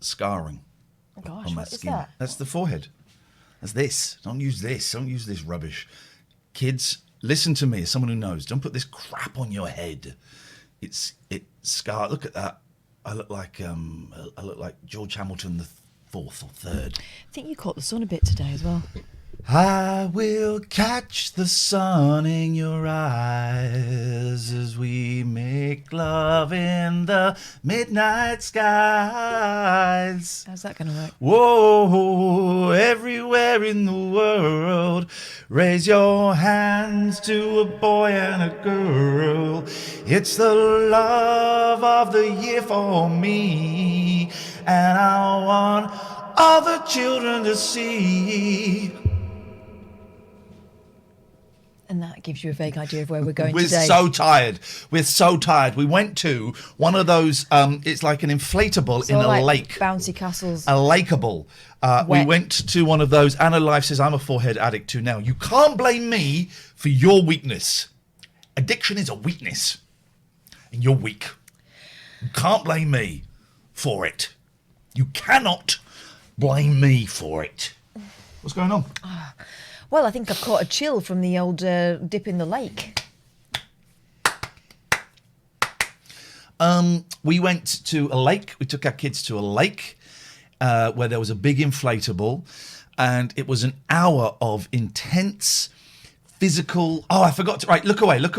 scarring Gosh, on what that is skin. that? That's the forehead. That's this. Don't use this. Don't use this rubbish. Kids, listen to me as someone who knows. Don't put this crap on your head. It's scar. Look at that. I look like George Hamilton the fourth or third. I think you caught the sun a bit today as well. I will catch the sun in your eyes as we make love in the midnight skies. How's that going to work? Whoa, everywhere in the world, raise your hands to a boy and a girl. It's the love of the year for me, and I want all the children to see. And that gives you a vague idea of where we're going We're today. so tired. We're so tired. We went to one of those, it's like an inflatable So in a like lake. Bouncy castles. A lakeable. We Wet. went to one of those. Anna Life says, I'm a forehead addict too now. You can't blame me for your weakness. Addiction is a weakness. And you're weak. You can't blame me for it. You cannot blame me for it. What's going on? Well, I think I've caught a chill from the old dip in the lake. We went to a lake. We took our kids to a lake where there was a big inflatable, and it was an hour of intense physical. Oh, I forgot to. Right, look away. Look.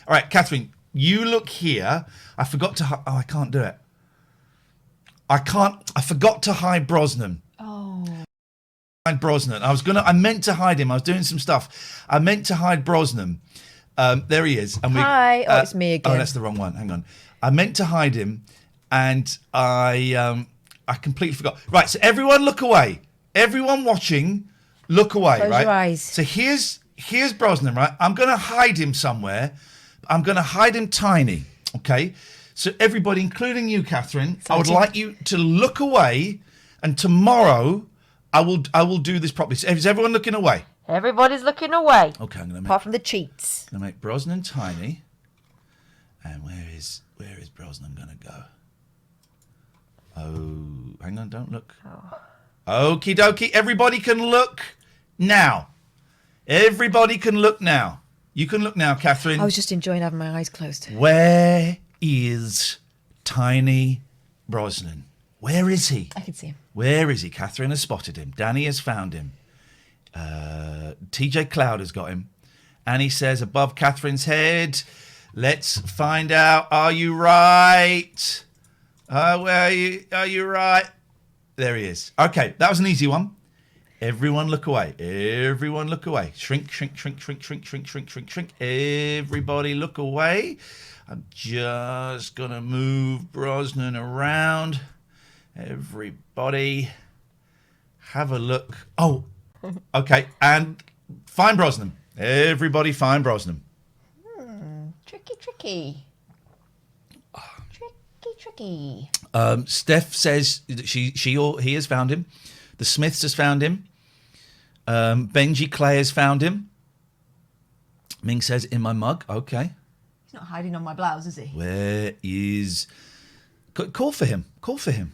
All right, Catherine, you look here. I forgot to. I can't do it. I forgot to hide Brosnan. Oh. Hide Brosnan. I meant to hide him. I was doing some stuff. I meant to hide Brosnan. There he is. And Hi. Oh, it's me again. Oh, that's the wrong one. Hang on. I meant to hide him, and I completely forgot. Right. So everyone, look away. Everyone watching, look away. Close right. your eyes. So here's Brosnan. Right. I'm going to hide him somewhere. I'm going to hide him tiny. Okay. So everybody, including you, Catherine, I would like you to look away, and tomorrow I will do this properly. So is everyone looking away? Everybody's looking away. Okay, I'm gonna Apart from the cheats. I'm gonna make Brosnan tiny. And where is Brosnan gonna go? Oh, hang on, don't look. Okie dokie. Everybody can look now. Everybody can look now. You can look now, Catherine. I was just enjoying having my eyes closed. Where is Tiny Brosnan? Where is he? I can see him. Where is he? Catherine has spotted him. Danny has found him. TJ Cloud has got him. Annie says above Catherine's head. Let's find out. Are you right? Where are you? Are you right? There he is. Okay, that was an easy one. Everyone look away. Everyone look away. Shrink, shrink, shrink, shrink, shrink, shrink, shrink, shrink, shrink. Everybody look away. I'm just going to move Brosnan around. Everybody have a look. Oh, okay. And find Brosnan. Everybody find Brosnan. Tricky. Tricky. Steph says that she or he has found him. The Smiths has found him. Benji Clay has found him. Ming says, in my mug. Okay. He's not hiding on my blouse, is he? Where is... Call for him. Call for him.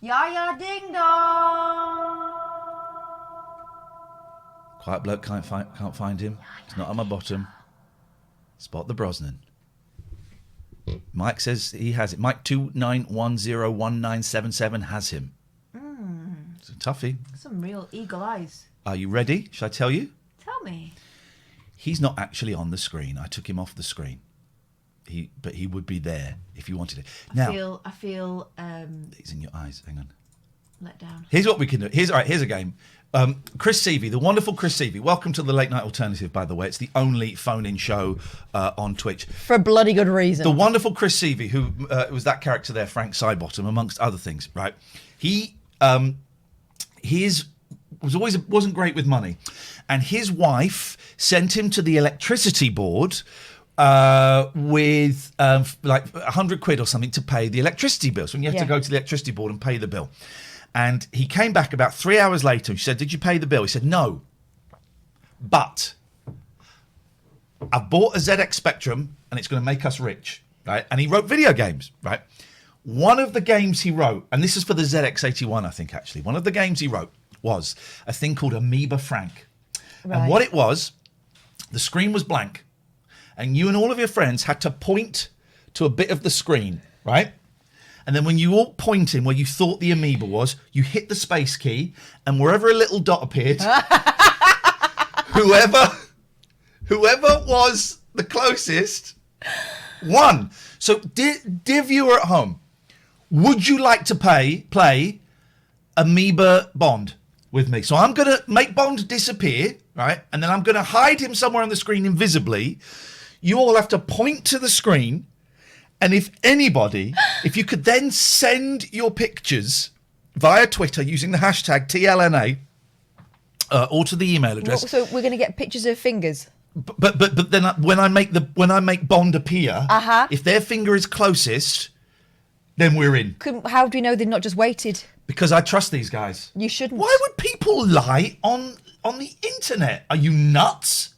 Ya ding dong. Quiet bloke can't find him. He's not on my bottom. Spot the Brosnan. Mike says he has it. Mike 29101977 has him. It's a toughie. Some real eagle eyes. Are you ready? Shall I tell you? Tell me. He's not actually on the screen. I took him off the screen. But he would be there if you wanted it. Now, I feel he's in your eyes. Hang on. let down. Here's what we can do. Here's a game. Chris Seavey, the wonderful Chris Seavey. Welcome to the Late Night Alternative, by the way. It's the only phone-in show on Twitch. For a bloody good reason. The wonderful Chris Seavey, who was that character there, Frank Sidebottom, amongst other things, right? He wasn't great with money, and his wife sent him to the electricity board with like £100 or something to pay the electricity bill. So you have to go to the electricity board and pay the bill. And he came back about 3 hours later and she said, "Did you pay the bill?" He said, "No, but I've bought a ZX Spectrum and it's going to make us rich, right? And he wrote video games, right? One of the games he wrote, and this is for the ZX81, I think, actually. One of the games he wrote was a thing called Amoeba Frank. Right. And what it was, the screen was blank. And you and all of your friends had to point to a bit of the screen, right? And then when you all pointing where you thought the amoeba was, you hit the space key, and wherever a little dot appeared, whoever was the closest won. So, dear viewer at home, would you like to play Amoeba Bond with me? So I'm going to make Bond disappear, right? And then I'm going to hide him somewhere on the screen invisibly. You all have to point to the screen. And if you could then send your pictures via Twitter using the hashtag TLNA or to the email address. So we're going to get pictures of fingers. But then when I make Bond appear, if their finger is closest, then we're in. How do we know they've not just waited? Because I trust these guys. You shouldn't. Why would people lie on the internet? Are you nuts?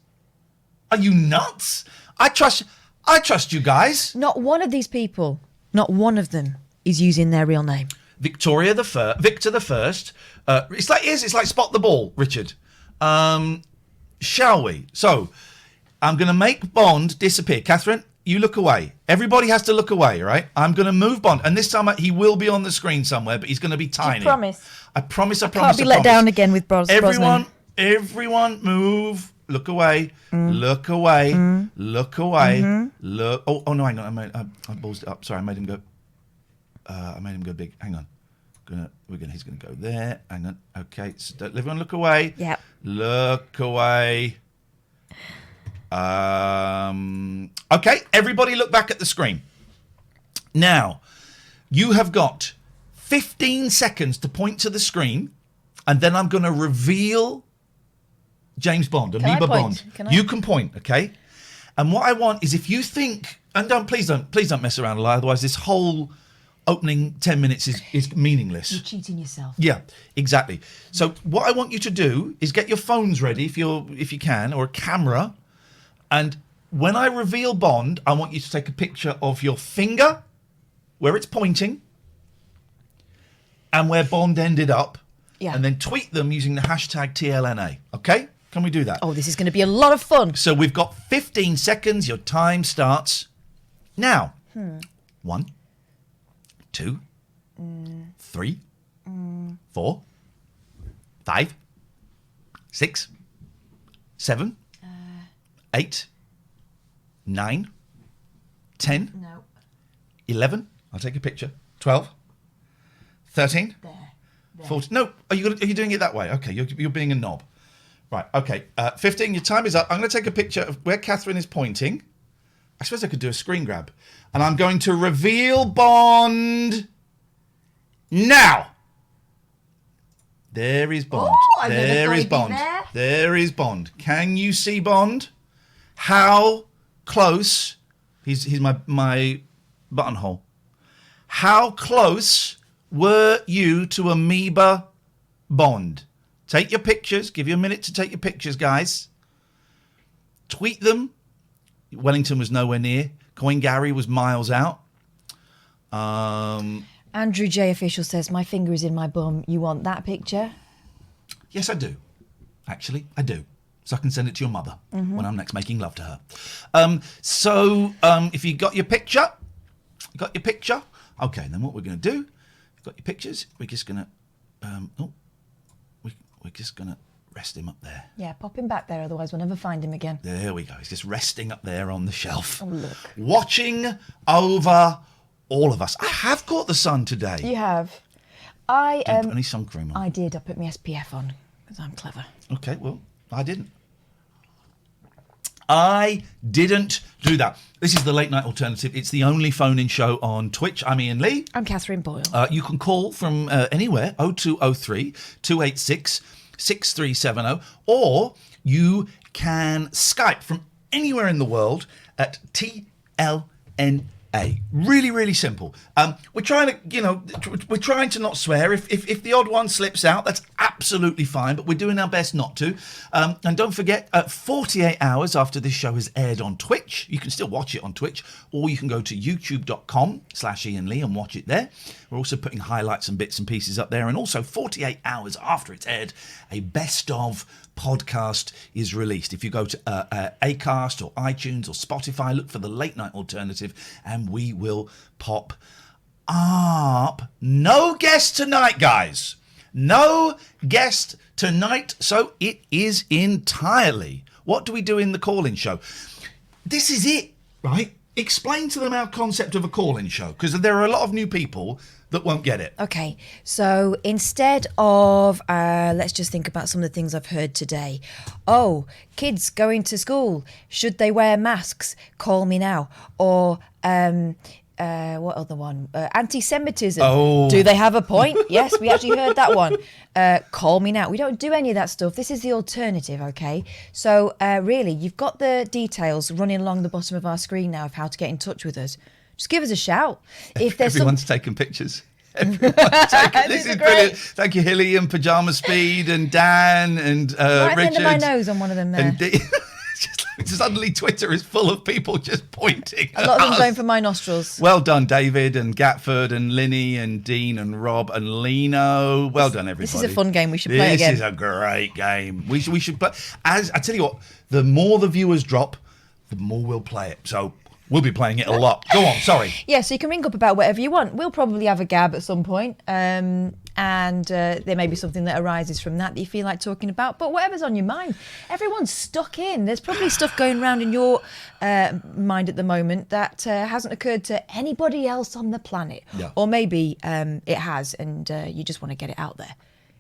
Are you nuts? I trust you guys. Not one of these people, not one of them is using their real name. Victor the First. It's like Spot the Ball, Richard. Shall we? So, I'm going to make Bond disappear. Catherine, you look away. Everybody has to look away, right? I'm going to move Bond. And this time he will be on the screen somewhere, but he's going to be tiny. You promise? I promise. Can't be let down again with Brosnan. Everyone move. Look away. Look away. Look away. Look. Oh no, hang on. I ballsed it up. Sorry, I made him go. I made him go big. Hang on. He's gonna go there. Hang on. Okay. So everyone look away. Yeah. Look away. Okay. Everybody look back at the screen. Now, you have got 15 seconds to point to the screen, and then I'm going to reveal James Bond, Amoeba Bond. You can point, okay? And what I want is if you think, and please don't mess around a lot, otherwise this whole opening 10 minutes is meaningless. You're cheating yourself. Yeah, exactly. So what I want you to do is get your phones ready if you can, or a camera. And when I reveal Bond, I want you to take a picture of your finger, where it's pointing, and where Bond ended up. Yeah. And then tweet them using the hashtag TLNA. Okay? Can we do that? Oh, this is going to be a lot of fun. So we've got 15 seconds. Your time starts now. 1, 2, 3, 4, 5, 6, 7, 8, 9, 10, no. 11. I'll take a picture. 12, 13, There. 14. No, are you doing it that way? Okay, you're being a knob. Right, okay. 15, your time is up. I'm going to take a picture of where Catherine is pointing. I suppose I could do a screen grab. And I'm going to reveal Bond now. There is Bond. Oh, there is Bond. There is Bond. Can you see Bond? How close? He's my buttonhole. How close were you to Amoeba Bond? Take your pictures. Give you a minute to take your pictures, guys. Tweet them. Wellington was nowhere near. Coin Gerry was miles out. Andrew J. Official says, my finger is in my bum. You want that picture? Yes, I do. Actually, I do. So I can send it to your mother when I'm next making love to her. If you got your picture, okay, then what we're going to do, got your pictures, we're just going to, we're just going to rest him up there. Yeah, pop him back there, otherwise we'll never find him again. There we go. He's just resting up there on the shelf. Oh, look. Watching over all of us. I have caught the sun today. You have. Didn't put any sun cream on. I did. I put my SPF on, because I'm clever. Okay, well, I didn't. I didn't do that. This is the Late Night Alternative. It's the only phone-in show on Twitch. I'm Iain Lee. I'm Catherine Boyle. You can call from anywhere, 0203 286 6370, or you can Skype from anywhere in the world at TLNA. Really, really simple. We're trying to, we're trying to not swear. If the odd one slips out, that's absolutely absolutely fine, but we're doing our best not to. And don't forget, 48 hours after this show has aired on Twitch, you can still watch it on Twitch, or you can go to youtube.com/Iain Lee and watch it there. We're also putting highlights and bits and pieces up there. And also 48 hours after it's aired, a best of podcast is released. If you go to Acast or iTunes or Spotify, look for the Late Night Alternative, and we will pop up. No guest tonight, guys. No guest tonight. So it is entirely. What do we do in the call-in show? This is it, right? Explain to them our concept of a call-in show, because there are a lot of new people that won't get it. Okay, so instead of, let's just think about some of the things I've heard today. Oh, kids going to school, should they wear masks? Call me now. Or, what other one? Anti-Semitism. Oh. Do they have a point? Yes, we actually heard that one. Call me now. We don't do any of that stuff. This is the alternative, okay? So, really, you've got the details running along the bottom of our screen now of how to get in touch with us. Just give us a shout. If there's Everyone's taking pictures. This is brilliant. Thank you, Hilly and Pajama Speed and Dan and right at the Richard. end of my nose on one of them there. And suddenly Twitter is full of people just pointing. A lot of them going for my nostrils. Well done, David and Gatford and Linny and Dean and Rob and Lino. Well done, everybody. This is a fun game. We should play it again. This is a great game. We should play. As I tell you what, the more the viewers drop, the more we'll play it. So we'll be playing it a lot. Go on, sorry. Yeah, so you can ring up about whatever you want. We'll probably have a gab at some point. And there may be something that arises from that you feel like talking about. But whatever's on your mind, everyone's stuck in. There's probably stuff going around in your mind at the moment that hasn't occurred to anybody else on the planet. Yeah. Or maybe it has, and you just want to get it out there.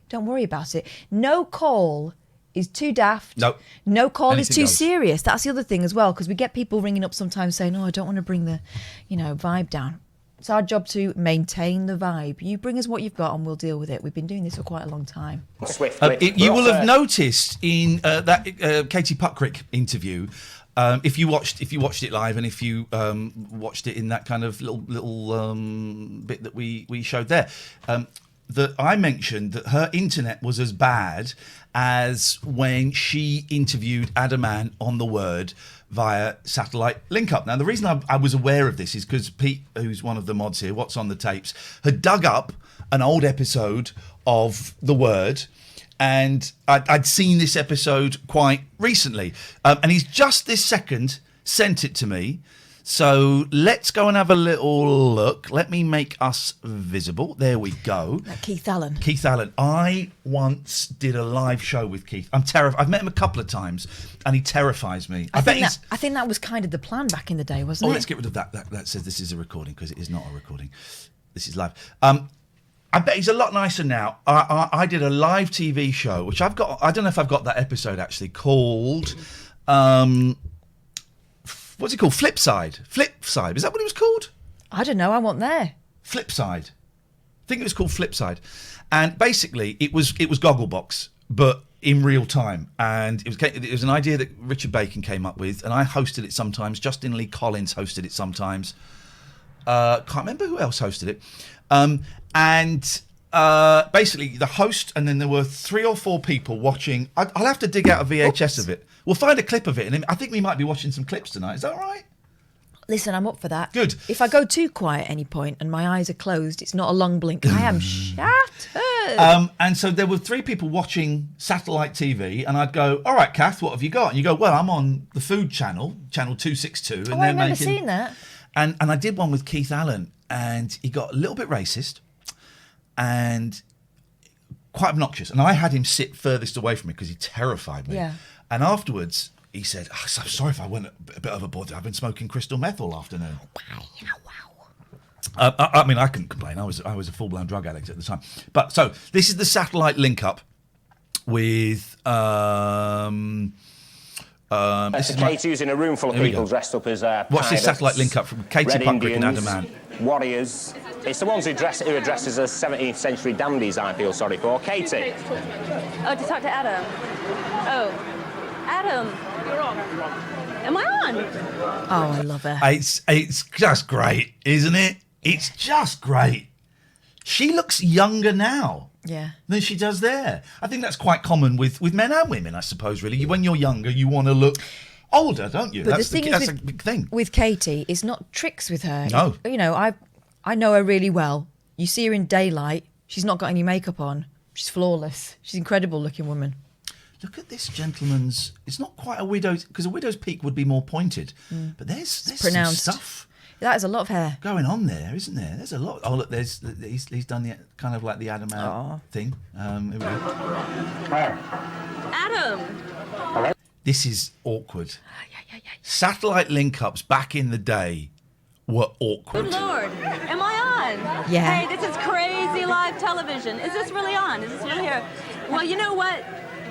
Don't worry about it. No call is too daft. No call is too serious. That's the other thing as well, because we get people ringing up sometimes saying, "Oh, I don't want to bring the, vibe down." It's our job to maintain the vibe. You bring us what you've got and we'll deal with it. We've been doing this for quite a long time. You will have noticed in that Katie Puckrick interview, if you watched it live and if you watched it in that kind of little bit that we showed there, that I mentioned that her internet was as bad as when she interviewed Adaman on The Word via satellite link-up. Now, the reason I was aware of this is because Pete, who's one of the mods here, What's on the Tapes, had dug up an old episode of The Word, and I'd seen this episode quite recently. And he's just this second sent it to me. So let's go and have a little look. Let me make us visible. There we go. Keith Allen. Keith Allen. I once did a live show with Keith. I'm terrified. I've met him a couple of times, and he terrifies me. I think that was kind of the plan back in the day, wasn't it? Let's get rid of that. That says this is a recording, because it is not a recording. This is live. I bet he's a lot nicer now. I did a live TV show, which I've got. I don't know if I've got that episode actually, called. What's it called? Flipside. Flipside. Is that what it was called? I don't know. I wasn't there. Flipside. I think it was called Flipside. And basically, it was Gogglebox, but in real time. And it was an idea that Richard Bacon came up with, and I hosted it sometimes. Justin Lee Collins hosted it sometimes. Can't remember who else hosted it. Basically, the host, and then there were 3 or 4 people watching. I'll have to dig out a VHS of it. We'll find a clip of it, and I think we might be watching some clips tonight. Is that all right? Listen, I'm up for that. Good. If I go too quiet at any point and my eyes are closed, it's not a long blink. I am shattered. And so there were 3 people watching satellite TV, and I'd go, "All right, Kath, what have you got?" And you go, "Well, I'm on the Food Channel, Channel 262." And I remember seeing that. And I did one with Keith Allen, and he got a little bit racist and quite obnoxious. And I had him sit furthest away from me because he terrified me. Yeah. And afterwards, he said, "Oh, I'm sorry if I went a bit overboard. I've been smoking crystal meth all afternoon." Wow. I mean, I couldn't complain. I was a full-blown drug addict at the time. But so this is the satellite link-up with. Katie's in a room full of people dressed up as Watch this satellite link-up from Katie Puckrick and Adaman. Warriors. It's the ones who are dressed as 17th century dandies I feel sorry for. Katie. Oh, to talk to Adam. Oh, Adam. You're on. Am I on? Oh, I love her. It's just great, isn't it? It's just great. She looks younger now. Yeah. than she does there. I think that's quite common with men and women, I suppose, really. When you're younger, you want to look older, don't you? But That's a big thing. With Katie, it's not tricks with her. No. You know, I know her really well. You see her in daylight, she's not got any makeup on. She's flawless. She's an incredible looking woman. Look at this gentleman's... It's not quite a widow's... Because a widow's peak would be more pointed. But there's some stuff... That is a lot of hair going on there, isn't there? There's a lot. Oh, look, he's done the kind of like the Adam thing. Here we go. Adam! This is awkward. Satellite link-ups back in the day were awkward. Good Lord. Am I on? Yeah. Hey, this is crazy live television. Is this really on? Is this really here? Well, you know what?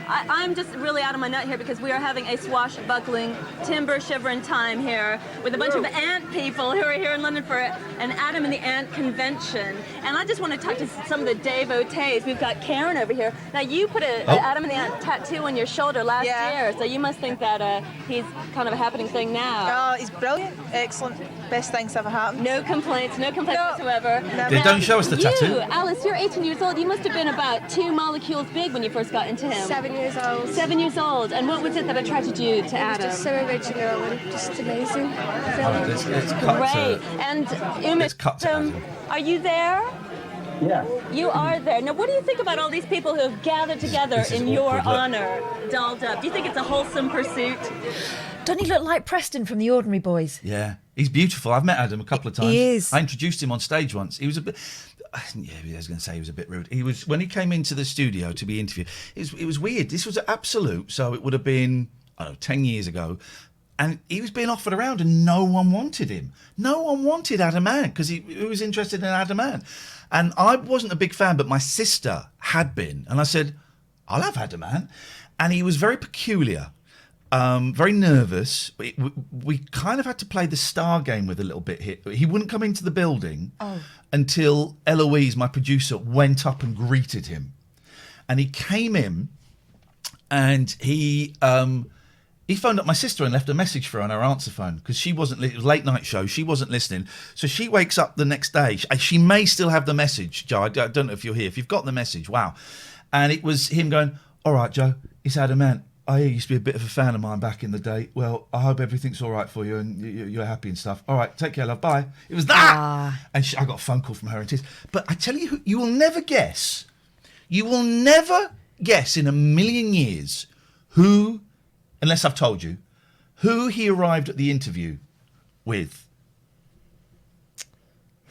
I'm just really out of my nut here because we are having a swashbuckling, timber-shivering time here with a bunch of ant people who are here in London for an Adam and the Ant convention. And I just want to talk to some of the devotees. We've got Karen over here. Now, you put an Adam and the Ant tattoo on your shoulder last year, so you must think that he's kind of a happening thing now. Oh, he's brilliant. Excellent. Best things ever happened. No complaints whatsoever. They don't show us the tattoo. You, Alice, you're 18 years old. You must have been about 2 molecules big when you first got into him. 7 years old. 7 years old. And what was it that attracted you to Adam? Just so original and just amazing. Let's cut Great. And let's cut to Adam. Are you there? Yeah. You are there. Now, what do you think about all these people who have gathered together This is in your awkward, look. honor, dolled up? Do you think it's a wholesome pursuit? Doesn't he look like Preston from The Ordinary Boys? Yeah, he's beautiful. I've met Adam a couple of times. He is. I introduced him on stage once. He was a bit... Yeah, I was going to say he was a bit rude. He was when he came into the studio to be interviewed. It was weird. This was at Absolute, so it would have been 10 years ago, and he was being offered around, and no one wanted him. No one wanted Adam Ant because he was interested in Adam Ant, and I wasn't a big fan, but my sister had been, and I said, "I'll have Adam Ant," and he was very peculiar. Very nervous. We kind of had to play the star game with a little bit here. He wouldn't come into the building until Eloise, my producer, went up and greeted him. And he came in and he phoned up my sister and left a message for her on her answer phone because she wasn't. It was a late night show. She wasn't listening. So she wakes up the next day. She may still have the message, Joe. I don't know if you're here. If you've got the message, wow. And it was him going, "All right, Joe, it's Adam Ant. I used to be a bit of a fan of mine back in the day. Well, I hope everything's all right for you and you're happy and stuff. All right, take care, love. Bye." It was that. And I got a phone call from her in tears. But I tell you, you will never guess. You will never guess in a million years who, unless I've told you, who he arrived at the interview with.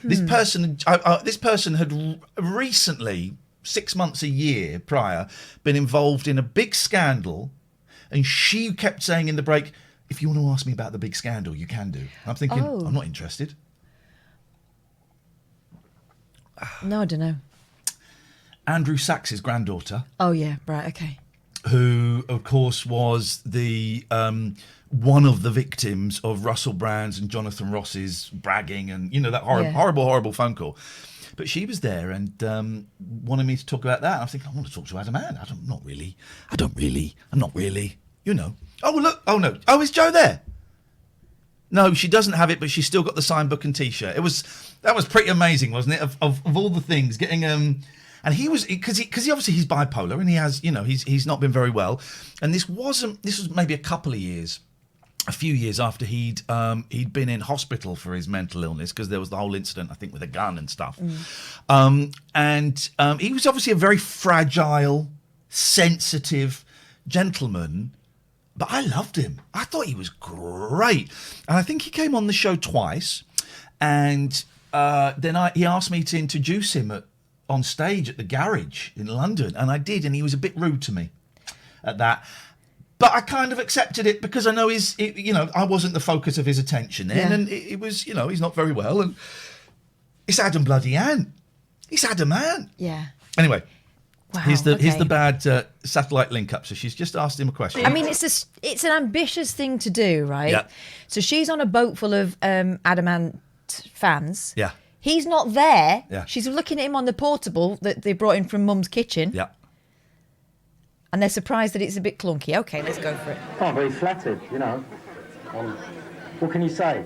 This person had recently, 6 months, a year prior, been involved in a big scandal. And she kept saying in the break, "If you want to ask me about the big scandal, you can do." I'm thinking, I'm not interested. No, I don't know. Andrew Sachs's granddaughter. Oh, yeah, right, okay. Who, of course, was the one of the victims of Russell Brand's and Jonathan Ross's bragging and, that horrible phone call. But she was there and wanted me to talk about that. And I was thinking, I want to talk to Adam Ant. I'm not really. Oh, look. Oh, no. Oh, is Joe there? No, she doesn't have it, but she's still got the signed book and T-shirt. That was pretty amazing, wasn't it? Of all the things, getting and he was because he obviously he's bipolar and he has he's not been very well. And this was maybe a few years after he'd been in hospital for his mental illness because there was the whole incident, I think, with a gun and stuff. And he was obviously a very fragile, sensitive gentleman, but I loved him. I thought he was great. And I think he came on the show twice. And then he asked me to introduce him on stage at the Garage in London. And I did, and he was a bit rude to me at that. But I kind of accepted it because I know I wasn't the focus of his attention then, and it was, he's not very well, and it's Adam bloody Ant. It's Adam Ant. Yeah. Anyway, wow, here's the bad satellite link up. So she's just asked him a question. I mean, it's an ambitious thing to do, right? Yeah. So she's on a boat full of Adam Ant fans. Yeah. He's not there. Yeah. She's looking at him on the portable that they brought in from Mum's kitchen. Yeah. And they're surprised that it's a bit clunky. Okay, let's go for it. I'm very flattered, What can you say?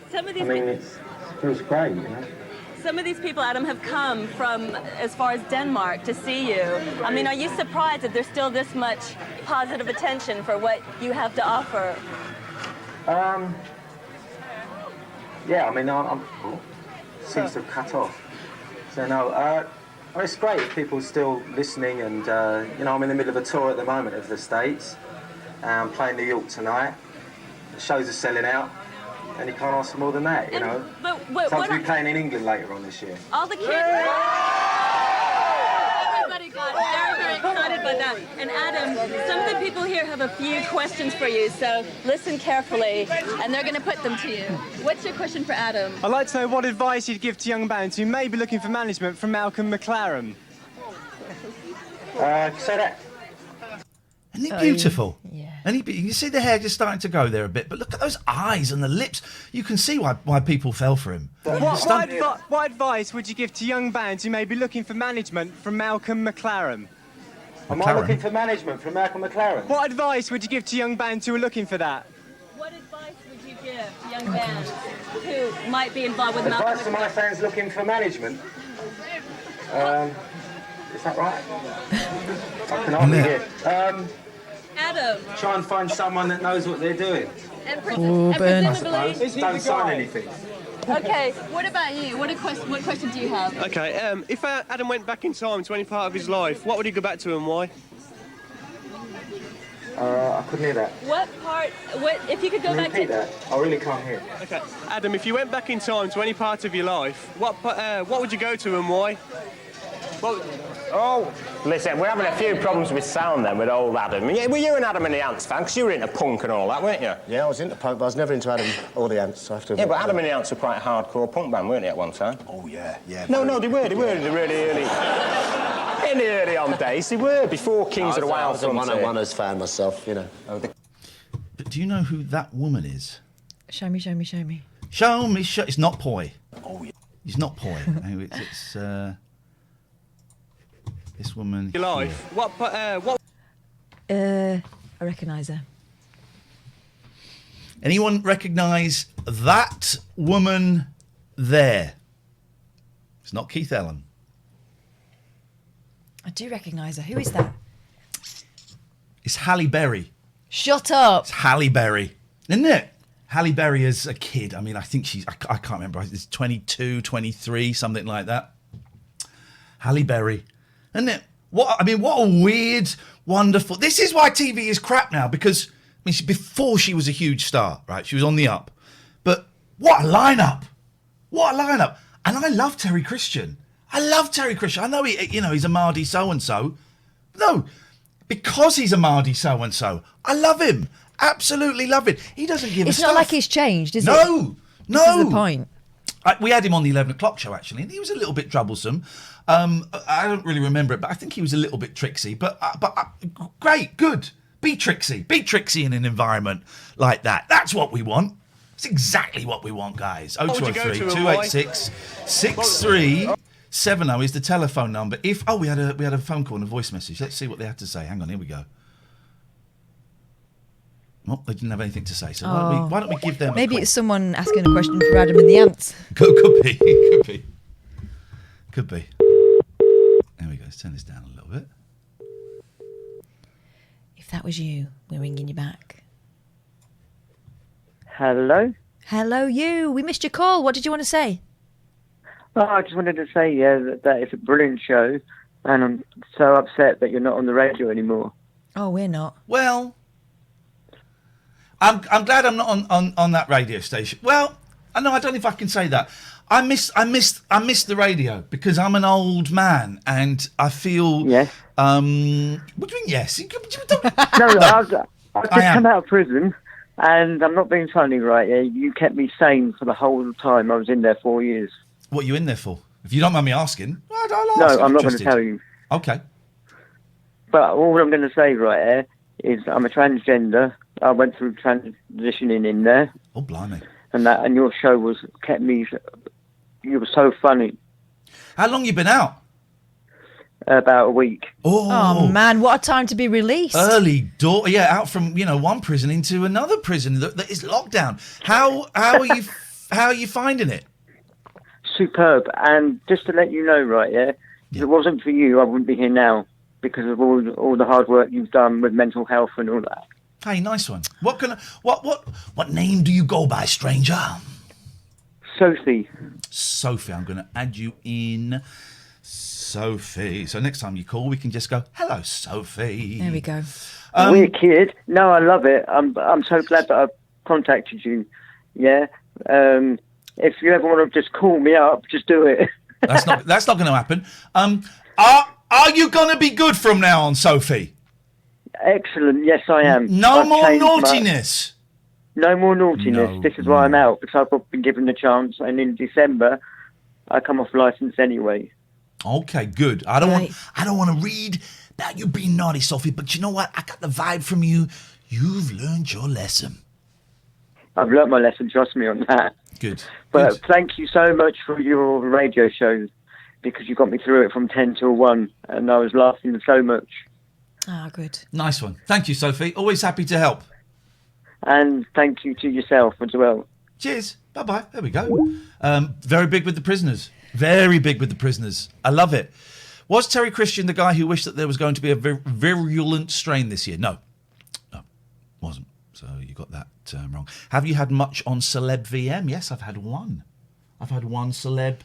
Some of these it feels great, some of these people, Adam, have come from as far as Denmark to see you. I mean, are you surprised that there's still this much positive attention for what you have to offer? Yeah, I mean, seems to have cut off. So no, it's great if people are still listening, and I'm in the middle of a tour at the moment of the States. I'm playing New York tonight. The shows are selling out, and you can't ask for more than that, you know. But So I'll be playing in England later on this year. All the kids. Everybody got very, very excited by that. And Adam, some of the people here have a few questions for you, so listen carefully, and they're going to put them to you. What's your question for Adam? I'd like to know what advice you'd give to young bands who may be looking for management from Malcolm McLaren. Say that. Isn't he beautiful? Yeah. And you see the hair just starting to go there a bit, but look at those eyes and the lips. You can see why people fell for him. What advice would you give to young bands who may be looking for management from Malcolm McLaren? Am I looking for management from Malcolm McLaren? What advice would you give to young bands who are looking for that? What advice would you give to young bands who might be involved with Malcolm Advice to my fans looking for management? Is that right? I can hardly hear. Adam. Try and find someone that knows what they're doing. And presumably... Don't sign anything. Okay, what about you? What question do you have? Okay, if Adam went back in time to any part of his life, what would he go back to and why? I couldn't hear that. If you could go back to... Repeat that. I really can't hear. Okay, Adam, if you went back in time to any part of your life, what would you go to and why? Oh, listen, we're having a few problems with sound then with old Adam. Were you an Adam and the Ants fan? Because you were into punk and all that, weren't you? Yeah, I was into punk, but I was never into Adam or the Ants, so I have to... Yeah, but Adam and the Ants were quite a hardcore punk band, weren't they, at one time? Oh, yeah. No, they were in the really early... In the early on days, they were, before Kings of the Wild Frontier. I was a one-on-oneers fan myself, you know. But do you know who that woman is? Show me. Show me. It's not Poi. Oh, yeah. It's not Poi. It's this woman. Your life. Here. What? I recognise her. Anyone recognise that woman there? It's not Keith Ellen. I do recognise her. Who is that? It's Halle Berry. Shut up. It's Halle Berry, isn't it? Halle Berry as a kid. I mean, I think I can't remember. It's 22, 23, something like that. Halle Berry. Isn't it? What a weird, wonderful... This is why TV is crap now, because, before she was a huge star, right? She was on the up. But what a lineup. And I love Terry Christian. I know he's a Mardy so-and-so. No, because he's a Mardy so-and-so, I love him. Absolutely love it. He doesn't give a stuff. It's not like he's changed, is it? No. This is the point. We had him on the 11 o'clock show, actually, and he was a little bit troublesome. I don't really remember it, but I think he was a little bit tricksy. But great, good. Be tricksy in an environment like that. That's what we want. It's exactly what we want, guys. 0203 286 6370 is the telephone number. We had a phone call and a voice message. Let's see what they had to say. Hang on, here we go. Well, they didn't have anything to say, so why don't we give them Maybe it's someone asking a question for Adam and the Ants. Could be. There we go. Let's turn this down a little bit. If that was you, we're ringing you back. Hello? Hello, you. We missed your call. What did you want to say? Oh, I just wanted to say, that it's a brilliant show, and I'm so upset that you're not on the radio anymore. Oh, we're not. Well, I'm glad I'm not on that radio station. Well, I don't know if I can say that. I miss the radio because I'm an old man and I feel. Yes. What do you mean? Yes. No, I've just come out of prison, and I'm not being funny, right? You kept me sane for the whole time I was in there 4 years. What are you in there for? If you don't mind me asking. No, I'm not going to tell you. Okay. But all I'm going to say right here is I'm a transgender. I went through transitioning in there. Oh, blimey. And your show kept me... You were so funny. How long you been out? About a week. Oh, man, what a time to be released. Early door, out from, one prison into another prison that is lockdown. How are you finding it? superb. And just to let you know, right, if it wasn't for you, I wouldn't be here now because of all the hard work you've done with mental health and all that. Hey, nice one. What name do you go by, stranger? Sophie. Sophie, I'm going to add you in. Sophie. So next time you call, we can just go, hello, Sophie. There we go. Weird kid. No, I love it. I'm so glad that I've contacted you. Yeah. If you ever want to just call me up, just do it. That's not going to happen. Are you going to be good from now on, Sophie? Excellent. Yes, I am. No more naughtiness. No more naughtiness. This is why I'm out, because I've been given the chance, and in December, I come off licence anyway. Okay, good. I don't want to read that you being naughty, Sophie, but you know what? I got the vibe from you. You've learned your lesson. I've learnt my lesson, trust me on that. Good. But thank you so much for your radio show, because you got me through it from 10 till 1, and I was laughing so much. Ah, good. Nice one. Thank you, Sophie. Always happy to help. And thank you to yourself as well. Cheers. Bye-bye. There we go. Very big with the prisoners. Very big with the prisoners. I love it. Was Terry Christian the guy who wished that there was going to be a virulent strain this year? No, wasn't. So you got that wrong. Have you had much on Celeb VM? Yes, I've had one. I've had one Celeb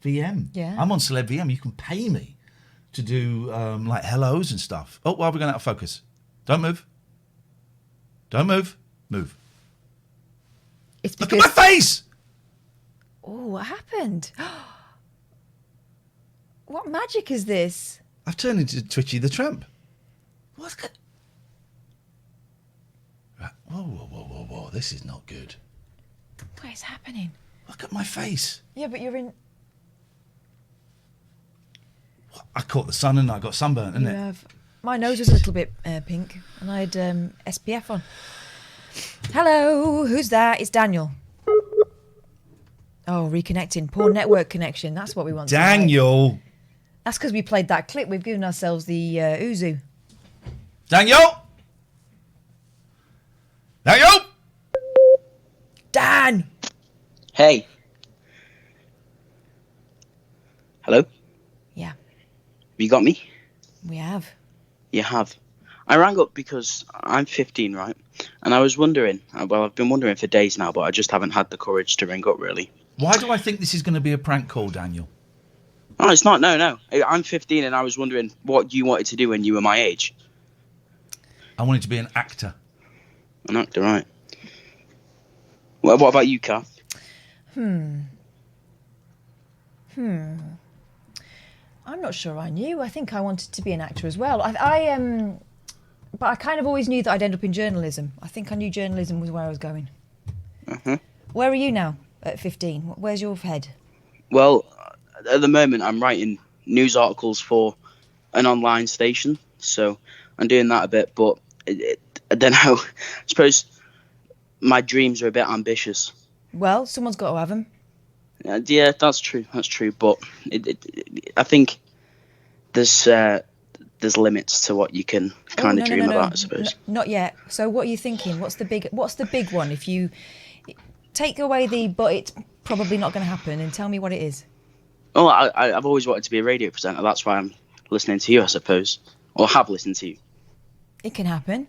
VM. Yeah. I'm on Celeb VM. You can pay me to do like hellos and stuff. Oh, well, we're going out of focus. Don't move. Don't move. Move. Look at my face! Oh, what happened? What magic is this? I've turned into Twitchy the Tramp. What's good? Right. Whoa. This is not good. What is happening? Look at my face. Yeah, but you're in... I caught the sun and I got sunburnt, isn't it? My nose was a little bit pink and I had SPF on. Hello, who's that? It's Daniel. Oh, reconnecting. Poor network connection. That's what we want. Daniel. That's because we played that clip. We've given ourselves the Uzu. Daniel. Daniel. Dan. Hey. Hello? Yeah. Have you got me? We have. You have. I rang up because I'm 15, right? And I was wondering, well, I've been wondering for days now, but I just haven't had the courage to ring up, really. Why do I think this is going to be a prank call, Daniel? Oh, it's not. No. I'm 15 and I was wondering what you wanted to do when you were my age. I wanted to be an actor. An actor, right. Well, what about you, Kath? I'm not sure I knew. I think I wanted to be an actor as well. But I kind of always knew that I'd end up in journalism. I think I knew journalism was where I was going. Where are you now at 15? Where's your head? Well, at the moment, I'm writing news articles for an online station. So I'm doing that a bit. But I don't know. I suppose my dreams are a bit ambitious. Well, someone's got to have them. Yeah, that's true. That's true. But I think there's limits to what you can kind of dream about, I suppose. Not yet. So what are you thinking? What's the big one? If you take away but it's probably not going to happen, and tell me what it is. Oh, I've always wanted to be a radio presenter. That's why I'm listening to you, I suppose, or have listened to you. It can happen.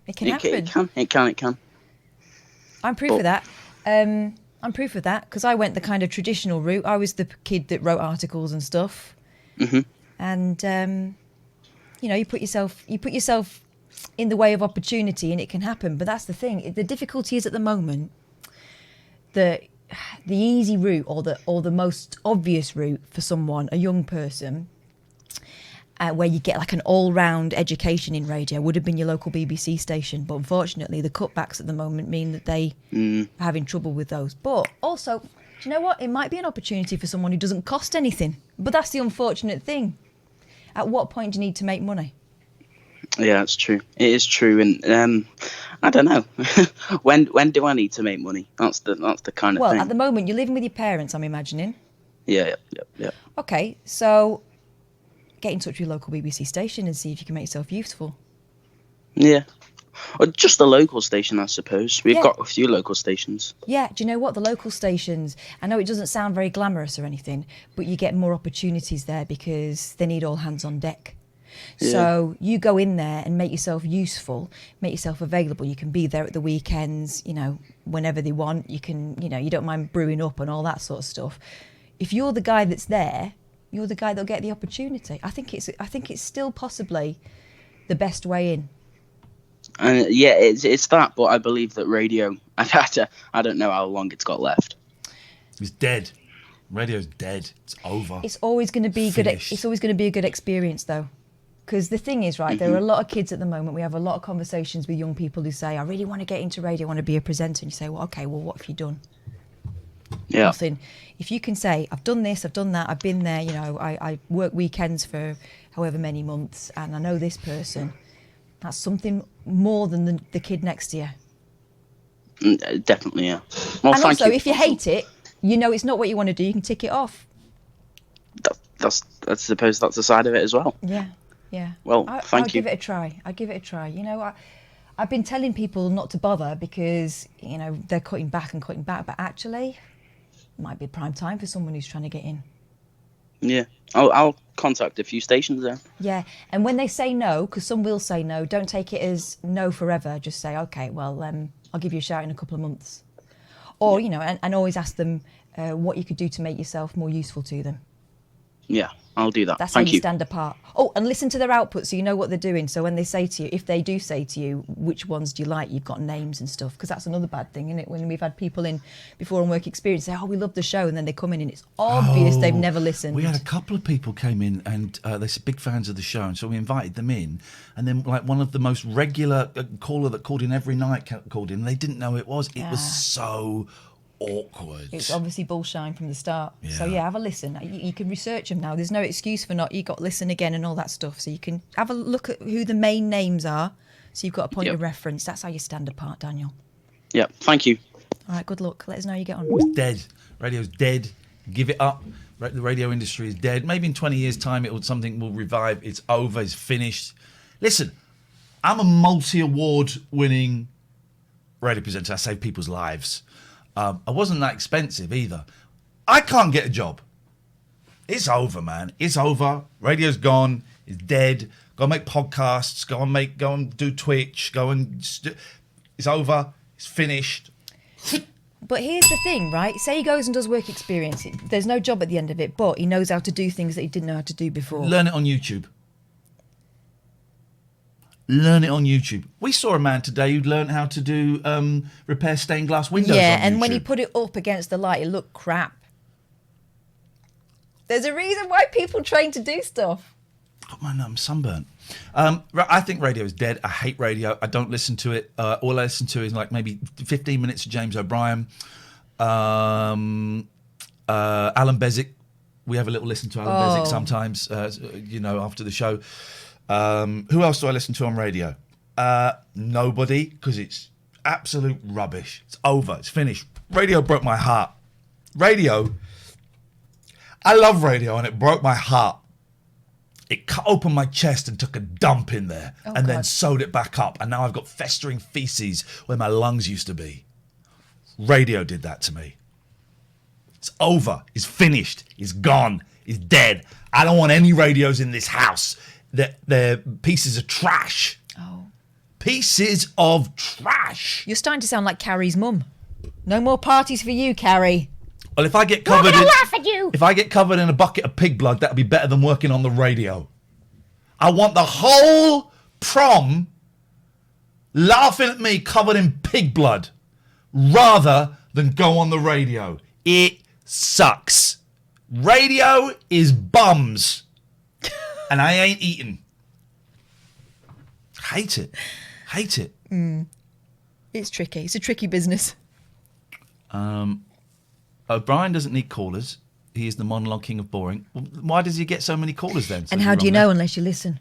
It can happen. It can. I'm proof of that. I'm proof of that because I went the kind of traditional route. I was the kid that wrote articles and stuff. And you put yourself in the way of opportunity, and it can happen. But that's the thing. The difficulty is at the moment that the easy route or the most obvious route for someone, a young person, where you get like an all-round education in radio, would have been your local BBC station. But unfortunately, the cutbacks at the moment mean that they are having trouble with those. But also, do you know what? It might be an opportunity for someone who doesn't cost anything. But that's the unfortunate thing. At what point do you need to make money? Yeah, it's true. It is true, and I don't know. when do I need to make money? That's the kind of thing. Well, at the moment, you're living with your parents, I'm imagining. Yeah. Okay, so get in touch with your local BBC station and see if you can make yourself useful. Yeah, Or just a local station, I suppose. We've got a few local stations. Yeah, do you know what? The local stations, I know it doesn't sound very glamorous or anything, but you get more opportunities there because they need all hands on deck. Yeah. So you go in there and make yourself useful, make yourself available. You can be there at the weekends, you know, whenever they want. You can, you know, you don't mind brewing up and all that sort of stuff. If you're the guy that's there, you're the guy that'll get the opportunity. I think it's still possibly the best way in. And yeah, it's that, but I believe that radio, I don't know how long it's got left. It's dead. Radio's dead. It's over. It's always going to be good. It's always going to be a good experience, though. Because the thing is, right, there are a lot of kids at the moment. We have a lot of conversations with young people who say, I really want to get into radio, I want to be a presenter. And you say, well, okay, well, what have you done? Yeah. Nothing. If you can say, I've done this, I've done that, I've been there, you know, I work weekends for however many months and I know this person, that's something more than the kid next to you. Definitely, yeah. Well, and thank also, you. if you hate it, you know it's not what you want to do, you can tick it off. I suppose that's the side of it as well. Yeah. Yeah. Well, I'll give it a try. I'll give it a try. You know, I've been telling people not to bother because, you know, they're cutting back, but actually, it might be prime time for someone who's trying to get in. Yeah. I'll contact a few stations there. Yeah. And when they say no, because some will say no, don't take it as no forever. Just say, okay, well, I'll give you a shout in a couple of months. Or, you know, and always ask them what you could do to make yourself more useful to them. Yeah, I'll do that. That's Thank how you stand apart. Oh, and listen to their output so you know what they're doing. So when they say to you, if they do say to you, which ones do you like, you've got names and stuff. Because that's another bad thing, isn't it? When we've had people in before on work experience say, oh, we love the show. And then they come in and it's obvious they've never listened. We had a couple of people came in and they're big fans of the show. And so we invited them in. And then like one of the most regular caller that called in every night called in. And they didn't know who it was. It was so awkward. It's obviously bullshine from the start. Yeah. So yeah, have a listen. You can research them now. There's no excuse for not. You got to listen again and all that stuff. So you can have a look at who the main names are. So you've got a point of reference. That's how you stand apart, Daniel. Yeah, thank you. All right, good luck. Let us know how you get on. It's dead. Radio's dead. Give it up. The radio industry is dead. Maybe in 20 years' time, something will revive. It's over. It's finished. Listen, I'm a multi-award winning radio presenter. I save people's lives. I wasn't that expensive either. I can't get a job. It's over, man. It's over. Radio's gone. It's dead. Go and make podcasts. Go and do Twitch. It's over. It's finished. But here's the thing, right? Say he goes and does work experience. There's no job at the end of it, but he knows how to do things that he didn't know how to do before. Learn it on YouTube. Learn it on YouTube. We saw a man today who'd learned how to do repair stained glass windows. Yeah, on and YouTube. when he put it up against the light, it looked crap. There's a reason why people train to do stuff. Oh man, I'm sunburnt. I think radio is dead. I hate radio. I don't listen to it. All I listen to is like maybe 15 minutes of James O'Brien, Alan Bezic. We have a little listen to Alan Bezic sometimes, after the show. Who else do I listen to on radio? Nobody, because it's absolute rubbish. It's over. It's finished. Radio broke my heart. Radio. I love radio, and it broke my heart. It cut open my chest and took a dump in there, then sewed it back up. And now I've got festering feces where my lungs used to be. Radio did that to me. It's over. It's finished. It's gone. It's dead. I don't want any radios in this house. They're pieces of trash. Oh. Pieces of trash. You're starting to sound like Carrie's mum. No more parties for you, Carrie. Well, if I get covered in a bucket of pig blood, that'd be better than working on the radio. I want the whole prom laughing at me covered in pig blood rather than go on the radio. It sucks. Radio is bums. And I ain't eating. Hate it. It's tricky. It's a tricky business. O'Brien doesn't need callers. He is the monologue king of boring. Why does he get so many callers then? And how do you know unless you listen?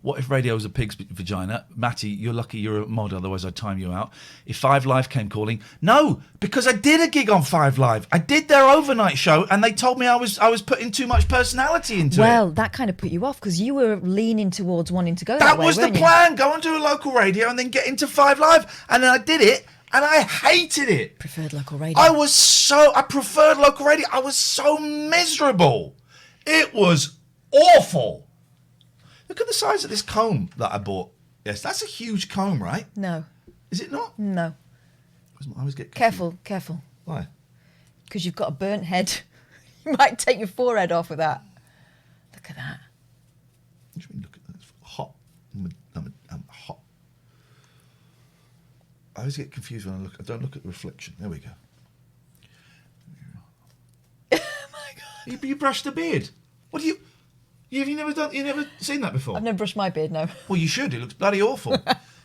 What if radio was a pig's vagina? Matty, you're lucky you're a mod, otherwise I'd time you out. If 5 Live came calling, no, because I did a gig on 5 Live. I did their overnight show, and they told me I was putting too much personality into it. Well, that kind of put you off because you were leaning towards wanting to go that way. That was the plan. Go and do a local radio, and then get into 5 Live, and then I did it. And I hated it. Preferred local radio. I preferred local radio. I was so miserable. It was awful. Look at the size of this comb that I bought. Yes, that's a huge comb, right? No. Is it not? No. I always get confused. Careful. Why? Because you've got a burnt head. You might take your forehead off with that. Look at that. What do you mean look at that? It's hot. I'm hot. I always get confused when I don't look at the reflection. There we go. Oh my God! You brushed the beard. What do you? You've never seen that before? I've never brushed my beard. No. Well, you should. It looks bloody awful.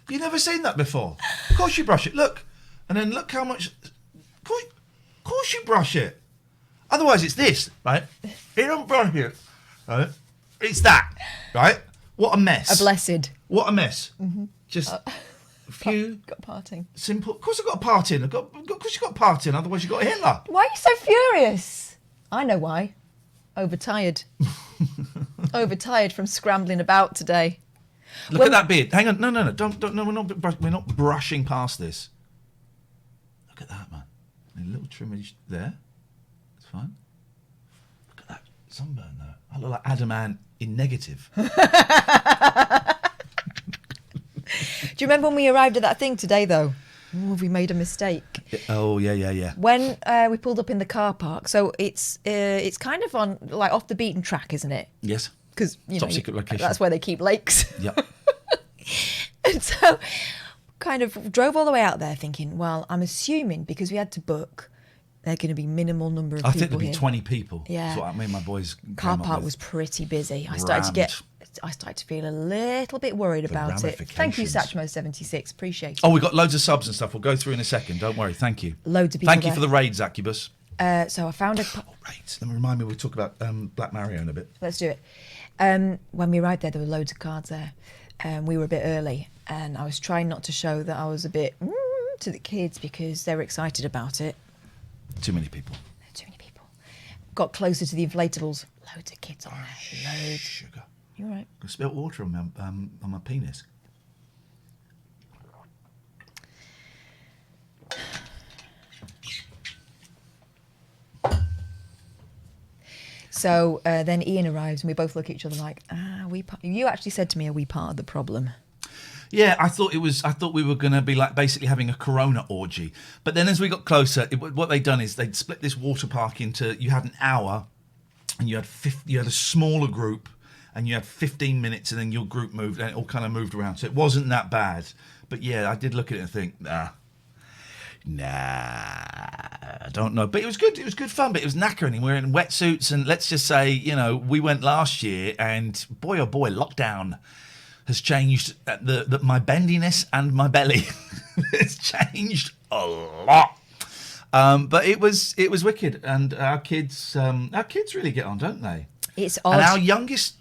You've never seen that before. Of course you brush it. Look, and then look how much. Of course you brush it. Otherwise, it's this, right? You don't brush it, right? It's that, right? What a mess. A blessed. What a mess. Mm-hmm. Just. Few got parting. Simple. Of course, I've got a part in. Of course, you've got a part in. Otherwise, you've got a Hitler. Why are you so furious? I know why. Overtired. Overtired from scrambling about today. Look at that beard. Hang on. No. Don't. No, we're not brushing past this. Look at that, man. A little trimmage there. It's fine. Look at that sunburn there. I look like Adam Ant in negative. Do you remember when we arrived at that thing today, though? Oh, we made a mistake. Oh, yeah. When we pulled up in the car park, so it's kind of on, like, off the beaten track, isn't it? Yes. Because, Top secret location. That's where they keep lakes. Yep. And so, kind of drove all the way out there thinking, well, I'm assuming, because we had to book, there are going to be minimal number of people I think there'd be here. 20 people. Yeah. That's what I mean, my boys Car park was pretty busy. I started to feel a little bit worried about it. Thank you, Satchmo76. Appreciate it. Oh, we've got loads of subs and stuff. We'll go through in a second. Don't worry. Thank you. Loads of people. Thank you for the raid, Zacubus. So I found a... Raids. Let me remind me, we'll talk about Black Mario in a bit. Let's do it. When we arrived there were loads of cards there. We were a bit early, and I was trying not to show that I was a bit to the kids because they were excited about it. Too many people. Got closer to the inflatables. Loads of kids on there. Loads. Sugar. You all right? I spilt water on my penis. So then Ian arrives, and we both look at each other like, you actually said to me, are we part of the problem? Yeah, I thought we were going to be like basically having a Corona orgy. But then as we got closer, what they'd done is they'd split this water park into, you had an hour, and you had a smaller group, and you had 15 minutes, and then your group moved, and it all kind of moved around. So it wasn't that bad. But yeah, I did look at it and think, nah, I don't know. But it was good. It was good fun, but it was knackering. We were in wetsuits, and let's just say, we went last year, and boy, oh boy, lockdown has changed my bendiness and my belly has changed a lot. But it was wicked, and our kids really get on, don't they? It's odd. And our youngest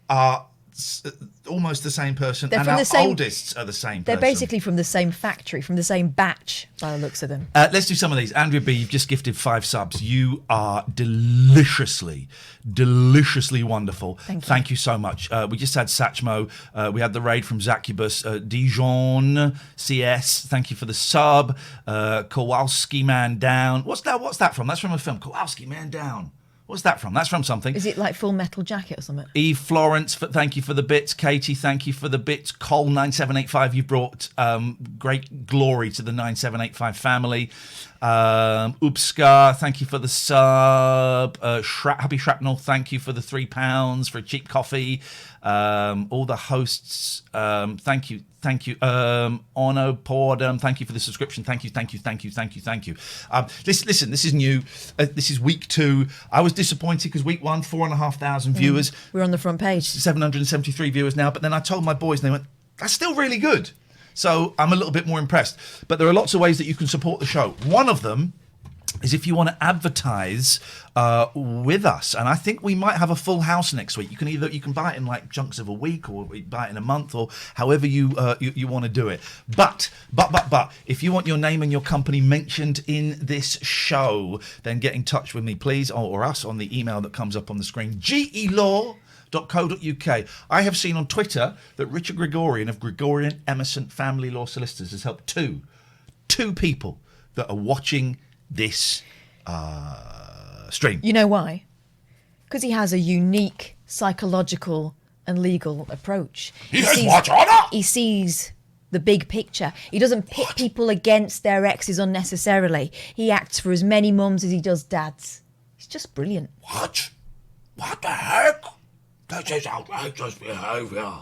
are almost the same person, and our oldest are the same person. They're basically from the same factory, from the same batch, by the looks of them. Let's do some of these. Andrea B, you've just gifted 5 subs. You are deliciously wonderful. Thank you so much. We just had Satchmo. We had the raid from Zacubus. Dijon CS, thank you for the sub. Kowalski Man Down. What's that from? That's from a film. Kowalski Man Down. What's that from? That's from something. Is it like Full Metal Jacket or something? Eve Florence, thank you for the bits. Katie, thank you for the bits. Cole9785, you brought great glory to the 9785 family. Oopskar, thank you for the sub. Happy Shrapnel, thank you for the £3 for a cheap coffee. All the hosts, thank you. Ono Pordum, thank you for the subscription. Thank you. Listen, this is new. This is week 2. I was disappointed because week 1, 4,500 viewers. We're on the front page. 773 viewers now. But then I told my boys, and they went, that's still really good. So I'm a little bit more impressed. But there are lots of ways that you can support the show. One of them is if you want to advertise with us, and I think we might have a full house next week. You can buy it in like chunks of a week, or buy it in a month, or however you want to do it. But if you want your name and your company mentioned in this show, then get in touch with me, please, or us on the email that comes up on the screen, gelaw.co.uk. I have seen on Twitter that Richard Gregorian of Gregorian Emerson Family Law Solicitors has helped two people that are watching this stream. You know why? Because he has a unique psychological and legal approach. He sees the big picture. He doesn't pit people against their exes unnecessarily. He acts for as many mums as he does dads. He's just brilliant. What the heck? That is outrageous behaviour.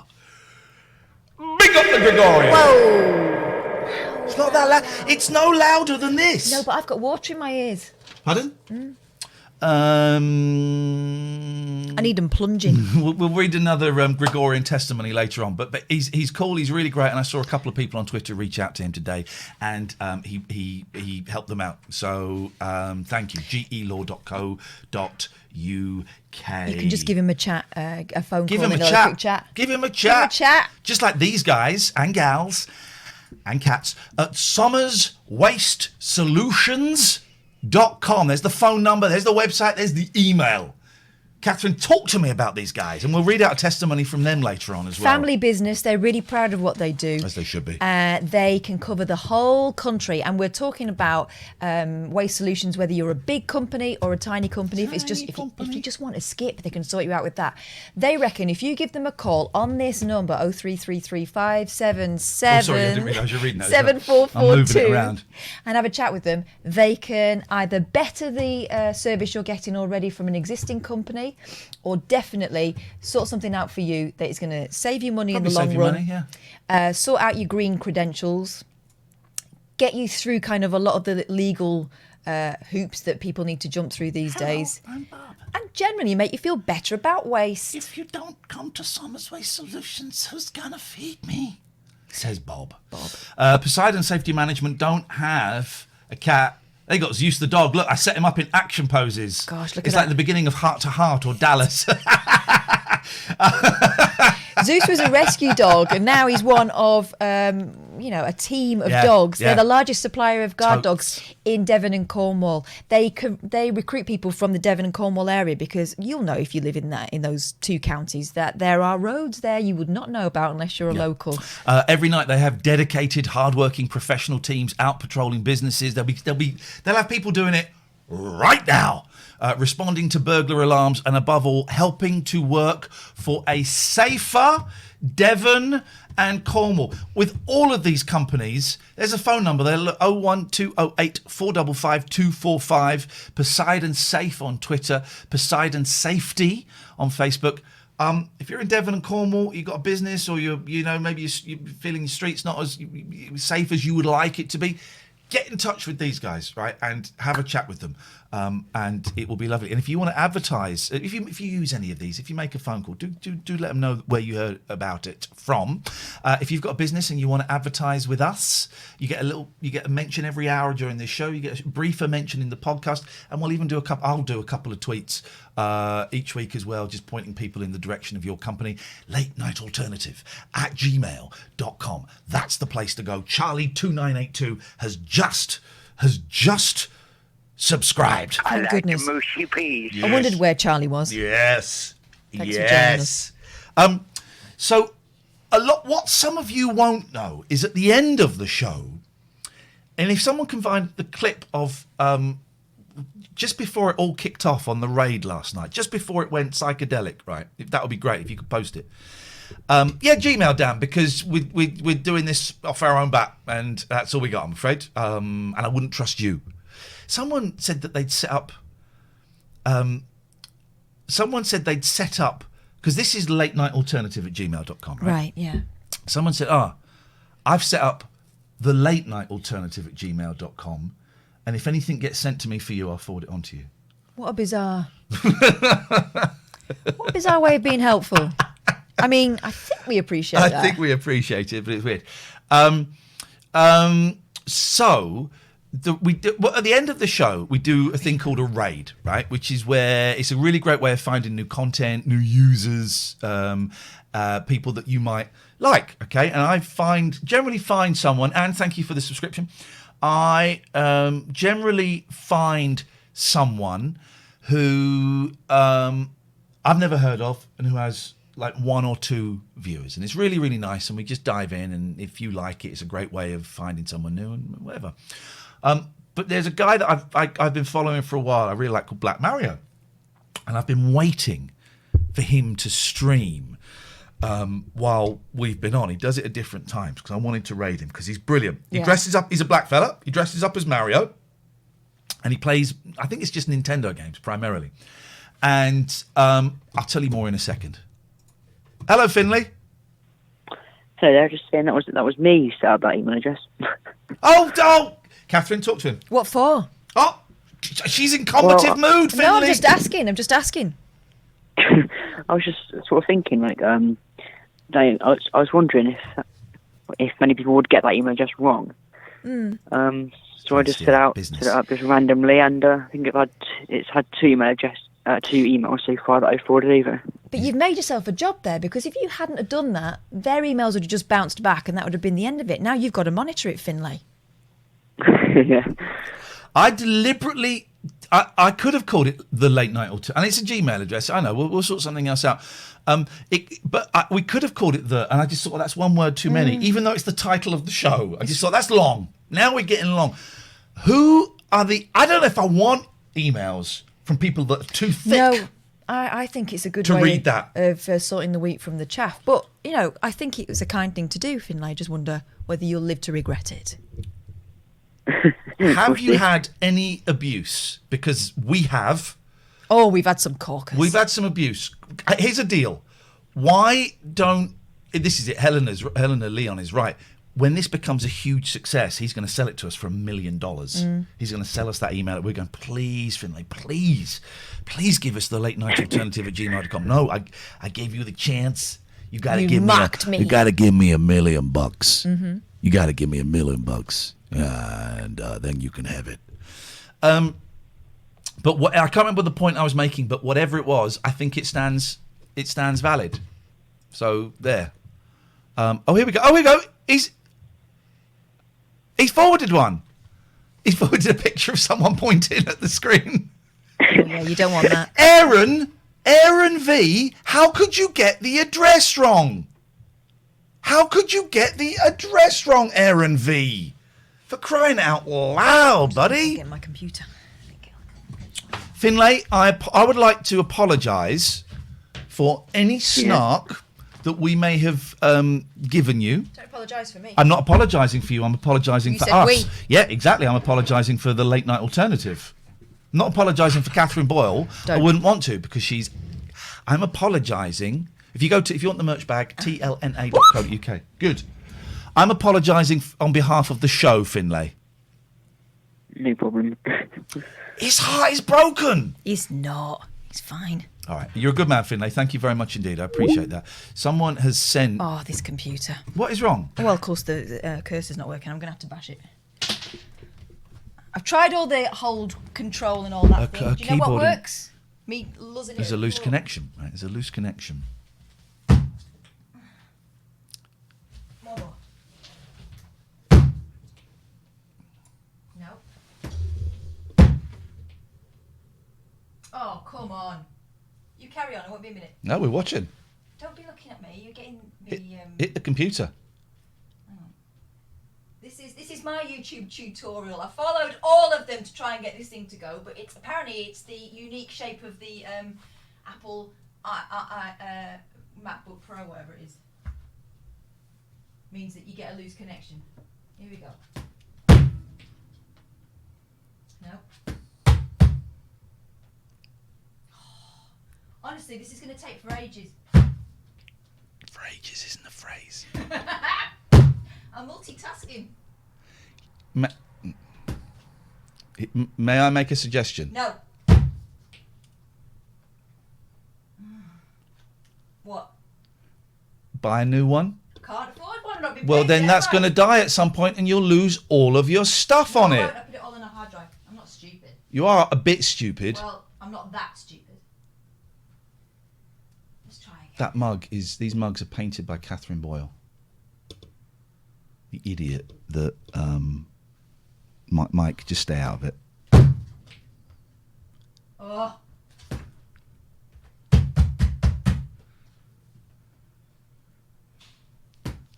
Big up the Gregorian. Whoa. It's not that loud. It's no louder than this. No, but I've got water in my ears. Pardon? I need them plunging. We'll read another Gregorian testimony later on, but he's cool. He's really great, and I saw a couple of people on Twitter reach out to him today, and he helped them out. So thank you. gelaw.co.uk. You can just give him a chat, a phone call, quick chat. Give him a chat. Just like these guys and gals and cats at SommersWasteSolutions.com. There's the phone number, there's the website, there's the email. Catherine, talk to me about these guys, and we'll read out a testimony from them later on as well. Family business, they're really proud of what they do. As they should be. They can cover the whole country, and we're talking about waste solutions, whether you're a big company or a tiny company. If you just want to skip, they can sort you out with that. They reckon if you give them a call on this number, 0333 577 sorry, I didn't realise you're reading that. 7442, I'm moving it around. And have a chat with them. They can either better the service you're getting already from an existing company, or definitely sort something out for you that is going to save you money in the long run. Money, yeah. Sort out your green credentials, get you through kind of a lot of the legal hoops that people need to jump through these days. I'm Bob. And generally make you feel better about waste. If you don't come to Sommers Waste Solutions, who's going to feed me? Says Bob. Poseidon Safety Management don't have a cat. They got Zeus the dog. Look, I set him up in action poses. Gosh, look it's at like the beginning of Heart to Heart or Dallas. Zeus was a rescue dog, and now he's one of, a team of dogs. They're the largest supplier of guard dogs in Devon and Cornwall. They recruit people from the Devon and Cornwall area, because you'll know if you live in those two counties that there are roads there you would not know about unless you're a local. Every night they have dedicated, hardworking professional teams out patrolling businesses. They'll have people doing it right now. Responding to burglar alarms, and above all, helping to work for a safer Devon and Cornwall. With all of these companies, there's a phone number there, 01208 455 245, Poseidon Safe on Twitter, Poseidon Safety on Facebook. If you're in Devon and Cornwall, you've got a business, or maybe you're feeling your street's not as safe as you would like it to be, get in touch with these guys, right, and have a chat with them, and it will be lovely. And if you want to advertise, if you use any of these, if you make a phone call, do let them know where you heard about it from. If you've got a business and you want to advertise with us, you get a mention every hour during this show. You get a briefer mention in the podcast, and we'll even do I'll do a couple of tweets each week as well, just pointing people in the direction of your company. LateNightAlternative@gmail.com. That's the place to go. Charlie2982 has just subscribed. Thank goodness. Mushy peas. Yes. I wondered where Charlie was. Yes. Thanks for joining us. So what some of you won't know is at the end of the show, and if someone can find the clip of just before it all kicked off on the raid last night, just before it went psychedelic, right? That would be great if you could post it. Gmail, Dan, because we're doing this off our own bat, and that's all we got, I'm afraid. And I wouldn't trust you. Someone said that they'd set up. Because this is latenigtalternative@gmail.com, right? Right, yeah. Someone said, I've set up the latenigtalternative@gmail.com, and if anything gets sent to me for you, I'll forward it on to you. What a bizarre way of being helpful. I mean, I think we appreciate that. I think we appreciate it, but it's weird. So at the end of the show, we do a thing called a raid, right? Which is where it's a really great way of finding new content, new users, people that you might like. Okay, and I generally find someone, and thank you for the subscription. I generally find someone who I've never heard of and who has like 1 or 2 viewers, and it's really, really nice. And we just dive in, and if you like it, it's a great way of finding someone new and whatever. But there's a guy that I've been following for a while. I really like, called Black Mario, and I've been waiting for him to stream while we've been on. He does it at different times because I wanted to raid him because he's brilliant. He dresses up. He's a black fella. He dresses up as Mario, and he plays. I think it's just Nintendo games primarily. And I'll tell you more in a second. Hello, Finlay. Hello there. Just saying that was me who set up that email address. Oh, Catherine, talk to him. What for? Oh, she's in combative mood, Finlay. No, I'm just asking. I was just sort of thinking, like, I was wondering if many people would get that email address wrong. So I just set it up just randomly, and I think it's had 2 emails so far that I forwarded over. But you've made yourself a job there, because if you hadn't have done that, their emails would have just bounced back, and that would have been the end of it. Now you've got to monitor it, Finlay. Yeah. I deliberately, I could have called it the Late Night Alternative, and it's a Gmail address. I know, we'll sort something else out. We could have called it and I just thought, well, that's one word too many, even though it's the title of the show. I just thought, that's long. Now we're getting long. Who are I don't know if I want emails from people that are too thick. No, I think it's a good way read that. of sorting the wheat from the chaff. But, I think it was a kind thing to do, Finlay. I just wonder whether you'll live to regret it. Have you had any abuse? Because we have. Oh, we've had some corkers. We've had some abuse. Here's a deal. Why don't... This is it. Helena Leon is right. When this becomes a huge success, he's going to sell it to us for $1 million. He's going to sell us that email. We're going, please, Finlay, please give us the Late Night Alternative at gmail.com. No, I gave you the chance. You got to give me. You got to give me $1 million. Mm-hmm. You got to give me $1 million, and then you can have it. But I can't remember the point I was making. But whatever it was, I think it stands valid. So there. Here we go. He's forwarded one. He's forwarded a picture of someone pointing at the screen. Oh, yeah, you don't want that. Aaron V, how could you get the address wrong? How could you get the address wrong, Aaron V? For crying out loud, buddy. Get my computer. Finlay, I would like to apologise for any snark that we may have given you. Don't apologise for me. I'm not apologising for you. I'm apologising for us. We. Yeah, exactly. I'm apologising for the Late Night Alternative. I'm not apologising for Catherine Boyle. I wouldn't want to, because I'm apologising. If you want the merch bag, tlna.co.uk. Good. I'm apologising on behalf of the show, Finlay. No problem. His heart is broken. It's not. It's fine. All right. You're a good man, Finlay. Thank you very much indeed. I appreciate that. Someone has sent... Oh, this computer. What is wrong? Well, of course, the cursor's not working. I'm going to have to bash it. I've tried all the hold control and all that thing. Do you know what works? Me losing it. There's a loose connection, right? There's a loose connection. Oh, come on. You carry on, it won't be a minute. No, we're watching. Don't be looking at me, you're getting the... Hit the computer. This is my YouTube tutorial. I followed all of them to try and get this thing to go, but apparently it's the unique shape of the Apple MacBook Pro, whatever it is. Means that you get a loose connection. Here we go. No. Honestly, this is going to take for ages. For ages isn't a phrase. I'm multitasking. May I make a suggestion? No. What? Buy a new one? Can't afford one. Not Well, then that's going to die at some point and you'll lose all of your stuff on it. I put it You are a bit stupid. Well, I'm not that stupid. Let's try again. That mug is... These mugs are painted by Catherine Boyle. The idiot that... Mike, just stay out of it. Oh.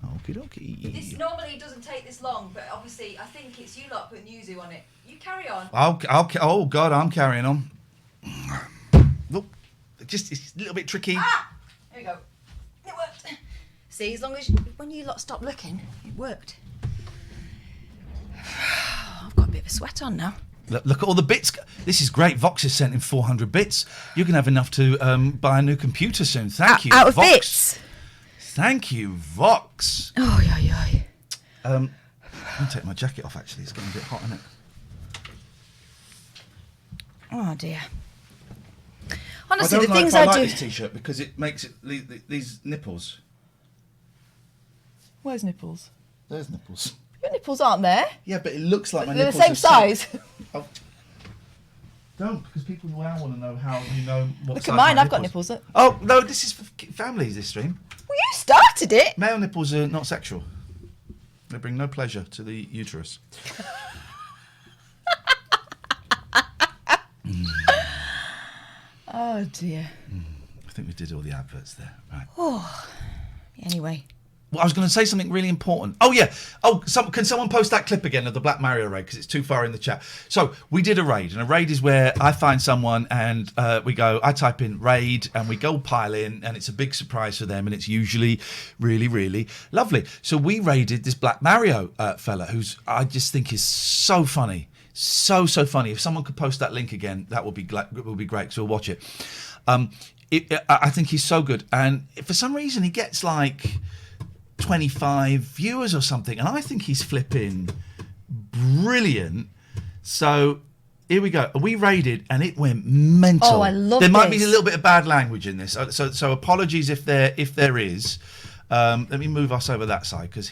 Okie dokie. This normally doesn't take this long, but obviously I think it's you lot putting yuzu on it. You carry on. Oh God, I'm carrying on. Look, it's a little bit tricky. Ah! There we go. It worked. See, as long as when you lot stop looking, it worked. I've got a bit of a sweat on now. Look at all the bits. This is great. Vox has sent in 400 bits. You can have enough to buy a new computer soon. Thank you, out of Vox. bits. Thank you, Vox. Oh, yeah. I'm going to take my jacket off, actually. It's getting a bit hot, isn't it? Oh, dear. Honestly, I don't the know things if I I like do... this T-shirt because it makes it these nipples. Where's nipples? There's nipples. Your nipples aren't there. Yeah, but it looks like my They're nipples the same size. Oh. Don't, because people now want to know how you know what Look size at mine, my I've got nipples. nipples. Oh, no, this is for families, this stream. Well, you started it. Male nipples are not sexual. They bring no pleasure to the uterus. Oh, dear. I think we did all the adverts there. Right. Oh. Anyway. Well, I was going to say something really important. Oh, yeah. Oh, can someone post that clip again of the Black Mario raid? Because it's too far in the chat. So, we did a raid. And a raid is where I find someone and I type in raid and we go pile in. And it's a big surprise for them. And it's usually really, really lovely. So, we raided this Black Mario fella who's, I just think is so funny. So funny. If someone could post that link again, that would be great. So, we'll watch it. I think he's so good. And for some reason, he gets like 25 viewers or something, and I think he's flipping brilliant. So here we go. We raided and it went mental. Oh, I love There might this. be a little bit of bad language in this, so apologies if there is. Let me move us over that side because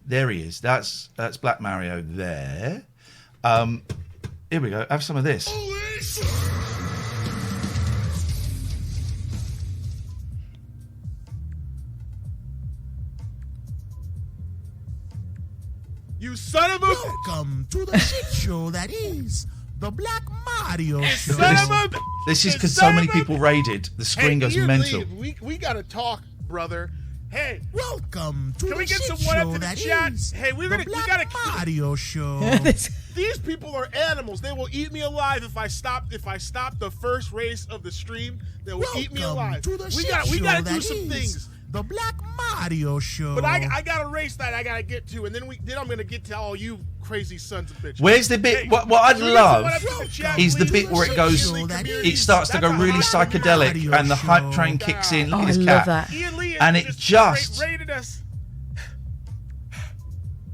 there he is. That's Black Mario there. Here we go. Have some of this. You son of a... Welcome to the shit show that is the Black Mario Show. This is because so many people raided. The screen goes mental. We gotta talk, brother. Hey, welcome to can we the get shit some show up in the that chat? is Hey, we the gotta Mario Show. These people are animals. They will eat me alive if I stop the first race of the stream. They will eat me alive. To the We shit gotta show do that some is things. The Black Mario Show. But I got a race that I gotta get to, and then I'm gonna get to all you crazy sons of bitches. Where's the bit? Hey, what I'd love chat, is the please? bit where it goes. It starts to go really psychedelic, and the hype train kicks in. Look at this cat, and it just. Raided us.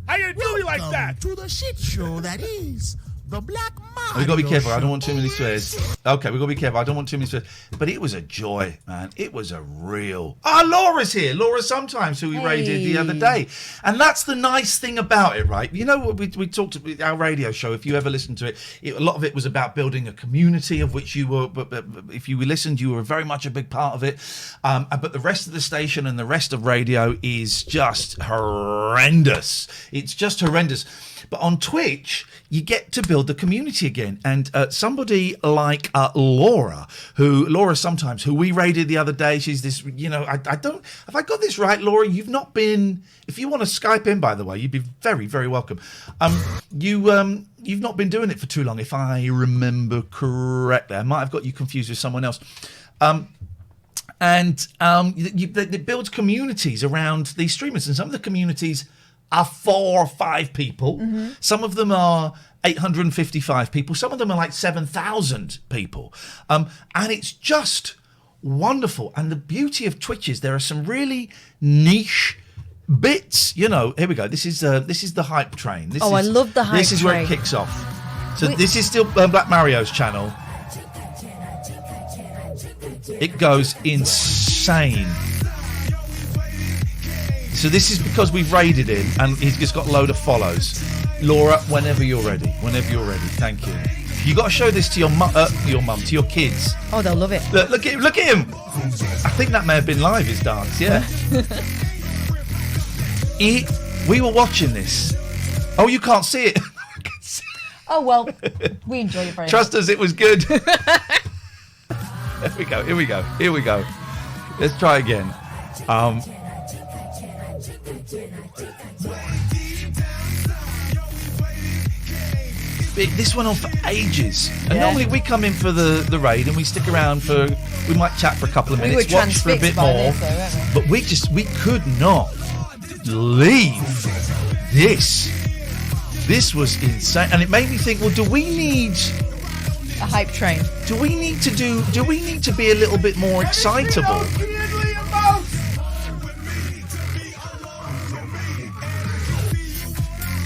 How you do me like that? To the shit show that is the Black Mario. We've got to be careful. Show. I don't want too many swears. Okay, we've got to be careful. I don't want too many swears. But it was a joy, man. It was a real... Laura's here. Laura Sometimes, who we raided the other day. And that's the nice thing about it, right? You know, what we talked about our radio show. If you ever listened to it, a lot of it was about building a community of which you were... But if you listened, you were very much a big part of it. But the rest of the station and the rest of radio is just horrendous. It's just horrendous. But on Twitch, you get to build the community again. And somebody like Laura Sometimes, who we raided the other day, she's this, I don't, have I got this right, Laura? You've not been, if you want to Skype in, by the way, you'd be very, very welcome. You've not been doing it for too long, if I remember correctly. I might have got you confused with someone else. It builds communities around these streamers, and some of the communities are 4 or 5 people. Mm-hmm. Some of them are 855 people. Some of them are like 7,000 people. And it's just wonderful. And the beauty of Twitch is there are some really niche bits. Here we go. This is the hype train. I love the hype train. This is where it kicks off. So this is still Black Mario's channel. It goes insane. So this is because we've raided him and he's just got a load of follows. Laura, whenever you're ready. Thank you. You got to show this to your mum, to your kids. Oh, they'll love it. Look at him. I think that may have been live, his dance. Yeah. We were watching this. Oh, you can't see it. Oh well, we enjoyed it very much. Trust us, it was good. Here we go. Let's try again. This went on for ages. And normally we come in for the raid and we stick around we might chat for a couple of minutes, watch for a bit more. But we could not leave this. This was insane. And it made me think, well, do we need a hype train? Do we need to be a little bit more excitable?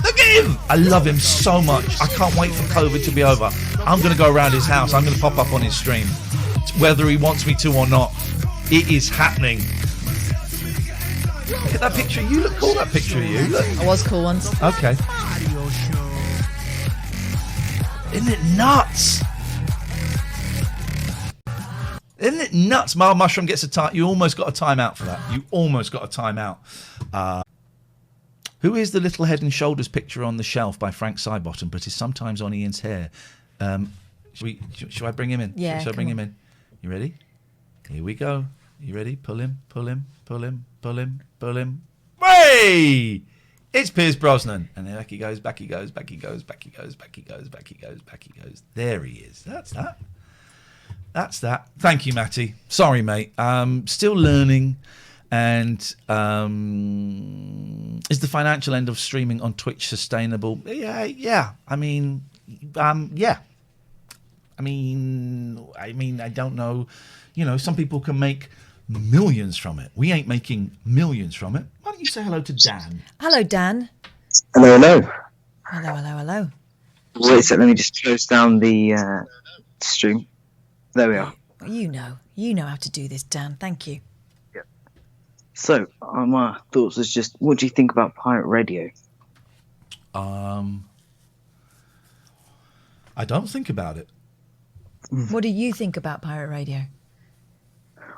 Look at him! I love him so much. I can't wait for COVID to be over. I'm going to go around his house. I'm going to pop up on his stream, whether he wants me to or not. It is happening. Look at that picture. You look cool. That picture of you. Look. I was cool once. Okay. Isn't it nuts? Isn't it nuts? Mild Mushroom gets a time. You almost got a timeout for that. You almost got a timeout. Who is the little head and shoulders picture on the shelf by Frank Sidebottom, but is sometimes on Ian's hair? Should I bring him in? Yeah. Should I bring him in? You ready? Here we go. You ready? Pull him. Hey! It's Pierce Brosnan. And then back he goes. There he is. That's that. Thank you, Matty. Sorry, mate. Still learning. And is the financial end of streaming on Twitch sustainable? Yeah. I mean, yeah. I mean, I don't know. You know, some people can make millions from it. We ain't making millions from it. Why don't you say hello to Dan? Hello, Dan. Hello. Hello. Wait a sec, let me just close down the stream. There we are. You know how to do this, Dan. Thank you. Yeah. So, my thoughts was just, what do you think about pirate radio? I don't think about it. What do you think about pirate radio?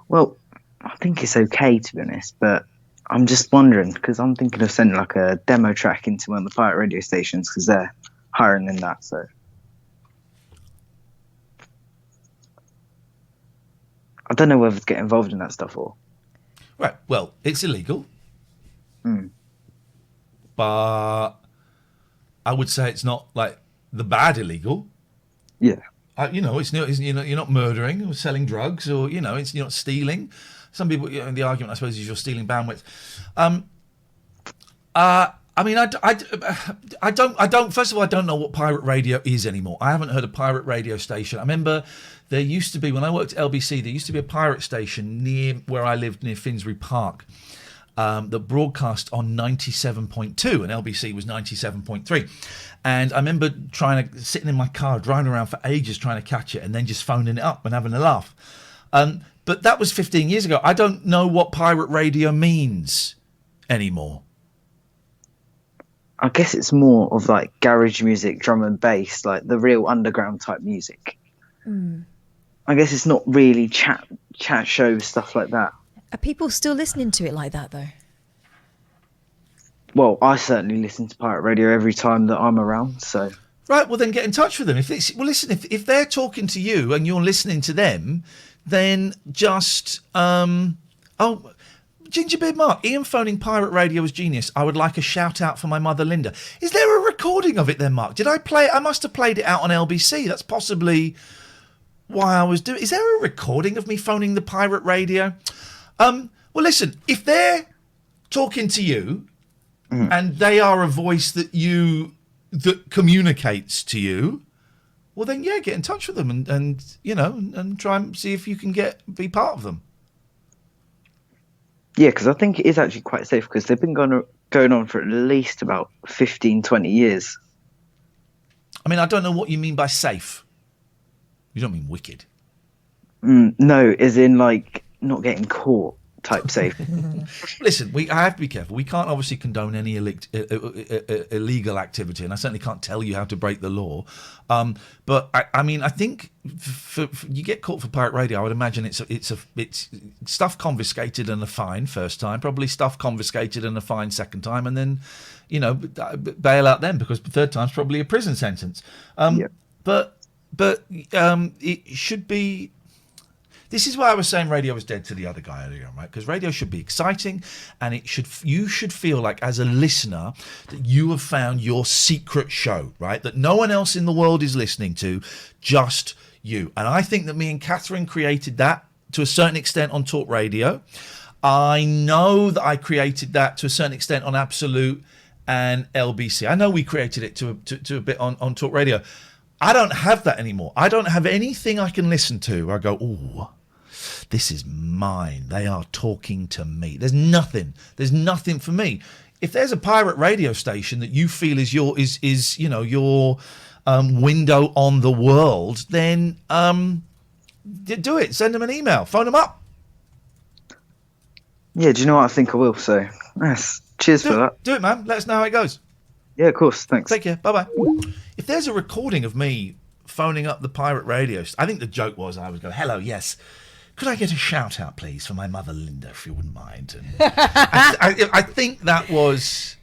Well, I think it's okay, to be honest, but I'm just wondering, because I'm thinking of sending like a demo track into one of the pirate radio stations, because they're hiring in that, so. I don't know whether to get involved in that stuff or. Right, well, it's illegal. But I would say it's not like the bad illegal. Yeah. You're not murdering or selling drugs, or you're not stealing. Some people, the argument I suppose is you're stealing bandwidth. I mean, I don't. First of all, I don't know what pirate radio is anymore. I haven't heard a pirate radio station. I remember there used to be, when I worked at LBC, there used to be a pirate station near where I lived, near Finsbury Park, that broadcast on 97.2, and LBC was 97.3. And I remember sitting in my car, driving around for ages trying to catch it, and then just phoning it up and having a laugh. But that was 15 years ago. I don't know what pirate radio means anymore. I guess it's more of like garage music, drum and bass, like the real underground type music. I guess it's not really chat show stuff like that. Are people still listening to it like that, though? Well, I certainly listen to pirate radio every time that I'm around, so. Right, well then get in touch with them. If they're talking to you and you're listening to them, then just Gingerbeard Mark, Ian phoning pirate radio was genius. I would like a shout out for my mother Linda. Is there a recording of it then, Mark? Did I play it? I must have played it out on LBC. That's possibly why I was doing. Is there a recording of me phoning the pirate radio? Well, listen, if they're talking to you and they are a voice that communicates to you, well then get in touch with them and try and see if you can be part of them. Yeah, because I think it is actually quite safe, because they've been going on for at least about 15, 20 years. I mean, I don't know what you mean by safe. You don't mean wicked. No, as in like not getting caught, type safe. Listen, I have to be careful. We can't obviously condone any illegal activity, and I certainly can't tell you how to break the law. But I mean, I think for you get caught for pirate radio, I would imagine it's stuff confiscated and a fine first time, probably stuff confiscated and a fine second time, and then bail out then, because the third time's probably a prison sentence. But it should be. This is why I was saying radio was dead to the other guy earlier on, right? Because radio should be exciting, and you should feel like, as a listener, that you have found your secret show, right? That no one else in the world is listening to, just you. And I think that me and Catherine created that to a certain extent on Talk Radio. I know that I created that to a certain extent on Absolute and LBC. I know we created it to a bit on Talk Radio. I don't have that anymore. I don't have anything I can listen to where I go, ooh, this is mine. They are talking to me. There's nothing for me. If there's a pirate radio station that you feel is your window on the world, then do it. Send them an email. Phone them up. Yeah, do you know what I think I will? So, yes. Cheers for that. Do it, man. Let us know how it goes. Yeah, of course. Thanks. Take care. Bye-bye. If there's a recording of me phoning up the pirate radio, I think the joke was I would go, hello, yes. Could I get a shout out, please, for my mother, Linda, if you wouldn't mind? And I think that was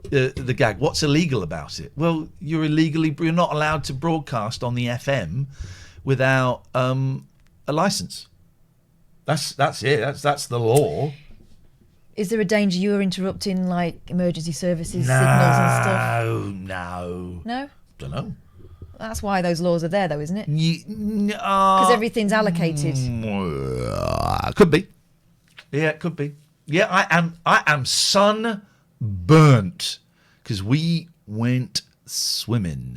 the gag. What's illegal about it? Well, you're not allowed to broadcast on the FM without a license. That's it. That's the law. Is there a danger you're interrupting, like, emergency services, signals and stuff? No. No? Don't know. That's why those laws are there, though, isn't it? Because everything's allocated. Could be. Yeah, it could be. Yeah, I am sunburnt because we went swimming.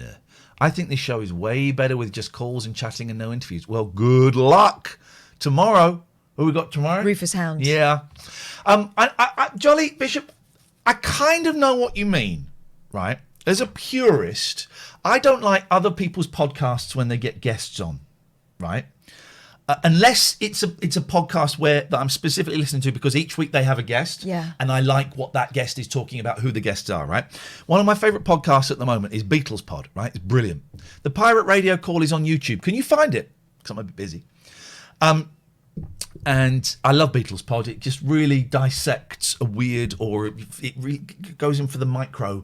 I think this show is way better with just calls and chatting and no interviews. Well, good luck tomorrow. Who we got tomorrow? Rufus Hound. Yeah. Jolly Bishop, I kind of know what you mean, right? As a purist, I don't like other people's podcasts when they get guests on, right? Unless it's a podcast that I'm specifically listening to because each week they have a guest, and I like what that guest is talking about, who the guests are, right? One of my favourite podcasts at the moment is Beatles Pod, right? It's brilliant. The Pirate Radio Call is on YouTube. Can you find it? Because I'm a bit busy. And I love Beatles Pod. It just really dissects a weird, or it really goes in for the micro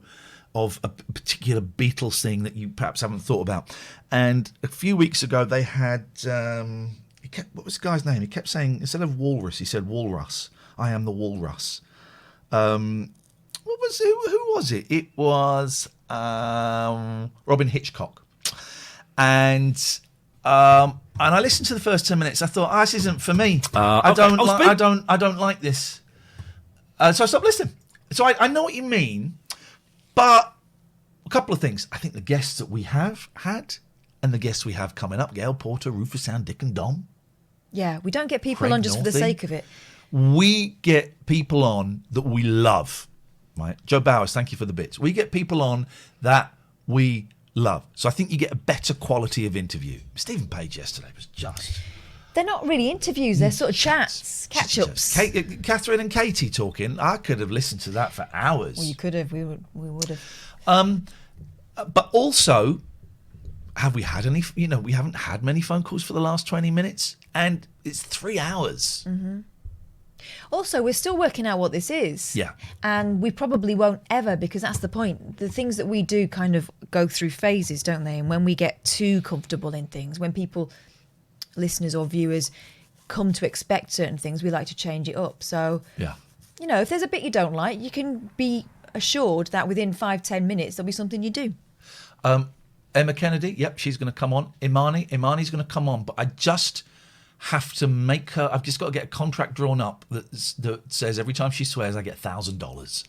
of a particular Beatles thing that you perhaps haven't thought about. And a few weeks ago, they had what was the guy's name? He kept saying, instead of walrus, he said walrus. I am the walrus. Who was it? It was Robin Hitchcock. And I listened to the first 10 minutes. I thought, this isn't for me. I don't like this. So I stopped listening. So I know what you mean, but a couple of things. I think the guests that we have had and the guests we have coming up, Gail Porter, Rufus Hound, Dick and Dom. Yeah, we don't get people Craig on just for the sake of it. We get people on that we love, right? Joe Bowers, thank you for the bits. We get people on that we love. So I think you get a better quality of interview. Stephen Page yesterday was just... They're not really interviews, they're sort of chats, catch-ups. Catherine and Katie talking, I could have listened to that for hours. Well, you could have, we would have. But also, have we had any, we haven't had many phone calls for the last 20 minutes, and it's 3 hours. Mm-hmm. Also, we're still working out what this is. Yeah. And we probably won't ever, because that's the point. The things that we do kind of go through phases, don't they? And when we get too comfortable in things, when people, listeners or viewers, come to expect certain things, we like to change it up. So, yeah, if there's a bit you don't like, you can be assured that within 5-10 minutes, there'll be something you do. Emma Kennedy, yep, she's going to come on. Imani's going to come on, but I just have to make her. I've just got to get a contract drawn up that says every time she swears, I get $1,000.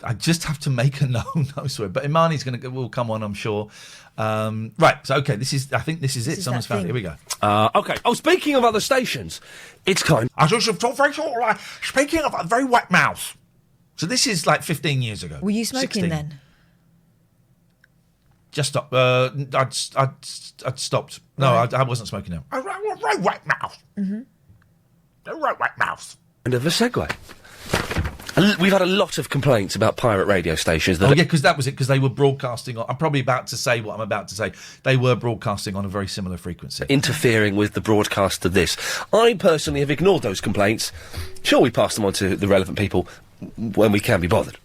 I just have to make her no swear. But Imani's will come on, I'm sure. Right. So okay, I think this is it. Someone's found it. Here we go. Okay. Oh, speaking of other stations, it's kind. Speaking of a very wet mouth. So this is like 15 years ago. Were you smoking 16. then? Just stopped. I'd stopped. No, right. I wasn't smoking now. Right wet mouth. Mm-hmm. Right wet mouth. End of a segue. We've had a lot of complaints about pirate radio stations. That because that was it, because they were broadcasting on... I'm probably about to say what I'm about to say. They were broadcasting on a very similar frequency. Interfering with the broadcast of this. I personally have ignored those complaints. Sure, we pass them on to the relevant people when we can be bothered.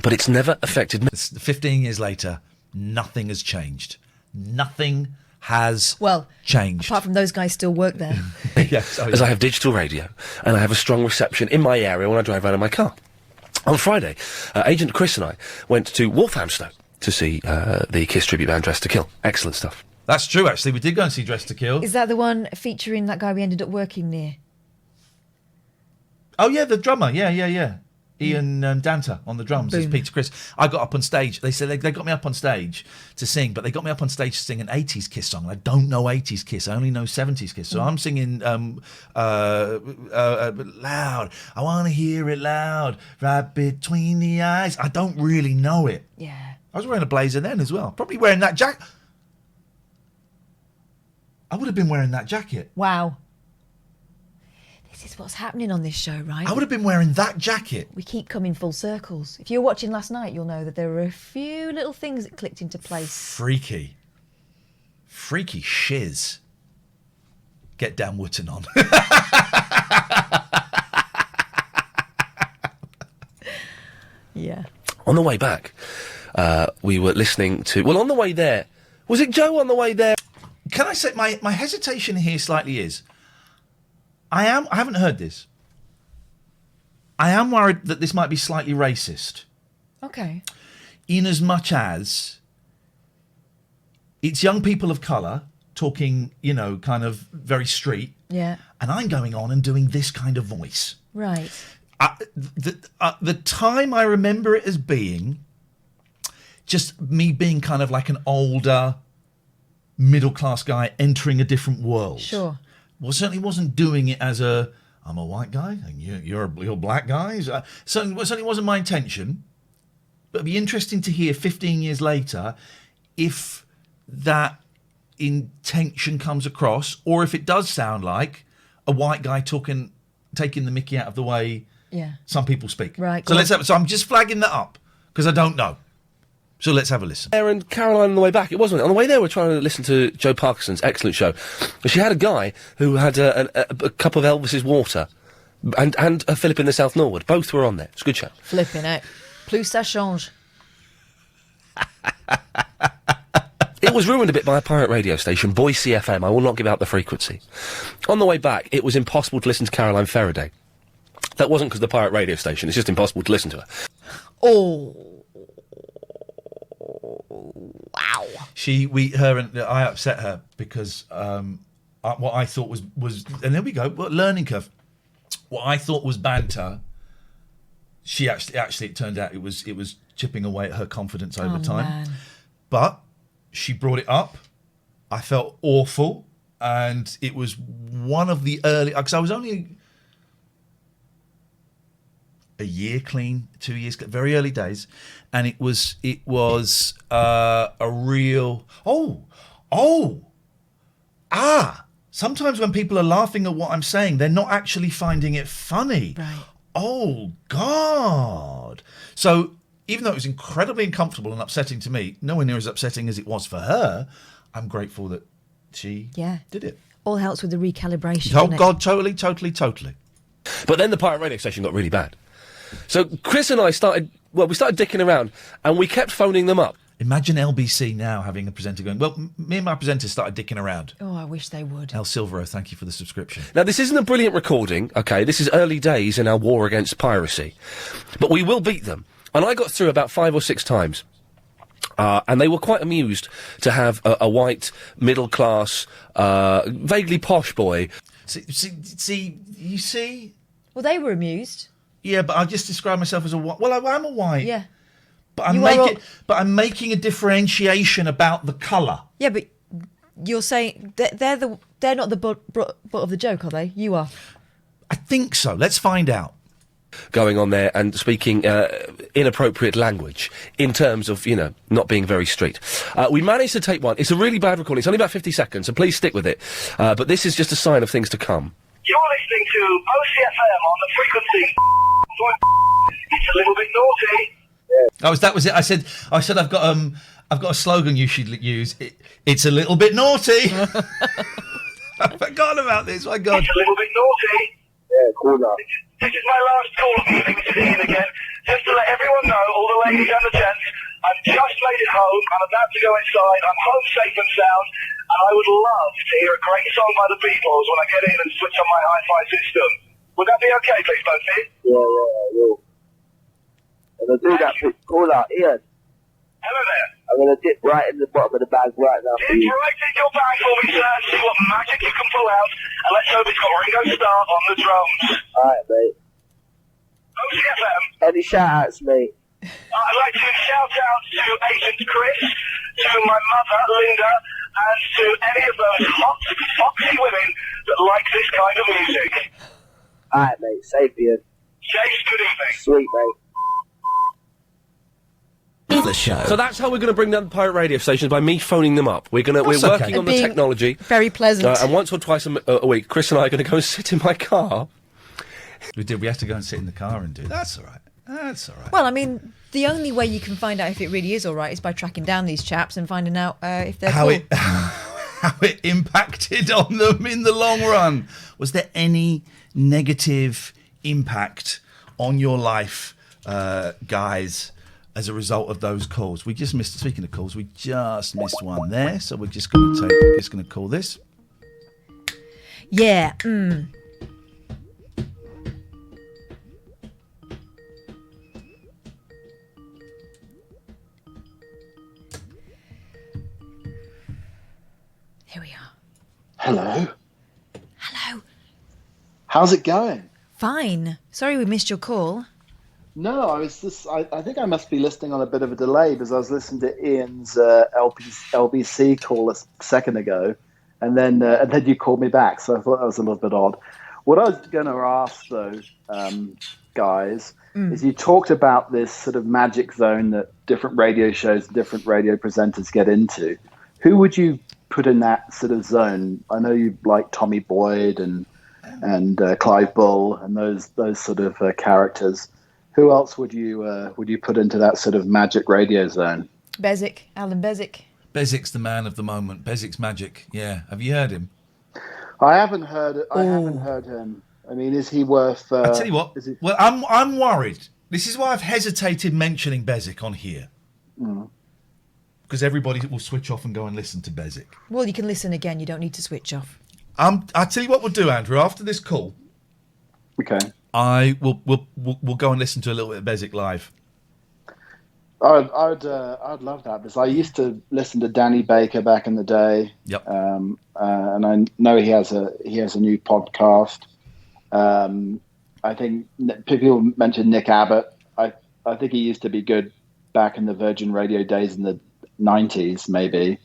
But it's never affected me. 15 years later, nothing has changed. Nothing has changed. Apart from those guys still work there. Yes, As I have digital radio, and I have a strong reception in my area when I drive around in my car. On Friday, Agent Chris and I went to Walthamstow to see the Kiss tribute band Dressed to Kill. Excellent stuff. That's true, actually. We did go and see Dressed to Kill. Is that the one featuring that guy we ended up working near? Oh, yeah, the drummer. Yeah. Ian Danter on the drums is Peter Chris. I got up on stage. They said they got me up on stage to sing, but they got me up on stage to sing an 80s Kiss song. I don't know 80s Kiss. I only know 70s Kiss. So I'm singing loud. I want to hear it loud, right between the eyes. I don't really know it. Yeah. I was wearing a blazer then as well. Probably wearing that jacket. I would have been wearing that jacket. Wow. This is what's happening on this show, right? I would have been wearing that jacket. We keep coming full circles. If you were watching last night, you'll know that there were a few little things that clicked into place. Freaky shiz. Get Dan Wootton on. Yeah. On the way back, we were listening to... Well, on the way there... Was it Joe on the way there? Can I say my hesitation here slightly is... I haven't heard this. I am worried that this might be slightly racist. Okay. In as much as it's young people of colour talking, kind of very street. Yeah. And I'm going on and doing this kind of voice. Right. The time I remember it as being just me being kind of like an older middle-class guy entering a different world. Sure. Well, certainly wasn't doing it as I'm a white guy and you're black guys. Certainly wasn't my intention. But it'd be interesting to hear 15 years later if that intention comes across, or if it does sound like a white guy taking the mickey out of the way some people speak. Right. So I'm just flagging that up because I don't know. So let's have a listen. And Caroline on the way back, it wasn't it? On the way there, we were trying to listen to Joe Parkinson's excellent show. She had a guy who had a cup of Elvis's water and a Philip in the South Norwood. Both were on there. It's a good show. Flipping it. Plus ça change. It was ruined a bit by a pirate radio station, Boise FM. I will not give out the frequency. On the way back, it was impossible to listen to Caroline Faraday. That wasn't because of the pirate radio station. It's just impossible to listen to her. Oh. Wow. I upset her because what I thought was, and there we go, learning curve. What I thought was banter, she actually it turned out it was chipping away at her confidence over time. Man. But she brought it up. I felt awful, and it was one of the early, because I was only a year clean, 2 years, very early days, and it was a real sometimes when people are laughing at what I'm saying, they're not actually finding it funny. Right. Oh God. So even though it was incredibly uncomfortable and upsetting to me, nowhere near as upsetting as it was for her, I'm grateful that she did it. All helps with the recalibration. Oh God, totally. But then the pirate radio station got really bad. So Chris and I started dicking around, and we kept phoning them up. Imagine LBC now having a presenter going, well, me and my presenters started dicking around. Oh, I wish they would. El Silvero, thank you for the subscription. Now, this isn't a brilliant recording, okay? This is early days in our war against piracy. But we will beat them. And I got through about 5 or 6 times. And they were quite amused to have a white, middle-class, vaguely posh boy. See, you see? Well, they were amused. Yeah, but I just describe myself as a white. Well, I am a white. Yeah. But I'm making a differentiation about the colour. Yeah, but you're saying they're not the butt of the joke, are they? You are. I think so. Let's find out. Going on there and speaking inappropriate language in terms of, not being very street. We managed to take one. It's a really bad recording. It's only about 50 seconds, so please stick with it. But this is just a sign of things to come. You're listening to OCFM on the frequency. It's a little bit naughty. Oh, that was it. I said I've got a slogan you should use. It's a little bit naughty. I forgot about this. My God. It's a little bit naughty. Yeah, cool now. This is my last call of the evening. This is Ian again. Just to let everyone know, all the ladies and the gents, I've just made it home. I'm about to go inside. I'm home safe and sound. And I would love to hear a great song by the Beatles when I get in and switch on my hi-fi system. Would that be okay, please, both of you? Yeah, I will. And I'll do that. Call out, Ian. Hello there. I'm going to dip right in the bottom of the bag right now for Dip you. right in your bag for me, sir, and see what magic you can pull out. And let's hope it's got Ringo Starr on the drums. Alright, mate. OCFM. Any shout-outs, mate? I'd like to shout out to Agent Chris, to my mother, Linda, and to any of those hot, foxy women that like this kind of music. Alright, mate. Safe, Ian. James, good evening. Sweet, mate. The show. So that's how we're going to bring down the pirate radio stations, by me phoning them up. We're working on the technology. Very pleasant. And once or twice a week, Chris and I are going to go and sit in my car. We have to go and sit in the car and do that. That's all right. That's all right. Well, I mean, the only way you can find out if it really is all right is by tracking down these chaps and finding out if they're how cool. how it impacted on them in the long run. Was there any negative impact on your life, guys, as a result of those calls? We just missed. Speaking of calls, we just missed one there, so we're just going to call this. Yeah. Here we are. Hello. Hello. How's it going? Fine. Sorry we missed your call. No, I think I must be listening on a bit of a delay because I was listening to Ian's LBC call a second ago, and then you called me back, so I thought that was a little bit odd. What I was going to ask, though, guys, is you talked about this sort of magic zone that different radio shows, different radio presenters get into. Who would you put in that sort of zone? I know you like Tommy Boyd and Clive Bull and those sort of characters. Who else would you put into that sort of magic radio zone? Bezic, Alan Bezic. Bezik's the man of the moment. Bezik's magic. Yeah, have you heard him? I haven't heard it. I haven't heard him. I mean, is he worth? I tell you what. Well, I'm worried. This is why I've hesitated mentioning Bezic on here. Because everybody will switch off and go and listen to Bezic. Well, you can listen again. You don't need to switch off. I'll tell you what we'll do, Andrew. After this call, okay, we'll go and listen to a little bit of Bezic live. I'd love that because I used to listen to Danny Baker back in the day. Yep. And I know he has a new podcast. I think people mentioned Nick Abbott. I think he used to be good back in the Virgin Radio days in the 90s, maybe.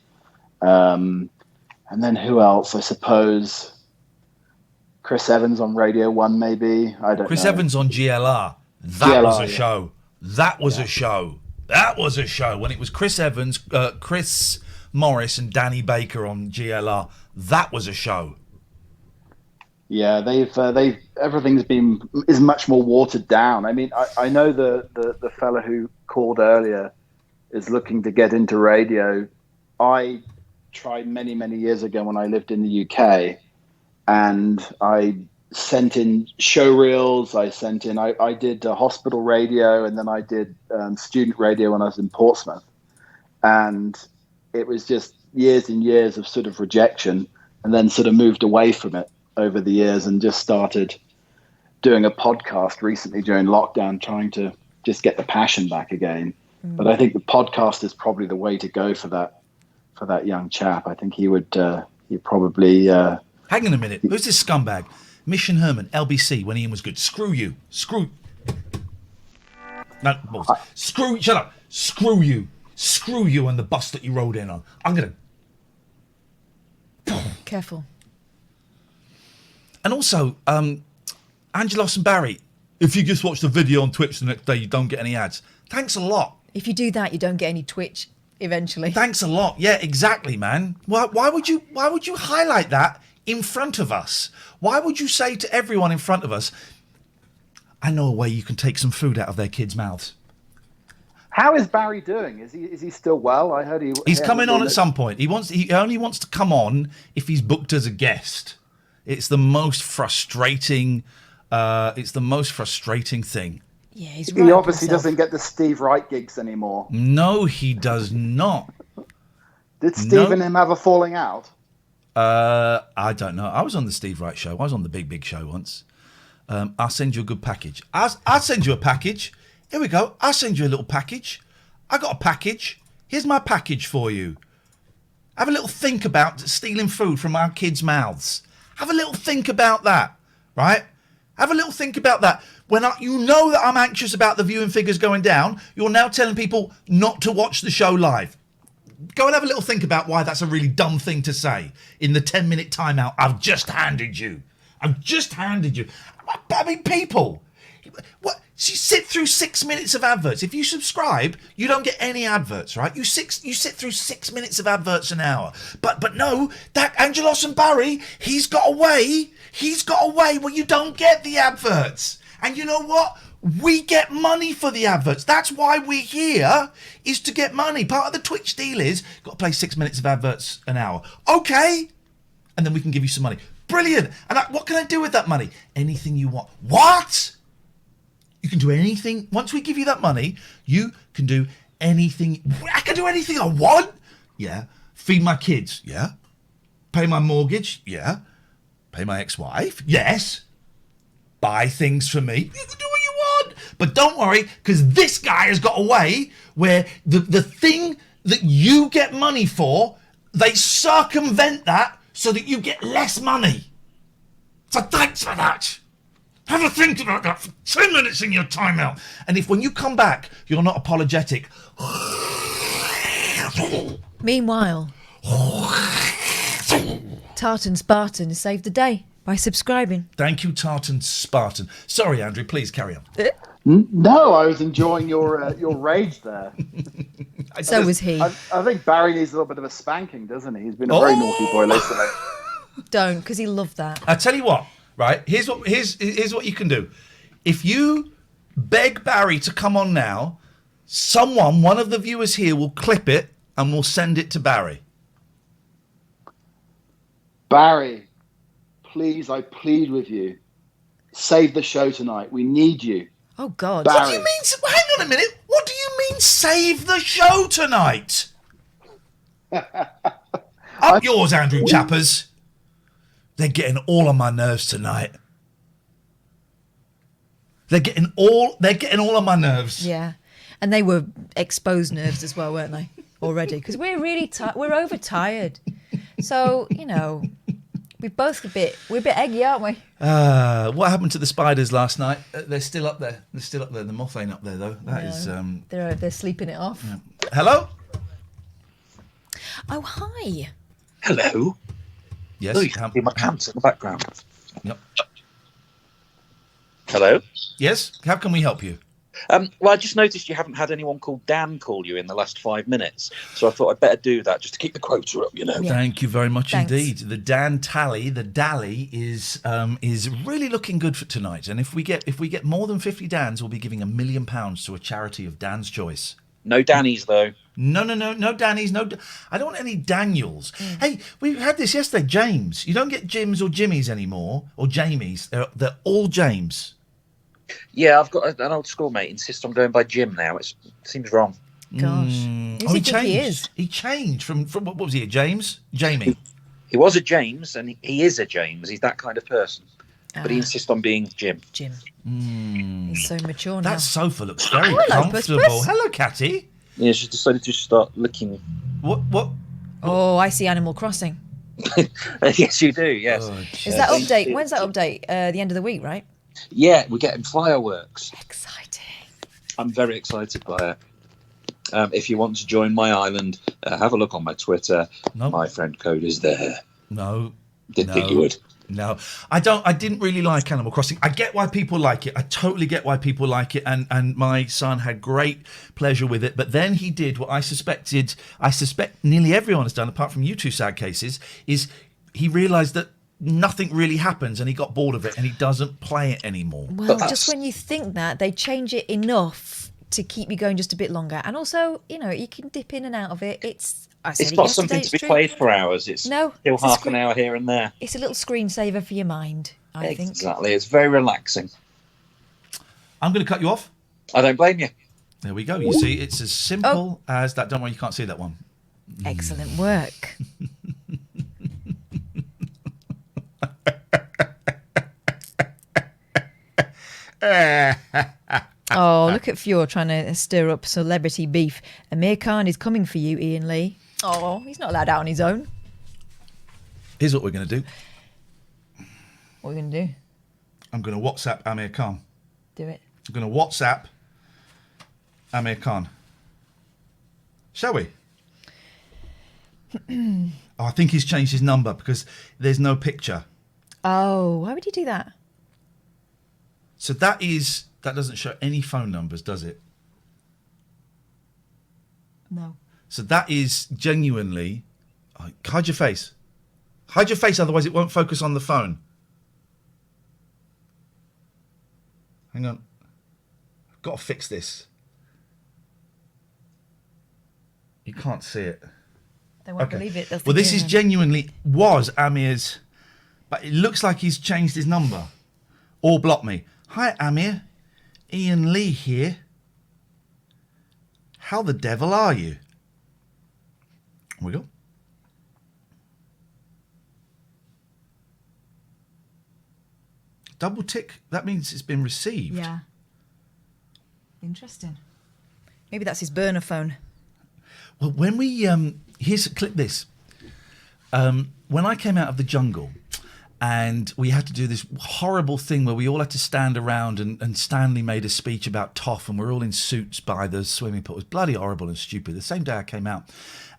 And then who else? I suppose Chris Evans on Radio 1, maybe. I don't know. Chris Evans on GLR. That was a show. That was a show. That was a show. When it was Chris Evans, Chris Morris and Danny Baker on GLR. That was a show. Yeah, everything's is much more watered down. I mean, I know the fella who called earlier is looking to get into radio. I tried many, many years ago when I lived in the UK, and I sent in show reels. I did hospital radio, and then I did student radio when I was in Portsmouth. And it was just years and years of sort of rejection, and then sort of moved away from it over the years and just started doing a podcast recently during lockdown, trying to just get the passion back again. But I think the podcast is probably the way to go for that young chap. I think he'd probably... Hang on a minute. Who's this scumbag? Mission Herman, LBC, when Ian was good. Screw you. No, balls. Shut up. Screw you. Screw you and the bus that you rode in on. I'm going to... Careful. And also, Angelos and Barry, if you just watch the video on Twitch the next day, you don't get any ads. Thanks a lot. If you do that, you don't get any Twitch eventually. Thanks a lot. Yeah, exactly, man. Why would you highlight that in front of us? Why would you say to everyone in front of us, I know a way you can take some food out of their kids' mouths? How is Barry doing? Is he still well? I heard he's coming on at some point. He only wants to come on if he's booked as a guest. It's the most frustrating. It's the most frustrating thing. Yeah, he's he obviously doesn't get the Steve Wright gigs anymore. No, he does not. Did Steve and him have a falling out? I don't know. I was on the Steve Wright show. I was on the Big Show once. I'll send you a good package. I'll send you a package. Here we go. I'll send you a little package. I got a package. Here's my package for you. Have a little think about stealing food from our kids' mouths. Have a little think about that, right? Have a little think about that. When you know that I'm anxious about the viewing figures going down, you're now telling people not to watch the show live. Go and have a little think about why that's a really dumb thing to say in the 10-minute timeout I've just handed you. I mean, people, what? You sit through 6 minutes of adverts. If you subscribe, you don't get any adverts, right? You sit through 6 minutes of adverts an hour. But no, that Angelos and Barry, he's got a way where you don't get the adverts. And you know what? We get money for the adverts. That's why we're here, is to get money. Part of the Twitch deal is, got to play 6 minutes of adverts an hour. Okay. And then we can give you some money. Brilliant. And what can I do with that money? Anything you want. What? You can do anything. Once we give you that money, you can do anything. I can do anything I want. Yeah. Feed my kids. Yeah. Pay my mortgage. Yeah. Pay my ex-wife. Yes. Buy things for me. You can do what you want. But don't worry, because this guy has got a way where the thing that you get money for, they circumvent that so that you get less money. So thanks for that. Have a think about that for 10 minutes in your timeout. And if when you come back, you're not apologetic. Meanwhile, Tartan Spartan saved the day by subscribing. Thank you, Tartan Spartan. Sorry, Andrew, please carry on. No, I was enjoying your rage there. So was he. I think Barry needs a little bit of a spanking, doesn't he? He's been a very naughty boy lately. Don't, because he loved that. I tell you what, right? Here's what you can do. If you beg Barry to come on now, one of the viewers here will clip it and we'll send it to Barry. Barry, please, I plead with you. Save the show tonight. We need you. Oh, God. Barry. What do you mean? Hang on a minute. What do you mean save the show tonight? Up yours, Andrew Chappers. They're getting all on my nerves tonight. They're getting all on my nerves. Yeah. And they were exposed nerves as well, weren't they? Already. Because we're really we're overtired. So, we're a bit eggy, aren't we? What happened to the spiders last night? They're still up there. The moth ain't up there, though. That is. They're sleeping it off. Yeah. Hello? Oh, hi. Hello. Yes. Oh, you can see my pants in the background. Yep. Hello. Yes. How can we help you? Well, I just noticed you haven't had anyone called Dan call you in the last 5 minutes, so I thought I'd better do that just to keep the quota up, Yeah. Thank you very much indeed. The Dan tally, the Dally is really looking good for tonight. And if we get more than 50 Dans, we'll be giving £1 million to a charity of Dan's choice. No Dannies though. No Dannies. No, I don't want any Daniels. Hey, we had this yesterday. James, you don't get Jims or Jimmies anymore, or Jamies. They're all James. Yeah, I've got an old schoolmate insists on going by Jim now. It seems wrong. Gosh. He changed. He changed from what was he? A James? Jamie. He was a James, and he is a James. He's that kind of person. But he insists on being Jim. Jim. He's so mature now. That sofa looks very comfortable. Puss. Hello, Catty. Yeah, she's decided to start licking. What? Oh, I see Animal Crossing. Yes, you do, yes. Oh, is that update? When's that update? The end of the week, right? Yeah, we're getting fireworks. Exciting. I'm very excited by it. If you want to join my island, have a look on my Twitter. No. My friend code is there. No. Didn't think you would. No, I didn't really like Animal Crossing. I get why people like it. I totally get why people like it. And my son had great pleasure with it. But then he did what I suspect nearly everyone has done, apart from you two sad cases, is he realised that nothing really happens, and he got bored of it, and he doesn't play it anymore. Well, just when you think that, they change it enough to keep you going just a bit longer. And also, you know, you can dip in and out of it. It's not something to be played for hours. It's still half an hour here and there. It's a little screensaver for your mind, I think. Exactly. It's very relaxing. I'm going to cut you off. I don't blame you. There we go. You see, it's as simple as that. Don't worry, you can't see that one. Excellent work. Oh, look at Fior trying to stir up celebrity beef. Amir Khan is coming for you, Iain Lee. Oh, he's not allowed out on his own. Here's what we're going to do. What are we going to do? I'm going to WhatsApp Amir Khan. Do it. I'm going to WhatsApp Amir Khan. Shall we? I think he's changed his number because there's no picture. Oh, why would he do that? So that doesn't show any phone numbers, does it? No. So that is genuinely... hide your face. Hide your face, otherwise it won't focus on the phone. Hang on. I've got to fix this. You can't see it. They won't believe it. Well, this is genuinely was Amir's, but it looks like he's changed his number. Or blocked me. Hi, Amir. Iain Lee here. How the devil are you? Here we go. Double tick. That means it's been received. Yeah. Interesting. Maybe that's his burner phone. Well, when we clip this. When I came out of the jungle, and we had to do this horrible thing where we all had to stand around, and Stanley made a speech about Toff, and we're all in suits by the swimming pool. It was bloody horrible and stupid. The same day I came out,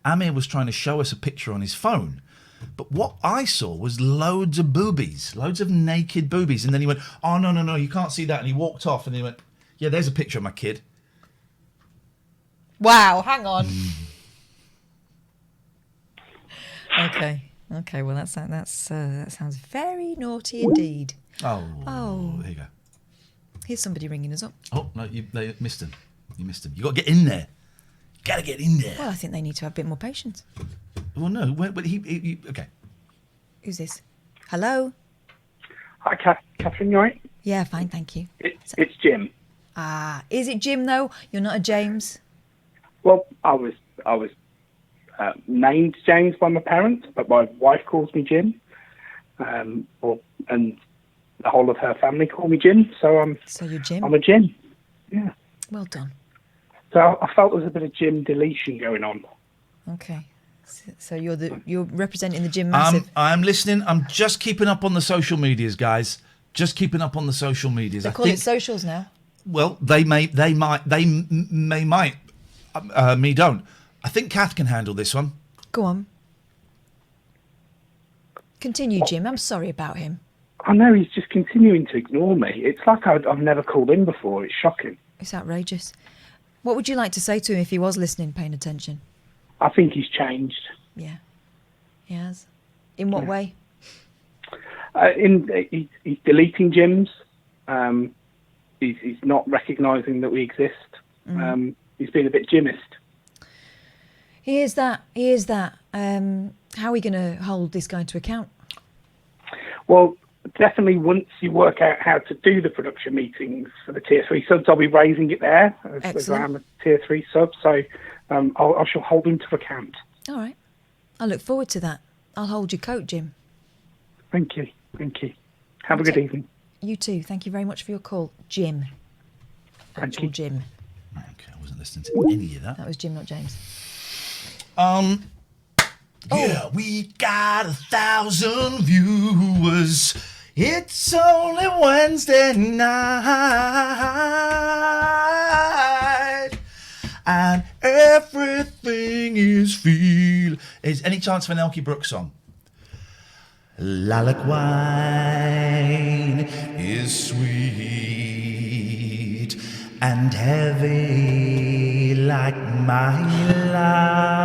Amir was trying to show us a picture on his phone. But what I saw was loads of boobies, loads of naked boobies. And then he went, oh, no, you can't see that. And he walked off, and he went, yeah, there's a picture of my kid. Wow, hang on. Okay, well, that sounds very naughty indeed. Oh, there you go. Here's somebody ringing us up. Oh, no, they missed him. You missed him. You got to get in there. You got to get in there. Well, I think they need to have a bit more patience. Well, no, but he okay. Who's this? Hello? Hi, Catherine, you all right? Yeah, fine, thank you. It's Jim. Ah, is it Jim, though? You're not a James? Well, I was named James by my parents, but my wife calls me Jim. And the whole of her family call me Jim, so you're Jim? I'm a Jim. Yeah. Well done. So I felt there was a bit of Jim deletion going on. Okay. So you're representing the Jim Massive. I'm listening. I'm just keeping up on the social medias, guys. Just keeping up on the social medias. They call it socials now. Well, they might. Me don't. I think Kath can handle this one. Go on. Continue, Jim. I'm sorry about him. I know, he's just continuing to ignore me. It's like I've never called him before. It's shocking. It's outrageous. What would you like to say to him if he was listening, paying attention? I think he's changed. Yeah, he has. In what way? He's deleting gyms. He's not recognising that we exist. He's been a bit Jimist. He is that. How are we going to hold this guy to account? Well, definitely once you work out how to do the production meetings for the Tier 3 subs, I'll be raising it there as I am a Tier 3 sub. So I shall hold him to account. All right. I look forward to that. I'll hold your coat, Jim. Thank you. Have a good evening. You too. Thank you very much for your call, Jim. Thank you. Jim. Okay, I wasn't listening to any of that. That was Jim, not James. Yeah, we got 1,000 viewers. It's only Wednesday night, and everything is feel. Is any chance of an Elkie Brooks song? Lilac wine is sweet and heavy like my love.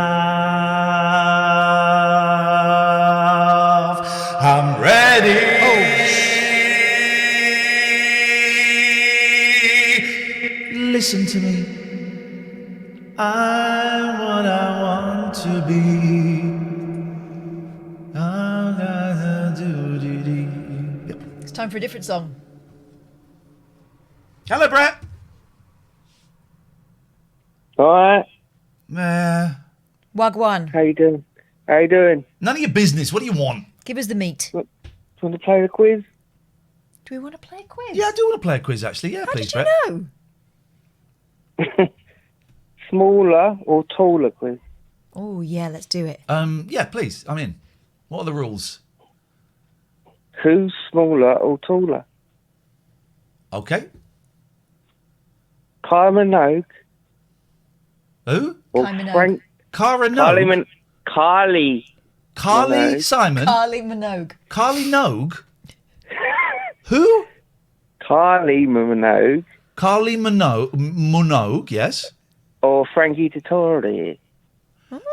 I'm ready. Listen to me. I'm what I want to be. It's time for a different song. Hello, Brett. All right. Wagwan. How you doing? How you doing? None of your business. What do you want? Give us the meat. Do you want to play the quiz? Do we want to play a quiz? Yeah, I do want to play a quiz, actually. Yeah, How please, did you Brett. know? Smaller or taller quiz? Oh, yeah, let's do it. Yeah, please. I'm in. What are the rules? Who's smaller or taller? Okay. Kylie Minogue. Who? Or Kylie Minogue. Frank? Cara Kylie. Carly Minogue. Simon? Kylie Minogue. Carly Nogue? Who? Kylie Minogue. Carly Minogue, yes. Or Frankie Dettori.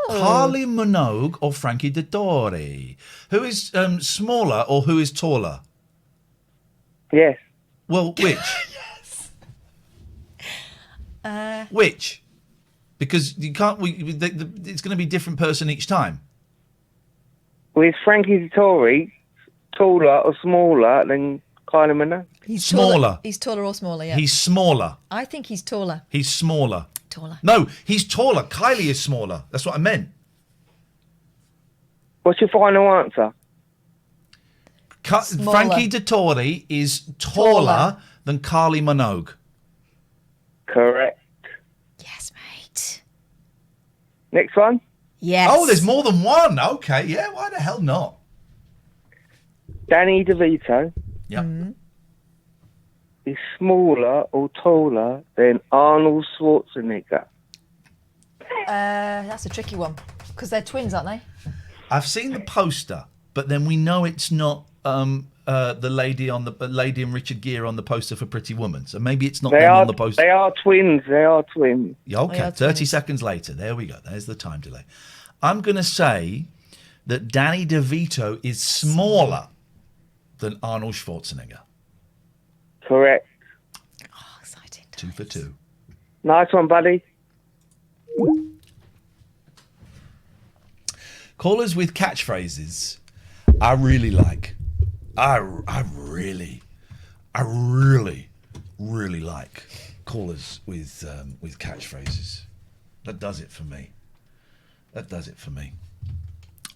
Carly Minogue or Frankie Dettori. Who is smaller or who is taller? Yes. Well, which? Which? Because you can't. It's going to be a different person each time. With Frankie Dettori taller or smaller than Kylie Minogue? He's Smaller. Taller. He's taller or smaller, yeah. He's smaller. I think he's taller. He's smaller. Taller. No, he's taller. Kylie is smaller. That's what I meant. What's your final answer? Smaller. Frankie Dettori is taller than Carly Minogue. Correct. Yes, mate. Next one? Yes. Oh, there's more than one. Okay, yeah. Why the hell not? Danny DeVito. Yep. Is smaller or taller than Arnold Schwarzenegger? That's a tricky one because they're twins, aren't they? I've seen the poster, but then we know it's not the lady and Richard Gere on the poster for Pretty Woman. So maybe it's not them on the poster. They are twins. They are twins. Yeah, okay, 30 seconds later. There we go. There's the time delay. I'm going to say that Danny DeVito is smaller than Arnold Schwarzenegger. Correct. Oh, exciting. 2 for 2. Nice one, buddy. Callers with catchphrases, I really like. I really like callers with catchphrases. That does it for me.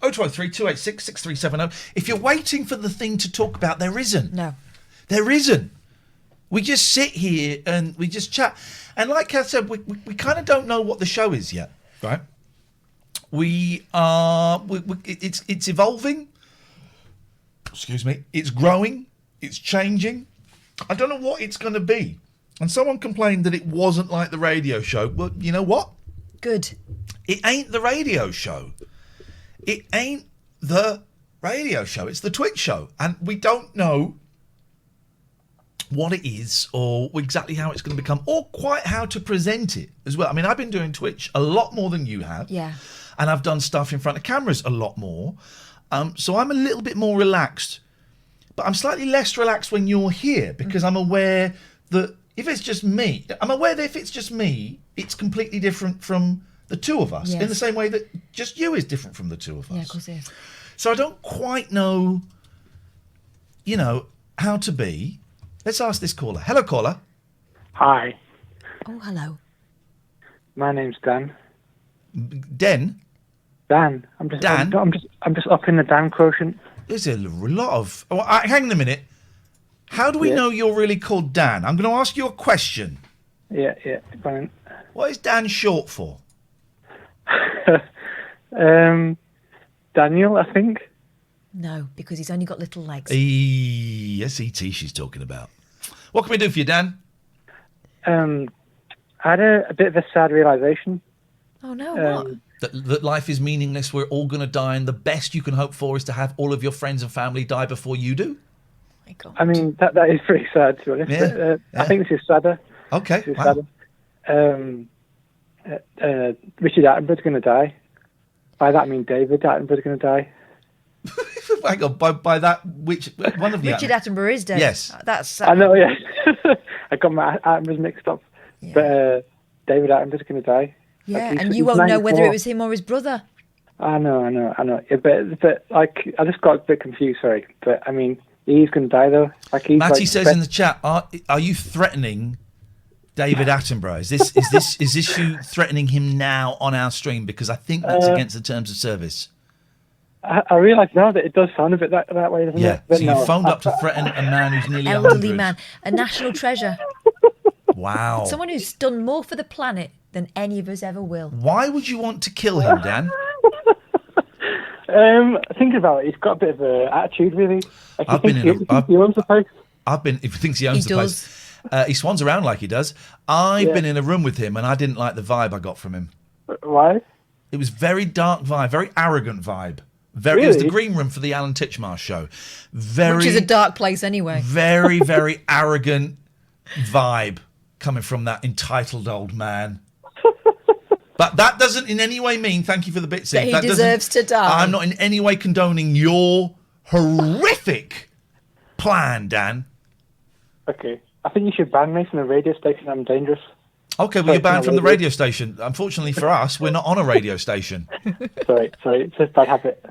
023 286 6370. If you're waiting for the thing to talk about, there isn't. No. There isn't. We just sit here and we just chat. And like I said, we kind of don't know what the show is yet, right? It's evolving. Excuse me. It's growing. It's changing. I don't know what it's going to be. And someone complained that it wasn't like the radio show. Well, you know what? Good. It ain't the radio show. It ain't the radio show. It's the Twitch show. And we don't know what it is or exactly how it's going to become or quite how to present it as well. I mean, I've been doing Twitch a lot more than you have. Yeah. And I've done stuff in front of cameras a lot more. So I'm a little bit more relaxed. But I'm slightly less relaxed when you're here because I'm aware that if it's just me, it's completely different from the two of us. Yes. In the same way that just you is different from the two of us. Yeah, of course it is. So I don't quite know, how to be. Let's ask this caller. Hello, caller. Hi, Oh, hello. my name's Dan. Den? Dan. I'm just Dan? I'm just up in the Dan quotient. There's a lot of... Oh, hang on a minute. How do we know you're really called Dan? I'm going to ask you a question. Yeah, fine. What is Dan short for? Daniel, I think. No, because he's only got little legs. Yes, E.T. she's talking about. What can we do for you, Dan? I had a bit of a sad realization. Oh, no, what? That life is meaningless, we're all going to die, and the best you can hope for is to have all of your friends and family die before you do? My God. I mean, that is pretty sad, to be honest. Yeah, I think this is sadder. Okay, This is wow. sadder. Richard Attenborough's going to die. By that I mean David Attenborough's going to die. Hang on, by that, which one of you? Richard Attenborough is dead. Yes. That's. I know, yeah. I got my Attenboroughs mixed up. Yeah. But David Attenborough's going to die. Yeah, and you won't know whether it was him or his brother. I know. Yeah, but like, I just got a bit confused, sorry. But, I mean, he's going to die, though. Like, Matty says in the chat, are you threatening David Attenborough? Is this you threatening him now on our stream? Because I think that's against the terms of service. I realise now that it does sound a bit that way, doesn't it? Yeah, so you phoned up to threaten a man who's nearly elderly 100. man, a national treasure. Wow. Someone who's done more for the planet than any of us ever will. Why would you want to kill him, Dan? Thinking about it, he's got a bit of an attitude, really. Like, I've been in he owns the place. If he thinks he owns the place, he swans around like he does. I've been in a room with him, and I didn't like the vibe I got from him. Why? It was very dark vibe, very arrogant vibe. Really? It was the green room for the Alan Titchmarsh show. Which is a dark place anyway. Very, very arrogant vibe coming from that entitled old man. But that doesn't in any way mean, thank you for the bits in. That he deserves to die. I'm not in any way condoning your horrific plan, Dan. Okay. I think you should ban me from the radio station. I'm dangerous. Okay, well, you're banned from the radio station. Unfortunately for us, we're not on a radio station. Sorry. It's a bad habit.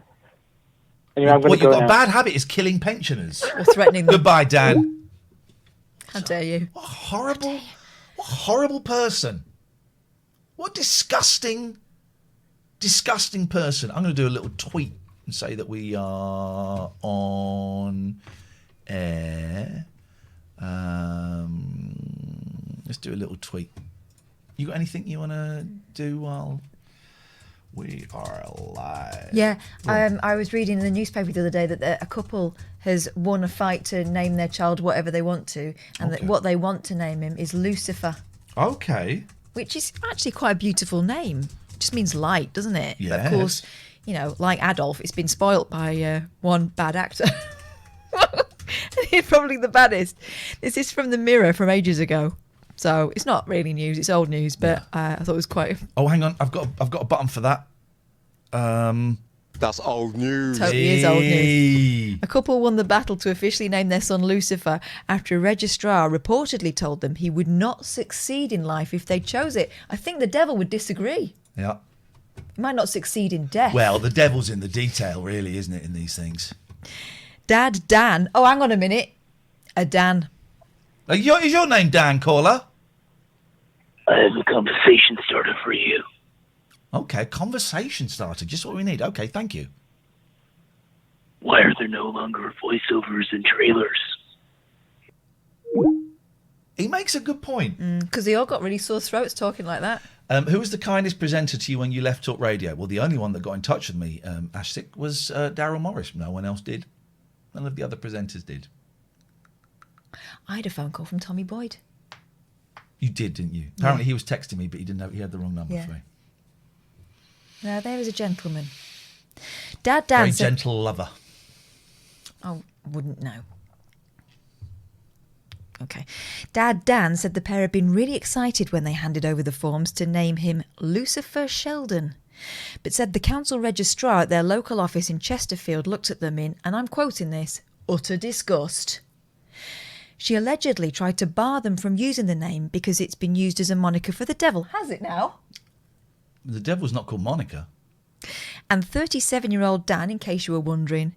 Anyway, What you've got a bad habit is killing pensioners. Or threatening them. Goodbye, Dan. How dare you? What horrible person. What disgusting person. I'm going to do a little tweet and say that we are on air. Let's do a little tweet. You got anything you want to do while we are live? Yeah, I was reading in the newspaper the other day that a couple has won a fight to name their child whatever they want to, and that what they want to name him is Lucifer. Okay. Which is actually quite a beautiful name. It just means light, doesn't it? Yes. But of course, like Adolf, it's been spoilt by one bad actor. He's probably the baddest. This is from the Mirror from ages ago. So it's not really news, it's old news, but I thought it was quite... Oh, hang on, I've got a button for that. That's old news. Totally is old news. A couple won the battle to officially name their son Lucifer after a registrar reportedly told them he would not succeed in life if they chose it. I think the devil would disagree. Yeah. He might not succeed in death. Well, the devil's in the detail, really, isn't it, in these things? Dad, Dan. Oh, hang on a minute. A Dan. Is your name Dan, caller? I have a conversation starter for you. Okay, conversation starter. Just what we need. Okay, thank you. Why are there no longer voiceovers in trailers? He makes a good point. Because they all got really sore throats talking like that. Who was the kindest presenter to you when you left Talk Radio? Well, the only one that got in touch with me, Ashtik, was Daryl Morris. No one else did. None of the other presenters did. I had a phone call from Tommy Boyd. You did, didn't you? Apparently he was texting me, but he didn't know he had the wrong number for me. Now, there is a gentleman. Dad Dan Very said... gentle lover. I wouldn't know. Okay. Dad Dan said the pair had been really excited when they handed over the forms to name him Lucifer Sheldon, but said the council registrar at their local office in Chesterfield looked at them in, and I'm quoting this, utter disgust. She allegedly tried to bar them from using the name because it's been used as a moniker for the devil. Has it now? The devil's not called Monica. And 37-year-old Dan, in case you were wondering,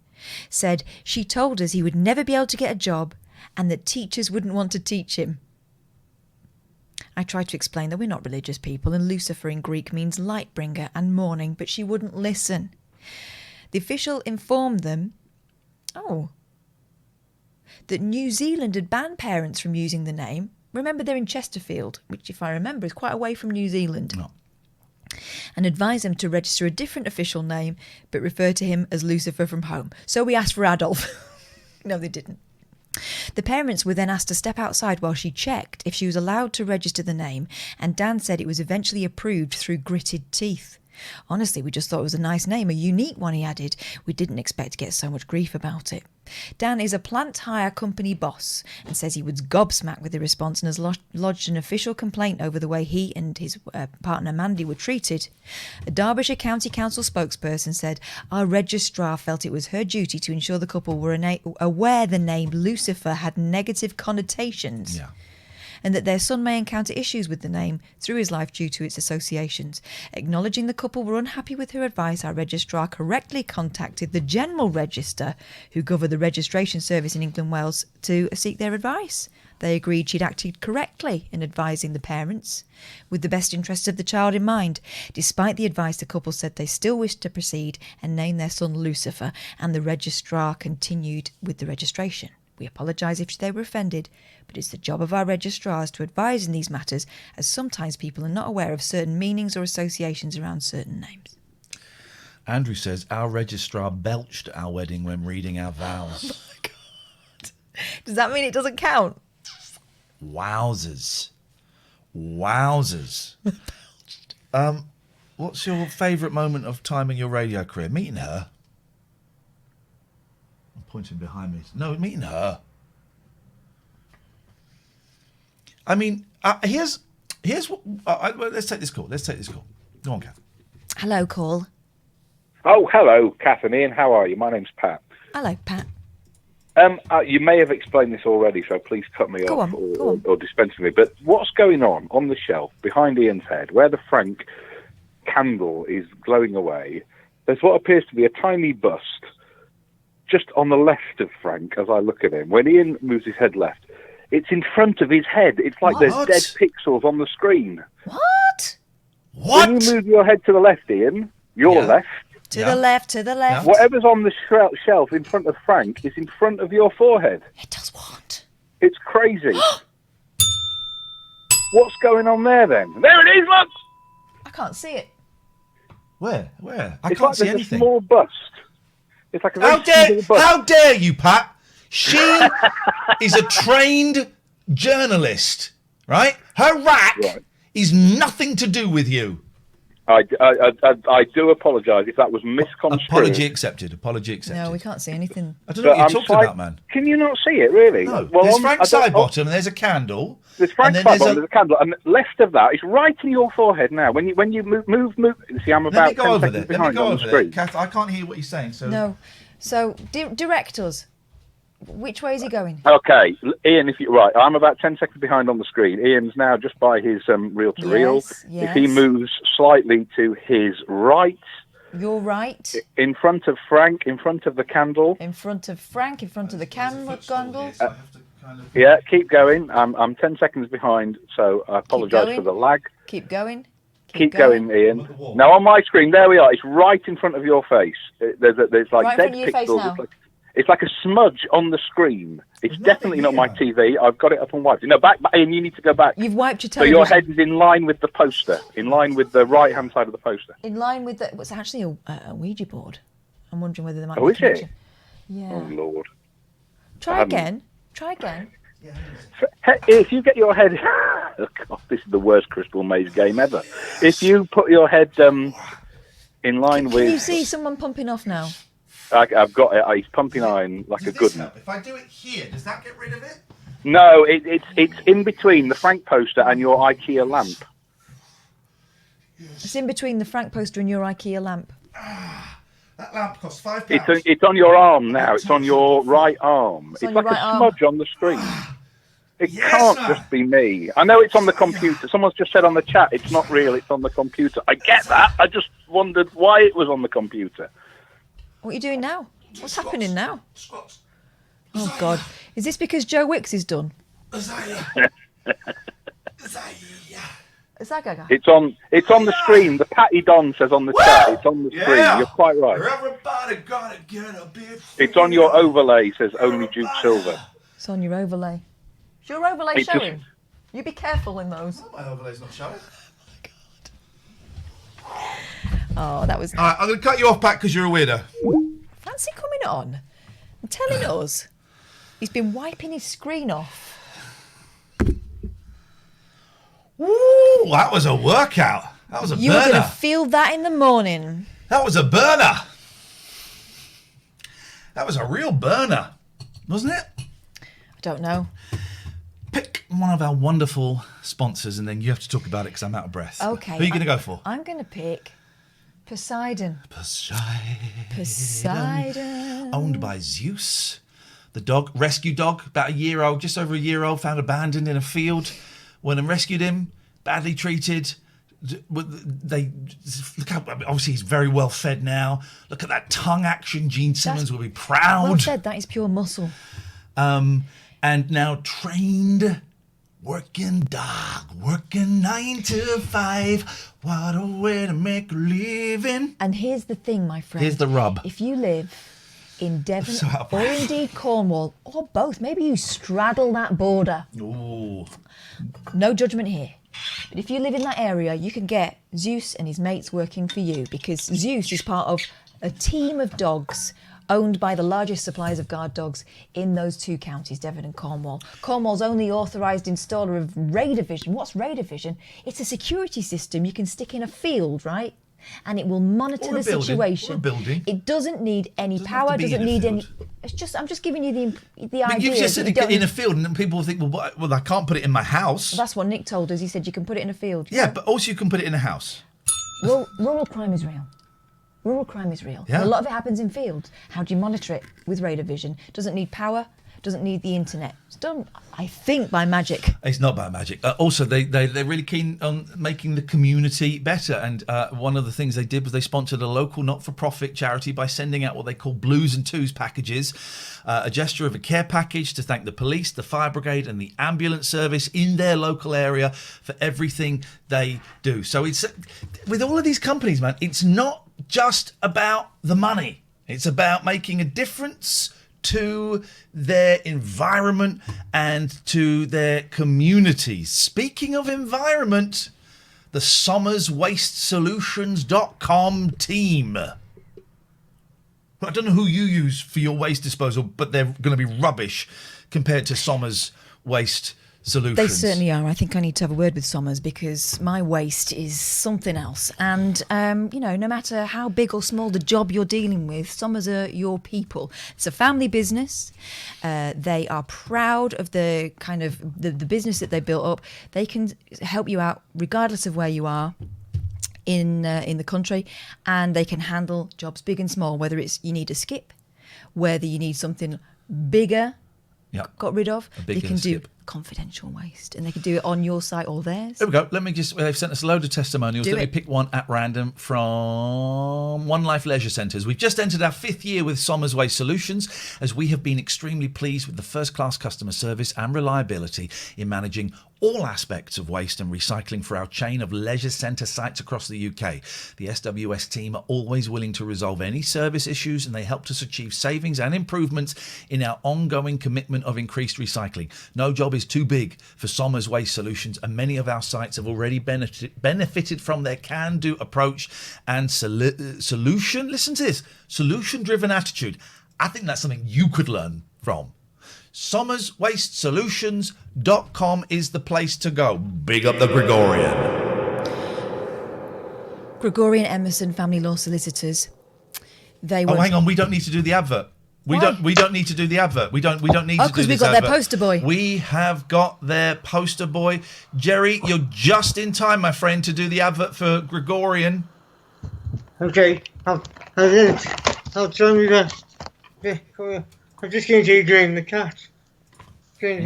said she told us he would never be able to get a job and that teachers wouldn't want to teach him. I tried to explain that we're not religious people and Lucifer in Greek means light bringer and morning, but she wouldn't listen. The official informed them, that New Zealand had banned parents from using the name. Remember, they're in Chesterfield, which, if I remember, is quite away from New Zealand. No. And advised them to register a different official name, but refer to him as Lucifer from home. So we asked for Adolf. No, they didn't. The parents were then asked to step outside while she checked if she was allowed to register the name, and Dan said it was eventually approved through gritted teeth. Honestly, we just thought it was a nice name, a unique one, he added. We didn't expect to get so much grief about it. Dan is a plant hire company boss and says he was gobsmacked with the response and has lodged an official complaint over the way he and his partner Mandy were treated. A Derbyshire County Council spokesperson said, our registrar felt it was her duty to ensure the couple were aware the name Lucifer had negative connotations. Yeah. And that their son may encounter issues with the name through his life due to its associations. Acknowledging the couple were unhappy with her advice, our registrar correctly contacted the General Register, who govern the registration service in England and Wales, to seek their advice. They agreed she'd acted correctly in advising the parents, with the best interests of the child in mind. Despite the advice, the couple said they still wished to proceed and name their son Lucifer, and the registrar continued with the registration. We apologise if they were offended, but it's the job of our registrars to advise in these matters, as sometimes people are not aware of certain meanings or associations around certain names. Andrew says, our registrar belched at our wedding when reading our vows. Oh my God. Does that mean it doesn't count? Wowzers. What's your favourite moment of time in your radio career? Meeting her? I'm pointing behind me. No, meeting her. I mean, here's what... let's take this call. Go on, Kath. Hello, call. Oh, hello, Kath and Ian. How are you? My name's Pat. Hello, Pat. You may have explained this already, so please cut me off or dispense with me. But what's going on the shelf behind Ian's head, where the Frank candle is glowing away? There's what appears to be a tiny bust just on the left of Frank as I look at him. When Ian moves his head left, it's in front of his head. It's like there's dead pixels on the screen. What? When you move your head to the left, Ian, your left. To the left. Whatever's on the shelf in front of Frank is in front of your forehead. It does what? It's crazy. What's going on there then? There it is, look! I can't see it. Where? I It's can't like see there's anything. a small bust. It's like a very small bust. How dare you, Pat? She is a trained journalist, right? Her rack is nothing to do with you. I do apologise if that was misconstrued. Apology accepted. No, we can't see anything. I don't know what you're talking about, man. Can you not see it, really? No. Well, there's Frank Sidebottom and there's a candle. There's Frank Sidebottom, there's a candle, and left of that, it's right in your forehead now. When you move. See, I'm about 10 seconds behind on the screen. Kath, I can't hear what you're saying. So No. So, direct us. Which way is he going? Okay, Ian, I'm about 10 seconds behind on the screen. Ian's now just by his reel-to-reel. Yes. If he moves slightly to his right... Your right. In front of Frank, in front of the candle. In front of Frank, in front of the candle. Yeah, keep going. I'm 10 seconds behind, so I apologise for the lag. Keep going. Keep going, Ian. Now, on my screen, there we are. It's right in front of your face. There's like right dead in front of your pixels. face now. It's like a smudge on the screen. It's definitely not my TV. I've got it up and wiped. No, back, and you need to go back. You've wiped your So television. your head is in line with the poster, in line with the right-hand side of the poster. In line with what's actually a Ouija board. I'm wondering whether there might be Oh, a is connection. it? Yeah. Oh, Lord. Try again. If you get your head... Oh, God, this is the worst Crystal Maze game ever. If you put your head in line with... Can you see someone pumping off now? I've got it. He's pumping iron like a good one. If I do it here, does that get rid of it? No, it's in between the Frank poster and your IKEA lamp. It's in between the Frank poster and your IKEA lamp. That lamp costs £5. It's on your arm now. It's on your right arm. It's like a smudge on the screen. It can't just be me. I know it's on the computer. Someone's just said on the chat it's not real. It's on the computer. I get that. I just wondered why it was on the computer. What are you doing now? What's happening now? Oh, God. Is this because Joe Wicks is done? Is that Gaga? It's on the screen. The Patty Don says on the chat. It's on the screen. You're quite right. Everybody gotta get a bit. It's on your overlay, says only Duke Silver. It's on your overlay. Is your overlay showing? You be careful in those. My overlay's not showing. Oh, that was... All right, I'm going to cut you off, Pat, because you're a weirdo. Fancy coming on and telling us he's been wiping his screen off. Ooh, that was a workout. That was a You're burner. going to feel that in the morning. That was a burner. That was a real burner, wasn't it? I don't know. Pick one of our wonderful sponsors and then you have to talk about it because I'm out of breath. Okay. Who are you going to go for? I'm going to pick Poseidon. Poseidon. Owned by Zeus. The dog, rescue dog, about a year old, just over a year old, found abandoned in a field. When I rescued him, badly treated. They look how, obviously he's very well fed now. Look at that tongue action. Gene Simmons will be proud. Well said, that is pure muscle. And now trained, working dog, working 9 to 5. What a way to make a living. And here's the thing, my friend. Here's the rub. If you live in Devon or indeed Cornwall, or both, maybe you straddle that border. Ooh. No judgment here. But if you live in that area, you can get Zeus and his mates working for you, because Zeus is part of a team of dogs owned by the largest suppliers of guard dogs in those two counties, Devon and Cornwall. Cornwall's only authorised installer of radar vision. What's radar vision? It's a security system you can stick in a field, right? And it will monitor the situation. Or a building. It doesn't need any power, doesn't need any... It's just, I'm just giving you the idea. You've just said it in a field, and then people think, well, I can't put it in my house. Well, that's what Nick told us. He said you can put it in a field. Yeah, but also you can put it in a house. Rural crime is real. Rural crime is real. Yeah. And a lot of it happens in fields. How do you monitor it with radar vision? Doesn't need power, doesn't need the internet. It's done, I think, by magic. It's not by magic. Also, they're really keen on making the community better. And one of the things they did was they sponsored a local not-for-profit charity by sending out what they call Blues and Twos packages, a gesture of a care package to thank the police, the fire brigade and the ambulance service in their local area for everything they do. So it's with all of these companies, man, it's not just about the money. It's about making a difference to their environment and to their communities. Speaking of environment, the SommersWasteSolutions.com team. I don't know who you use for your waste disposal, but they're going to be rubbish compared to Sommers Waste Solutions. They certainly are. I think I need to have a word with Sommers, because my waste is something else. And, no matter how big or small the job you're dealing with, Sommers are your people. It's a family business. They are proud of the kind of the business that they built up. They can help you out regardless of where you are in the country, and they can handle jobs big and small, whether it's you need a skip, whether you need something bigger got rid of. They can do confidential waste, and they can do it on your site or theirs. There we go. They've sent us a load of testimonials. Let me pick one at random from One Life Leisure Centres. We've just entered our 5th year with Sommers Waste Solutions, as we have been extremely pleased with the first-class customer service and reliability in managing all aspects of waste and recycling for our chain of leisure centre sites across the UK. The SWS team are always willing to resolve any service issues, and they helped us achieve savings and improvements in our ongoing commitment of increased recycling. No job is too big for Sommers Waste Solutions, and many of our sites have already benefited from their can-do approach and solution. Listen to this, solution-driven attitude. I think that's something you could learn from. SommersWasteSolutions.com is the place to go. Big up the Gregorian. Gregorian Emerson Family Law Solicitors. Hang on, we don't need to do the advert. We don't need to do the advert. We don't need to do this advert. Because we've got their poster boy. We have got their poster boy. Gerry, you're just in time, my friend, to do the advert for Gregorian. Okay, I'll join you there. Yeah, I'm just going to drain the cat. Drain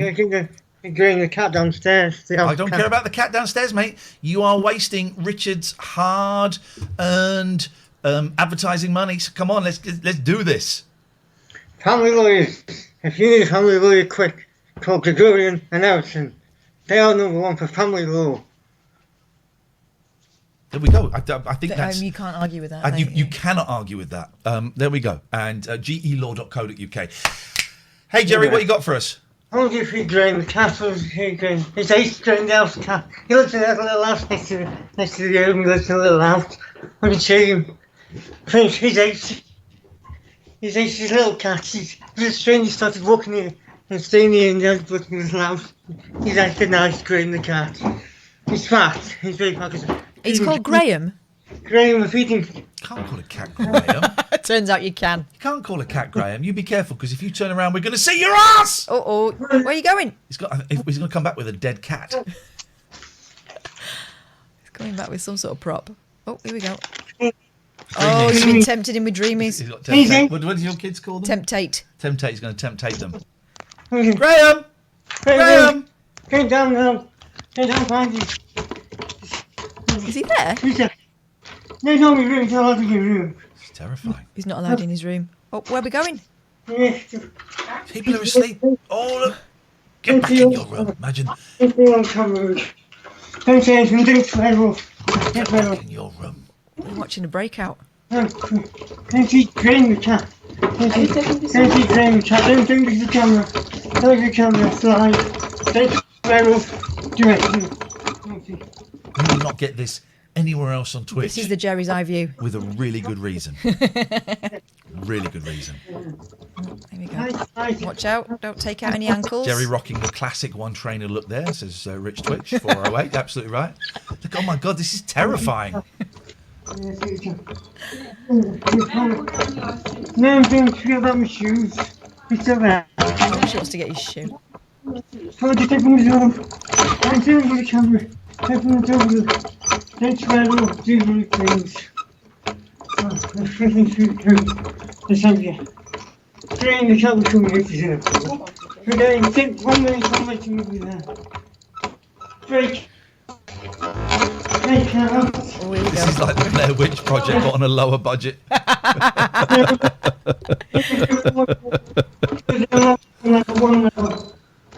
the cat downstairs. I don't care about the cat downstairs, mate. You are wasting Richard's hard-earned advertising money. So come on, let's do this. Family lawyers. If you need a family lawyer quick, call Gregorian and Emerson. They are number one for family law. There we go. I think that's... You can't argue with that. You cannot argue with that. There we go. And gelaw.co.uk. Hey, Gerry, what you got for us? I want to give you drain the cat. It's Ace drain the house cat. He lives in that little house next to the home. He lives in a little house. I can show you. He's Ace. He's Ace's little cat. He's just strange. He started walking here and staying here in the looking at his house. He's acting nice, drain the cat. He's fat. He's very fat. He's called Graham? Graham, if he can... Can't call a cat Graham. Turns out you can. You can't call a cat Graham. You be careful, because if you turn around, we're going to see your ass! Uh-oh. Where are you going? He's going to come back with a dead cat. He's coming back with some sort of prop. Oh, here we go. Oh, he's been tempted him with dreamies. He's got temptate. What do your kids call them? Temptate. Temptate. He's going to temptate them. Graham! Graham! Get down now. Get down, find you. Is he there? There's no room, he's not allowed in your room. It's terrifying. He's not allowed in his room. Oh, where are we going? People are asleep. Oh, look. Get back in your room. Imagine. Don't say anything, don't swear off. Get back in your room. We're watching a breakout. Don't keep Graham the cat. Don't keep Graham the cat. Don't think it's the camera. Don't the camera fly. Don't swear off. Do it. You will not get this anywhere else on Twitch. This is the Gerry's eye view. With a really good reason. Really good reason. There we go. Watch out. Don't take out any ankles. Gerry rocking the classic one trainer look there, says Rich Twitch, 408. Absolutely right. Look, oh my God, this is terrifying. No, don't forget about my shoes. It's alright. She wants to get his shoe. So just open the door. I'm doing the camera. Open the door. Don't swear off. Do the things. I'm freaking through the subject. Drain the camera from me if you do. We're going to take 1 minute to move there. Break. This is like the Blair Witch Project, but on a lower budget.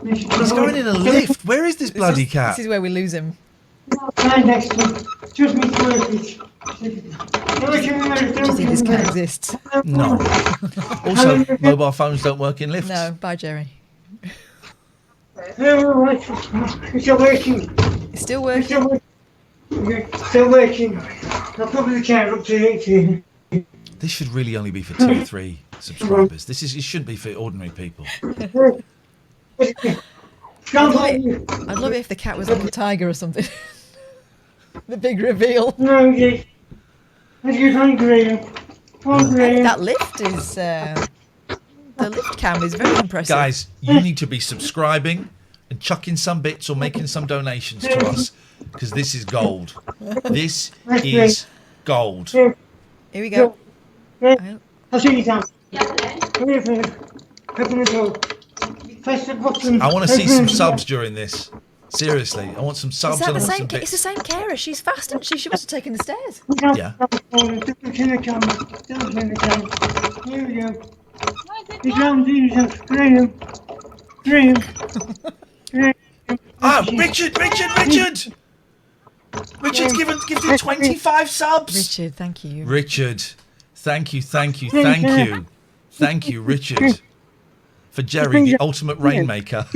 He's going in a lift. Where is this bloody cat? This is where we lose him. Next one. Just me to Do you think this cat exists? No. Also, mobile phones don't work in lifts. No, bye, Gerry. It's still working. It's still working. Still working. I'll probably carry up to 18. This should really only be for 2 or 3 subscribers. It shouldn't be for ordinary people. I'd love it if the cat was like a tiger or something. The big reveal. No, yes. That lift is... the lift cam is very impressive. Guys, you need to be subscribing and chucking some bits or making some donations to us, because this is gold. This is gold. Here we go. I'll see you down. Open the door. Press the button. I want to see some subs during this. Seriously, I want some subs. Is that and the I want same? some bits. It's the same carer. She's fast, and she must have taken the stairs. Yeah. Here we go. Graham. Ah, Richard! Richard's given 25 subs. Richard, thank you. Richard, thank you, Richard, for Gerry, the ultimate rainmaker.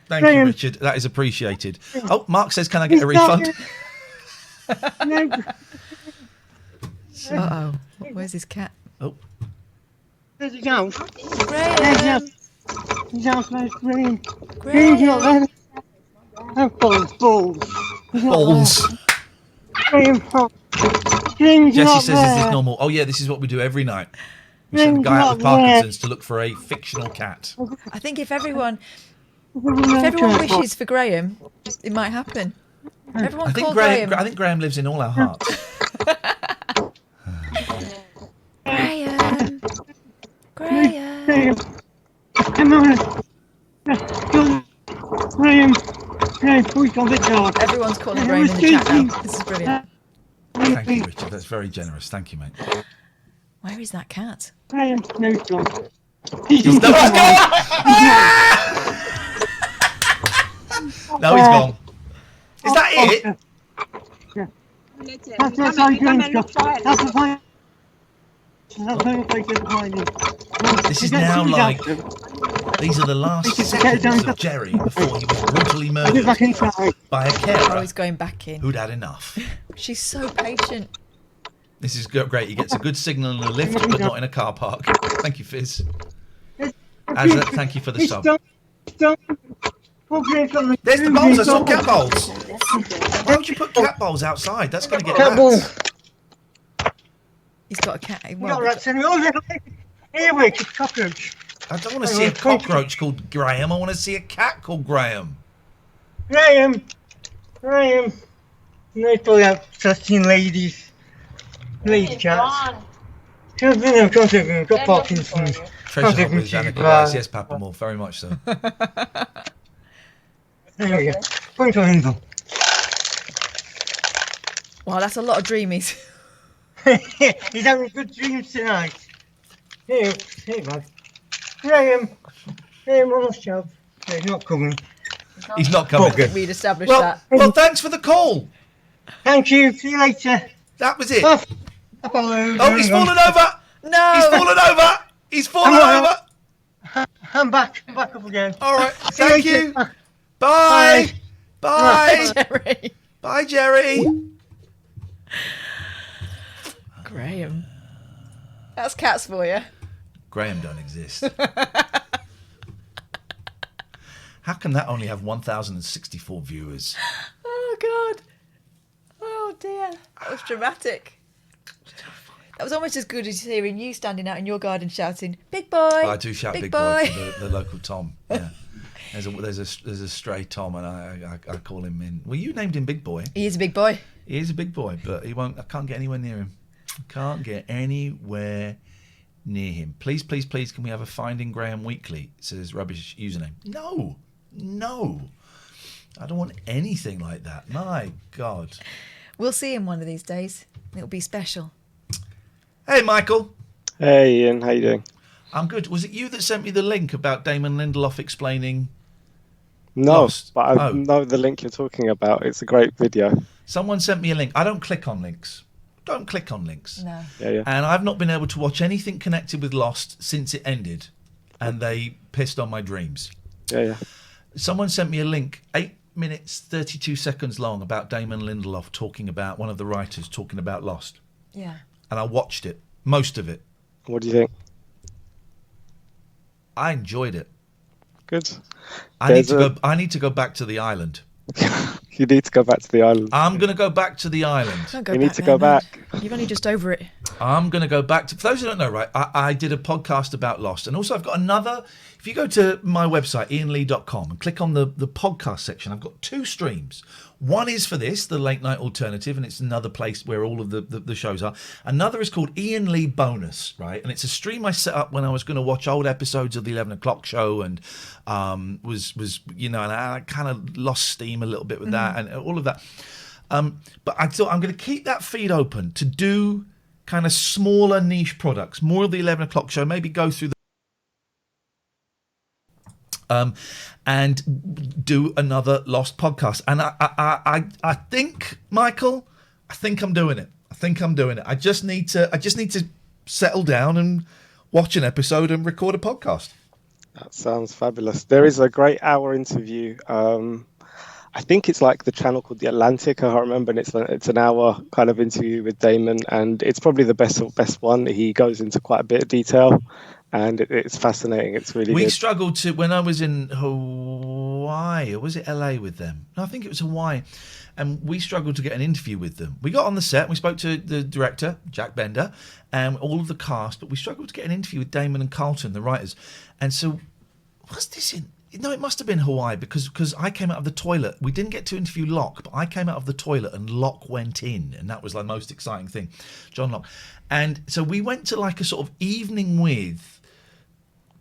Thank you, Richard. That is appreciated. Oh, Mark says, "Can I get a refund?" Uh-oh. Where's his cat? Oh. There's a go. Graham. He's outside Graham. Graham's not there. Oh, balls. Jessie says, "Is this normal?" Oh yeah, this is what we do every night. We send a guy out with Parkinson's to look for a fictional cat. I think if everyone wishes for Graham, it might happen. Everyone I think call Graham. I think Graham lives in all our hearts. Graham. Come on. Graham, please don't get dark. Everyone's calling Graham in the chat now. This is brilliant. Thank you, Richard. That's very generous. Thank you, mate. Where is that cat? Graham, no, he's gone. He's gone. No, he's gone. Is that it? Yeah. That's how Graham's gone. That's the fine. This is now like, these are the last seconds of Gerry before he was brutally murdered by a carer. Oh, he's going back in. Who'd had enough. She's so patient. This is great. He gets a good signal in a lift, but not in a car park. Thank you, Fizz. Thank you for the sub. There's the bowls. I saw cat bowls. Why would you put cat bowls outside? That's going to get Cat rats. He's got a cat. You got rats in here, wait, it's cockroach. I don't want to see a cockroach called Graham. I want to see a cat called Graham. Graham. Nice to have trusting ladies. Lady cats. Come take them. Got Parkinson's. Treasure hunt with Anna Goliath. Yes, Papamore. Very much so. There we go. Point on him. Wow, that's a lot of dreamies. He's having good dreams tonight. Hey, bud. Graham on the shelf. He's not coming. He's not coming. We'd established that. Well, thanks for the call. Thank you. See you later. That was it. Oh, he's fallen over. No. He's fallen over. I'm back up again. All right. See Thank later. you. Bye. Bye, Gerry. Bye, Gerry. Graham. That's cats for you. Graham don't exist. How can that only have 1,064 viewers? Oh, God. Oh, dear. That was dramatic. That was almost as good as hearing you standing out in your garden shouting, "Big boy!" I do shout "Big boy" for the local Tom. Yeah, there's a stray Tom, and I call him in. Well, you named him Big Boy. He is a big boy. He is a big boy, but he won't. I can't get anywhere near him. Please, can we have a Finding Graham weekly? It says rubbish username. No. I don't want anything like that. My God. We'll see him one of these days. It'll be special. Hey, Michael. Hey, Ian. How you doing? I'm good. Was it you that sent me the link about Damon Lindelof explaining No, Lost? but I know the link you're talking about. It's a great video. Someone sent me a link. I don't click on links. Don't click on links. No. Yeah. And I've not been able to watch anything connected with Lost since it ended. And they pissed on my dreams. Yeah. Someone sent me a link, 8 minutes, 32 seconds long, about Damon Lindelof talking about, one of the writers talking about Lost. Yeah. And I watched it, most of it. What do you think? I enjoyed it. Good. I need to go back to the island. You need to go back to the island. I'm going to go back to the island. Don't go You back need to there, go man. back. You've only just over it. I'm going to go back to... For those who don't know, right, I did a podcast about Lost. And also I've got another... If you go to my website, iainlee.com, and click on the podcast section, I've got 2 streams. One is for this, the Late Night Alternative, and it's another place where all of the shows are. Another is called Ian Lee Bonus, right? And it's a stream I set up when I was going to watch old episodes of the 11 o'clock show, and was and I kind of lost steam a little bit with that and all of that. But I thought I'm going to keep that feed open to do kind of smaller niche products, more of the 11 o'clock show, maybe go through and do another Lost podcast. And I think, Michael, I'm doing it. I just need to settle down and watch an episode and record a podcast. That sounds fabulous. There is a great hour interview. I think it's like the channel called The Atlantic. I can't remember. And it's an hour kind of interview with Damon, and it's probably the best one. He goes into quite a bit of detail, and it's fascinating. It's really We good. struggled to, when I was in Hawaii, or was it LA with them? No, I think it was Hawaii. And we struggled to get an interview with them. We got on the set, we spoke to the director, Jack Bender, and all of the cast, but we struggled to get an interview with Damon and Carlton, the writers. And so, was this in... No, it must have been Hawaii, because I came out of the toilet. We didn't get to interview Locke, but I came out of the toilet and Locke went in, and that was the most exciting thing, John Locke. And so we went to like a sort of evening with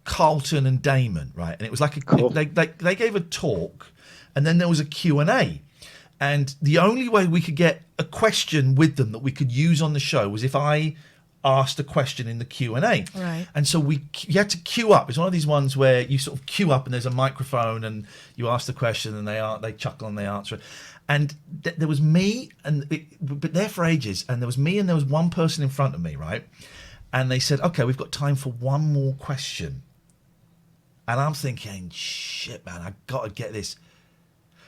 Carlton and Damon, right? And it was like they gave a talk, and then there was a Q&A. And the only way we could get a question with them that we could use on the show was if I asked a question in the Q&A. Right. And so you had to queue up. It's one of these ones where you sort of queue up and there's a microphone and you ask the question and they chuckle and they answer it. And there was me, but there for ages, and there was me and there was one person in front of me, right? And they said, okay, we've got time for one more question. And I'm thinking, shit, man, I got to get this.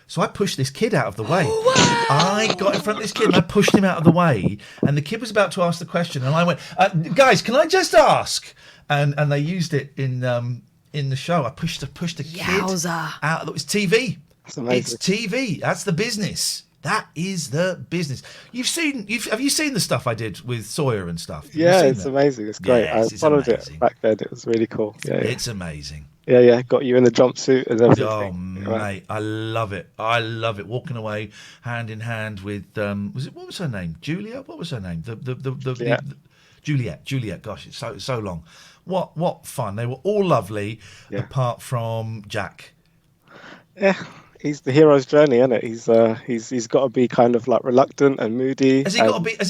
So I pushed this kid out of the way. Oh, wow. I got in front of this kid and I pushed him out of the way. And the kid was about to ask the question. And I went, guys, can I just ask? And they used it in in the show. I pushed a kid Yowza. out. It's TV. That's amazing. It's TV. That's the business. That is the business. Have you seen the stuff I did with Sawyer and stuff? Yeah, it's amazing. It's great. Yes, I followed it back then. It was really cool. Yeah, it's amazing. Yeah. Got you in the jumpsuit and everything. Oh, mate, I love it. Walking away hand in hand with what was her name? Julia? What was her name? Juliet. Gosh, it's so long. What fun. They were all lovely apart from Jack. Yeah. He's the hero's journey, isn't it? He's got to be kind of like reluctant and moody. Has he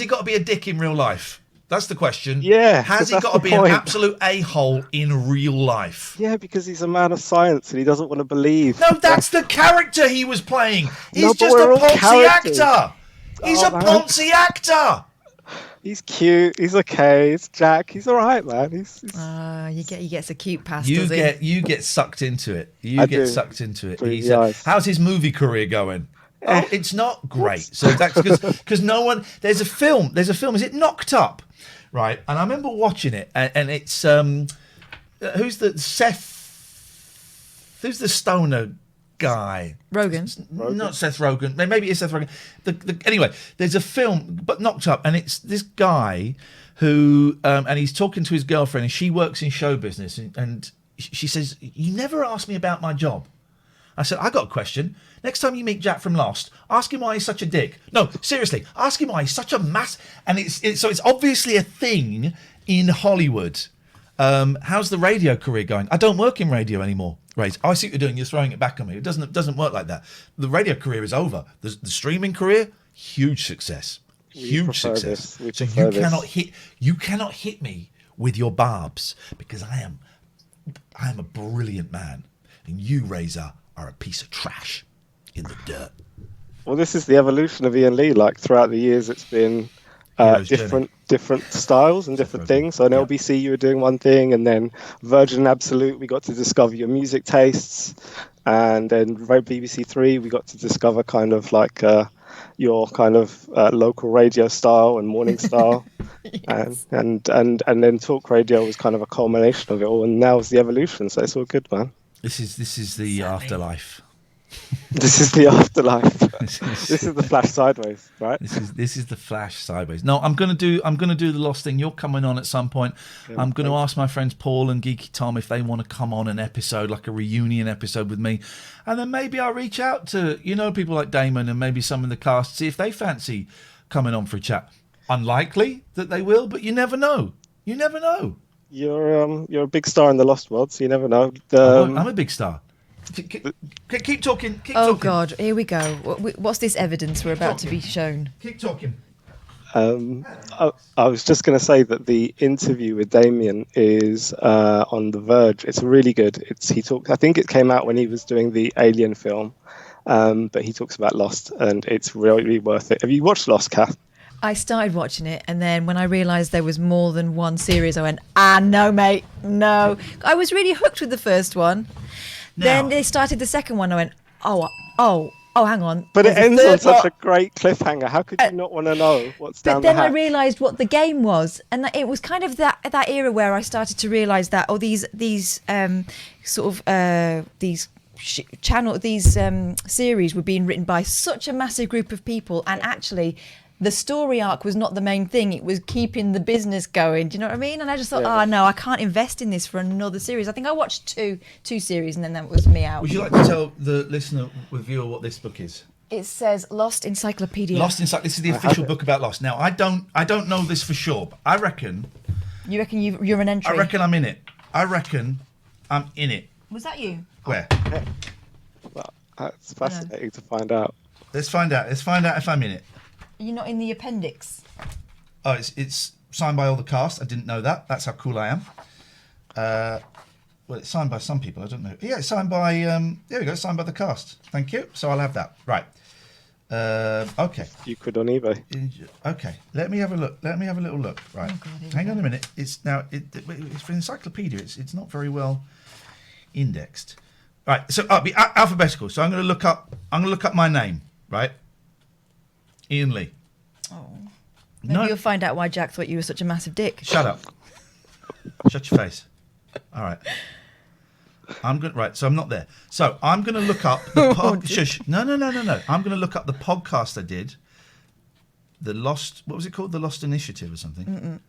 got to be a dick in real life? That's the question. Yeah. Has he got to be an absolute a-hole in real life? Yeah, because he's a man of science and he doesn't want to believe. No, that's the character he was playing. He's just a Ponzi actor. He's a Ponzi actor. He's cute. He's okay. It's Jack. He's all right, man. He gets a cute pass. You get sucked into it. Sucked into it. How's his movie career going? Oh, it's not great. So that's because no one. There's a film. Is it Knocked Up? Right. And I remember watching it, and it's who's the stoner guy? Rogen. Not Seth Rogen. Maybe it's Seth Rogen. Anyway, there's a film, but Knocked Up, and it's this guy who, and he's talking to his girlfriend, and she works in show business, and she says, "You never asked me about my job." I said, "I got a question. Next time you meet Jack from Lost, ask him why he's such a dick. No, seriously, ask him why he's such a mass." And it's obviously a thing in Hollywood. How's the radio career going? I don't work in radio anymore. Right. I see what you're doing. You're throwing it back on me. It doesn't work like that. The radio career is over. The streaming career, huge success. Huge success. So you cannot hit me with your barbs because I am a brilliant man, and you, Razor, are a piece of trash in the dirt. Well, this is the evolution of Iain Lee. Like throughout the years, it's been different styles and different things. So on LBC you were doing one thing, and then Virgin and Absolute we got to discover your music tastes, and then BBC Three we got to discover kind of like your kind of local radio style and morning style. Yes. and then talk radio was kind of a culmination of it all, and now it's the evolution. So it's all good, man. This is the afterlife. This is the afterlife. This is the Flash Sideways, right? This is the Flash Sideways. No, I'm gonna do the Lost thing. You're coming on at some point. I'm gonna ask my friends Paul and Geeky Tom if they want to come on an episode, like a reunion episode with me, and then maybe I'll reach out to people like Damon and maybe some of the cast, see if they fancy coming on for a chat. Unlikely that they will, but you never know. You never know. You're a big star in the Lost world, so you never know. I'm a big star. Keep talking. Oh God, here we go. What's this evidence we're about to be shown? Keep talking. I was just going to say that the interview with Damien is on The Verge. It's really good. I think it came out when he was doing the Alien film, but he talks about Lost, and it's really worth it. Have you watched Lost, Kath? I started watching it, and then when I realised there was more than one series, I went, no, mate, no. I was really hooked with the first one. Then they started the second one. I went, oh, hang on. But it ends on such a great cliffhanger. How could you not want to know what's down the hatch? But then I realised what the game was, and it was kind of that era where I started to realise that these series were being written by such a massive group of people, and actually the story arc was not the main thing. It was keeping the business going. Do you know what I mean? And I just thought, no, I can't invest in this for another series. I think I watched two series, and then that was me out. Would you like to tell the listener, viewer, what this book is? It says Lost Encyclopedia. This is the official book about Lost. Now, I don't know this for sure, but I reckon... You reckon you're an entry? I reckon I'm in it. Was that you? Where? Well, that's fascinating to find out. Let's find out if I'm in it. Are you not in the appendix? Oh, it's signed by all the cast. I didn't know that. That's how cool I am. Well, it's signed by some people. I don't know. Yeah, it's signed by... there we go. Signed by the cast. Thank you. So I'll have that. Right. Okay. You could on eBay. Okay. Let me have a look. Let me have a little look. Right. Oh God, hang on a minute. It's for encyclopedia. It's not very well indexed. Right. So I'll be alphabetical. So I'm going to look up my name. Right. Iain Lee. Oh. Maybe you'll find out why Jack thought you were such a massive dick. Shut up. Shut your face. All right. So I'm not there. So I'm gonna look up the shush. No. I'm gonna look up the podcast I did. The Lost. What was it called? The Lost Initiative or something.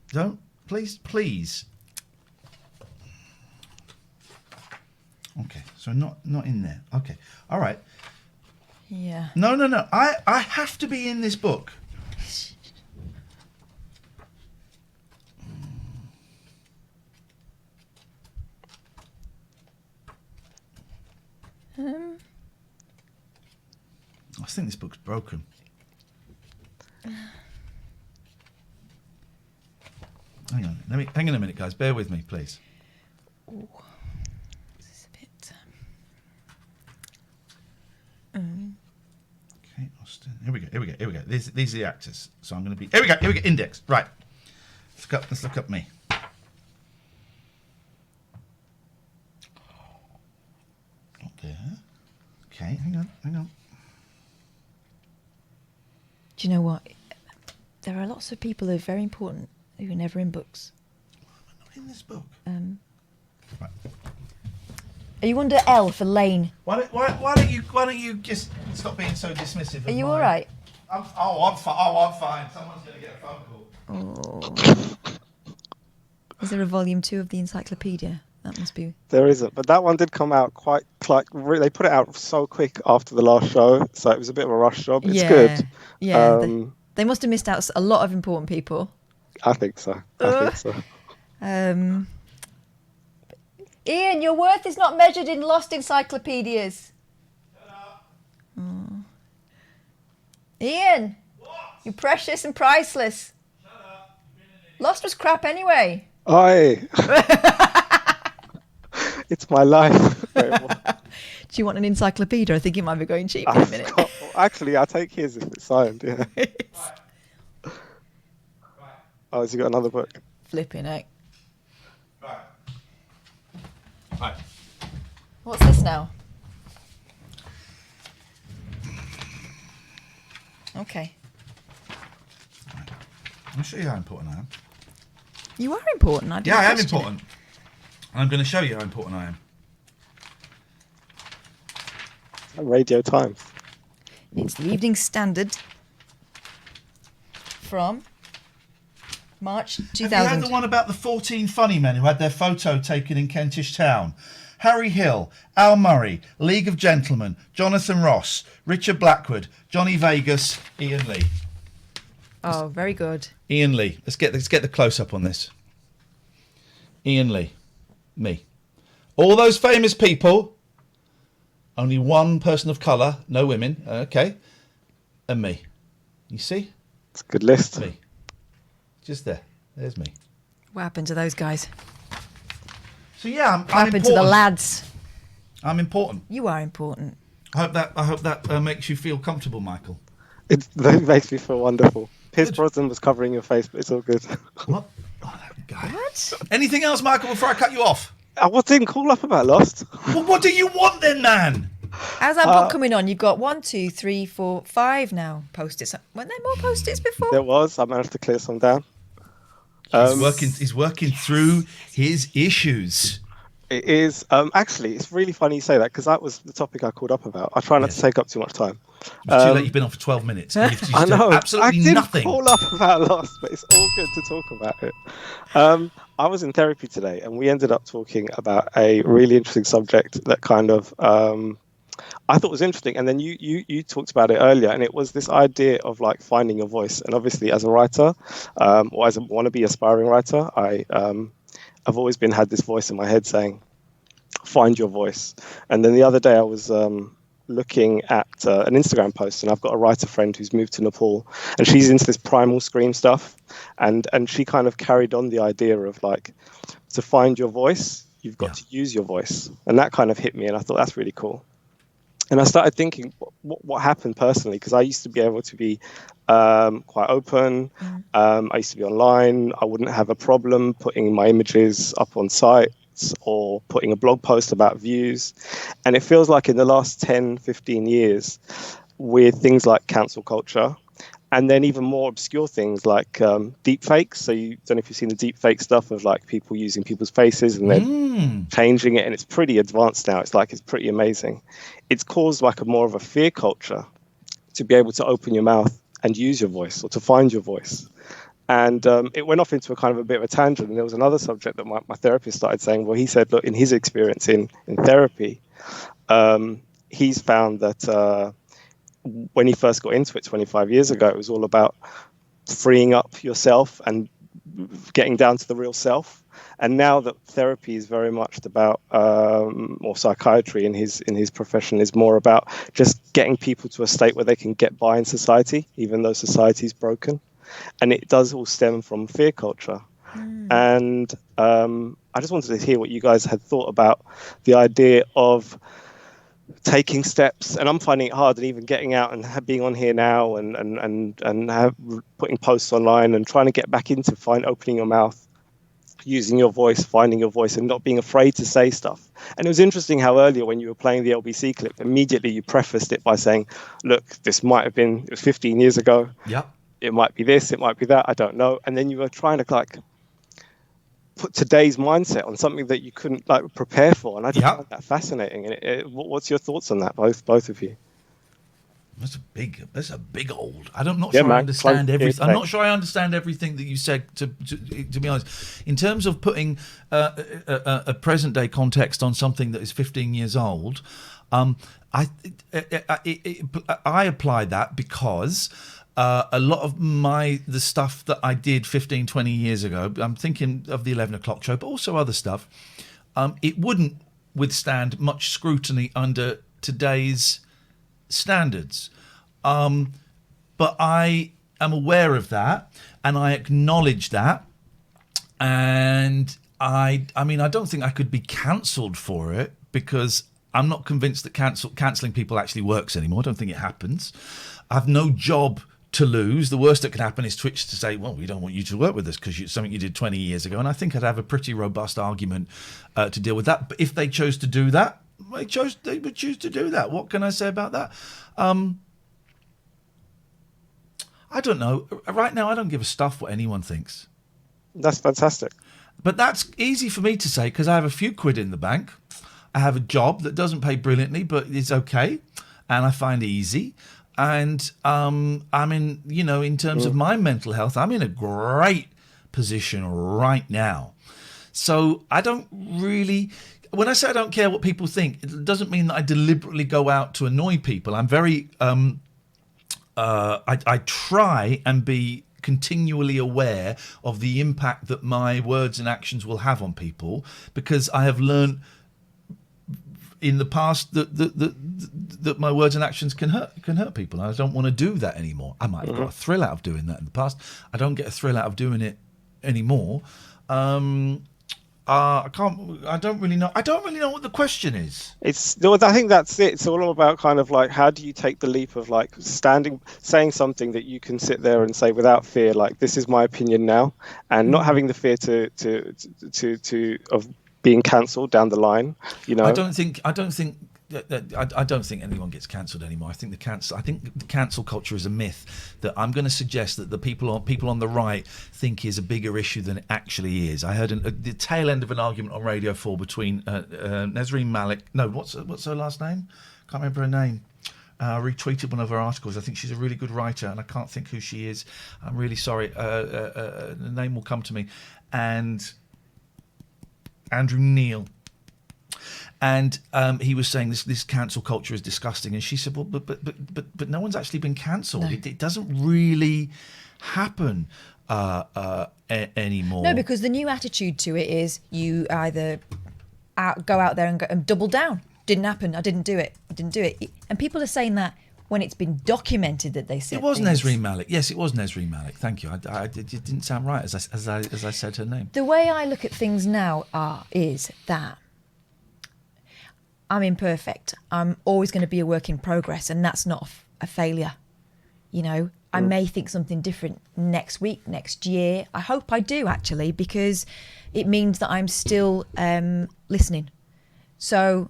Don't please. Okay, so not in there. Okay, all right. Yeah. No. I have to be in this book. I think this book's broken. Hang on a minute, guys. Bear with me, please. Ooh. This is a bit. Okay, Austin. Here we go. These are the actors. So I'm going to be. Here we go. Index. Right. Let's look up me. Not there. Okay. Hang on. Do you know what? There are lots of people who are very important who are never in books. Not in this book. Right. Are you under L for Lane? Why don't you just stop being so dismissive? Are you all right? I'm fine. Someone's going to get a phone call. Oh. Is there a volume 2 of the encyclopedia? That must be. There isn't, but that one did come out they put it out so quick after the last show, so it was a bit of a rush job. It's good. Yeah, they must have missed out a lot of important people. I think so. Iain, your worth is not measured in lost encyclopedias. Oh. Iain, you're precious and priceless. Lost was crap anyway. Aye. It's my life. Do you want an encyclopedia? I think it might be going cheap in a minute. Actually, I'll take his if it's signed. Yeah. Oh, has he got another book? Flipping heck. Right. What's this now? Okay. I'll show you how important I am. You are important. I am important. I'm going to show you how important I am. Radio Times. It's the Evening Standard from March 2000. Have you heard the one about the 14 funny men who had their photo taken in Kentish Town? Harry Hill, Al Murray, League of Gentlemen, Jonathan Ross, Richard Blackwood, Johnny Vegas, Iain Lee. Oh, very good. Iain Lee. Let's get the close up on this. Iain Lee. Me. All those famous people, only one person of colour, no women, okay, and me. You see? It's a good list. Me. Just there. There's me. What happened to those guys? So yeah, I'm what happened important. to the lads? I'm important. You are important. I hope that makes you feel comfortable, Michael. That makes me feel wonderful. Pierce Brosnan was covering your face, but it's all good. What? Oh, that guy. What? Anything else, Michael, before I cut you off? I didn't call up about Lost. Well, what do you want then, man? How's that book coming on? You've got 1, 2, 3, 4, 5 now post-its. Weren't there more post-its before? There was. I managed to clear some down. He's working through his issues. It is. Actually, it's really funny you say that because that was the topic I called up about. I try not to take up too much time. It's too late. You've been on for 12 minutes. I know. Absolutely nothing. I didn't call up about Lost, but it's all good to talk about it. I was in therapy today, and we ended up talking about a really interesting subject that kind of I thought was interesting. And then you talked about it earlier, and it was this idea of like finding your voice. And obviously, as a writer, or as a wannabe aspiring writer, I've always had this voice in my head saying, find your voice. And then the other day I was looking at an Instagram post, and I've got a writer friend who's moved to Nepal, and she's into this primal scream stuff. And she kind of carried on the idea of like, to find your voice, you've got to use your voice. And that kind of hit me, and I thought that's really cool. And I started thinking what happened personally, because I used to be able to be quite open. I used to be online. I wouldn't have a problem putting my images up on sites or putting a blog post about views. And it feels like in the last 10, 15 years, with things like cancel culture And then even more obscure things like deep fakes. So you don't know if you've seen the deep fake stuff of like people using people's faces and then changing it, and it's pretty advanced now. It's pretty amazing. It's caused like more of a fear culture to be able to open your mouth and use your voice or to find your voice. And it went off into a kind of a bit of a tangent. And there was another subject that my therapist started saying, well, he said, look, in his experience in therapy, he's found that when he first got into it 25 years ago, it was all about freeing up yourself and getting down to the real self. And now that therapy is very much about, or psychiatry in his profession is more about just getting people to a state where they can get by in society, even though society's broken. And it does all stem from fear culture. And I just wanted to hear what you guys had thought about the idea of taking steps, and I'm finding it hard, and even getting out and being on here now and putting posts online and trying to get back into opening your mouth, using your voice, finding your voice, and not being afraid to say stuff. And it was interesting how earlier when you were playing the LBC clip, immediately you prefaced it by saying, look, this might have been, it was 15 years ago. Yeah. It might be this, it might be that, I don't know. And then you were trying to like put today's mindset on something that you couldn't like prepare for, and I just find that fascinating. And what's your thoughts on that, both of you? That's a big old. I'm not sure I understand everything. I'm not sure I understand everything that you said. To be honest, in terms of putting a present day context on something that is 15 years old, I apply that because. A lot of the stuff that I did 15, 20 years ago, I'm thinking of the 11 o'clock show, but also other stuff, it wouldn't withstand much scrutiny under today's standards. But I am aware of that, and I acknowledge that. And I mean, I don't think I could be cancelled for it, because I'm not convinced that cancelling people actually works anymore. I don't think it happens. I have no job to lose. The worst that could happen is Twitch to say, well, we don't want you to work with us because it's something you did 20 years ago. And I think I'd have a pretty robust argument to deal with that. But if they chose to do that, they would choose to do that. What can I say about that? I don't know. Right now, I don't give a stuff what anyone thinks. That's fantastic. But that's easy for me to say because I have a few quid in the bank. I have a job that doesn't pay brilliantly, but is okay. And I find easy. And I'm in, in terms of my mental health, I'm in a great position right now. So I don't really, when I say I don't care what people think, it doesn't mean that I deliberately go out to annoy people. I'm very, I try and be continually aware of the impact that my words and actions will have on people, because I have learned in the past that my words and actions can hurt people. I don't want to do that anymore. I might have got a thrill out of doing that in the past. I don't get a thrill out of doing it anymore. I don't really know what the question is. I think that's it. It's all about kind of like, how do you take the leap of like saying something that you can sit there and say without fear, like, this is my opinion now, and not having the fear of being cancelled down the line. I don't think anyone gets cancelled anymore. I think the cancel culture is a myth that I'm going to suggest that the people on the right think is a bigger issue than it actually is. I heard the tail end of an argument on Radio 4 between Nesreen Malik. No, what's her last name? Can't remember her name. I retweeted one of her articles. I think she's a really good writer, and I can't think who she is. I'm really sorry. The name will come to me. And Andrew Neil. And he was saying this cancel culture is disgusting, and she said, "Well, but no one's actually been cancelled. No. It doesn't really happen anymore." No, because the new attitude to it is you either go out there and double down. Didn't happen. I didn't do it. And people are saying that when it's been documented that they said it was things. Nesreen Malik. Yes, it was Nesreen Malik. Thank you. It didn't sound right as I said her name. The way I look at things now is that I'm imperfect. I'm always going to be a work in progress, and that's not a failure. I may think something different next week, next year. I hope I do, actually, because it means that I'm still listening. So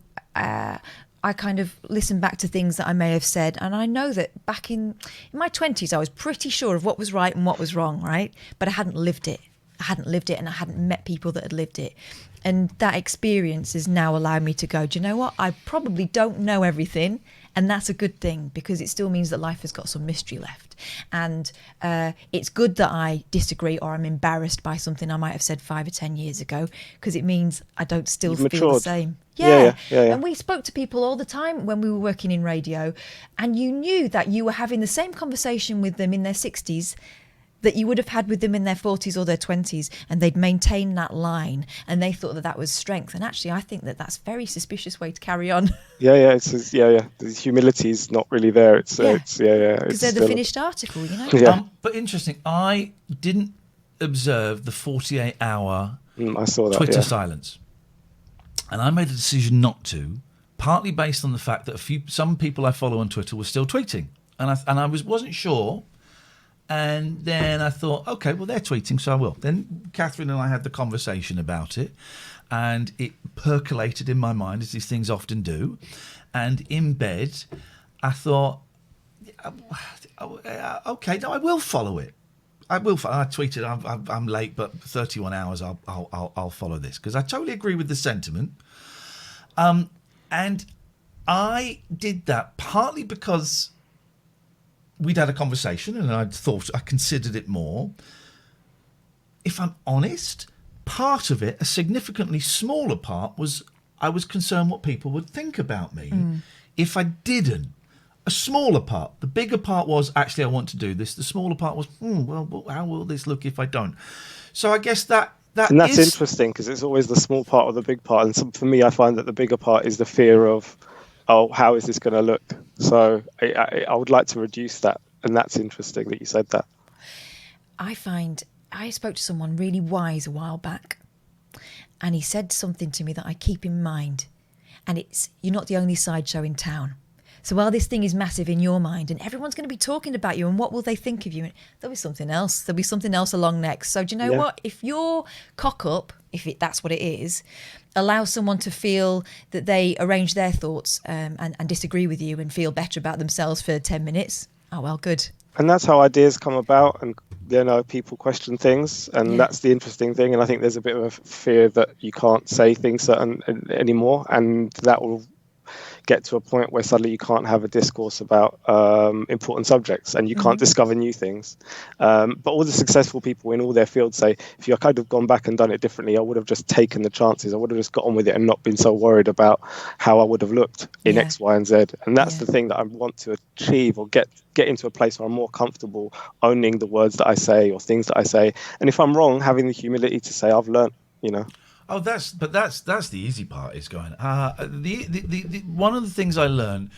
I kind of listen back to things that I may have said, and I know that back in my 20s, I was pretty sure of what was right and what was wrong, right? But I hadn't lived it. And I hadn't met people that had lived it. And that experience has now allowed me to go, do you know what? I probably don't know everything, and that's a good thing, because it still means that life has got some mystery left. And it's good that I disagree or I'm embarrassed by something I might have said 5 or 10 years ago, because it means I don't still feel the same. Yeah. And we spoke to people all the time when we were working in radio, and you knew that you were having the same conversation with them in their 60s that you would have had with them in their 40s or their 20s, and they'd maintain that line, and they thought that that was strength. And actually, I think that that's a very suspicious way to carry on. The humility is not really there. Because they're the finished article, you know. But interesting, I didn't observe the 48-hour I saw that, Twitter silence, and I made a decision not to, partly based on the fact that some people I follow on Twitter were still tweeting, and I wasn't sure. And then I thought, okay, well, they're tweeting, so I will. Then Catherine and I had the conversation about it, and it percolated in my mind, as these things often do. And in bed, I thought, okay, no, I will follow it. I tweeted, I'm late, but 31 hours, I'll follow this, because I totally agree with the sentiment. And I did that partly because we'd had a conversation and I considered it more. If I'm honest, part of it, a significantly smaller part, was I was concerned what people would think about me if I didn't. A smaller part. The bigger part was, actually, I want to do this. The smaller part was, well, how will this look if I don't? So I guess that's interesting, because it's always the small part or the big part. And for me, I find that the bigger part is the fear of, how is this going to look? So I would like to reduce that. And that's interesting that you said that. I spoke to someone really wise a while back, and he said something to me that I keep in mind. And it's, you're not the only sideshow in town. So while this thing is massive in your mind and everyone's going to be talking about you and what will they think of you, and there'll be something else. There'll be something else along next. So do you know what? If your cock up, that's what it is, allow someone to feel that they arrange their thoughts and disagree with you and feel better about themselves for 10 minutes, oh, well, good. And that's how ideas come about, and people question things, and that's the interesting thing. And I think there's a bit of a fear that you can't say things anymore, and that will get to a point where suddenly you can't have a discourse about important subjects, and you can't discover new things. But all the successful people in all their fields say, if you kind of gone back and done it differently, I would have just taken the chances. I would have just got on with it and not been so worried about how I would have looked in X, Y, and Z. And that's the thing that I want to achieve, or get into a place where I'm more comfortable owning the words that I say or things that I say. And if I'm wrong, having the humility to say, I've learned, Oh, that's the easy part, is going. The one of the things I learned,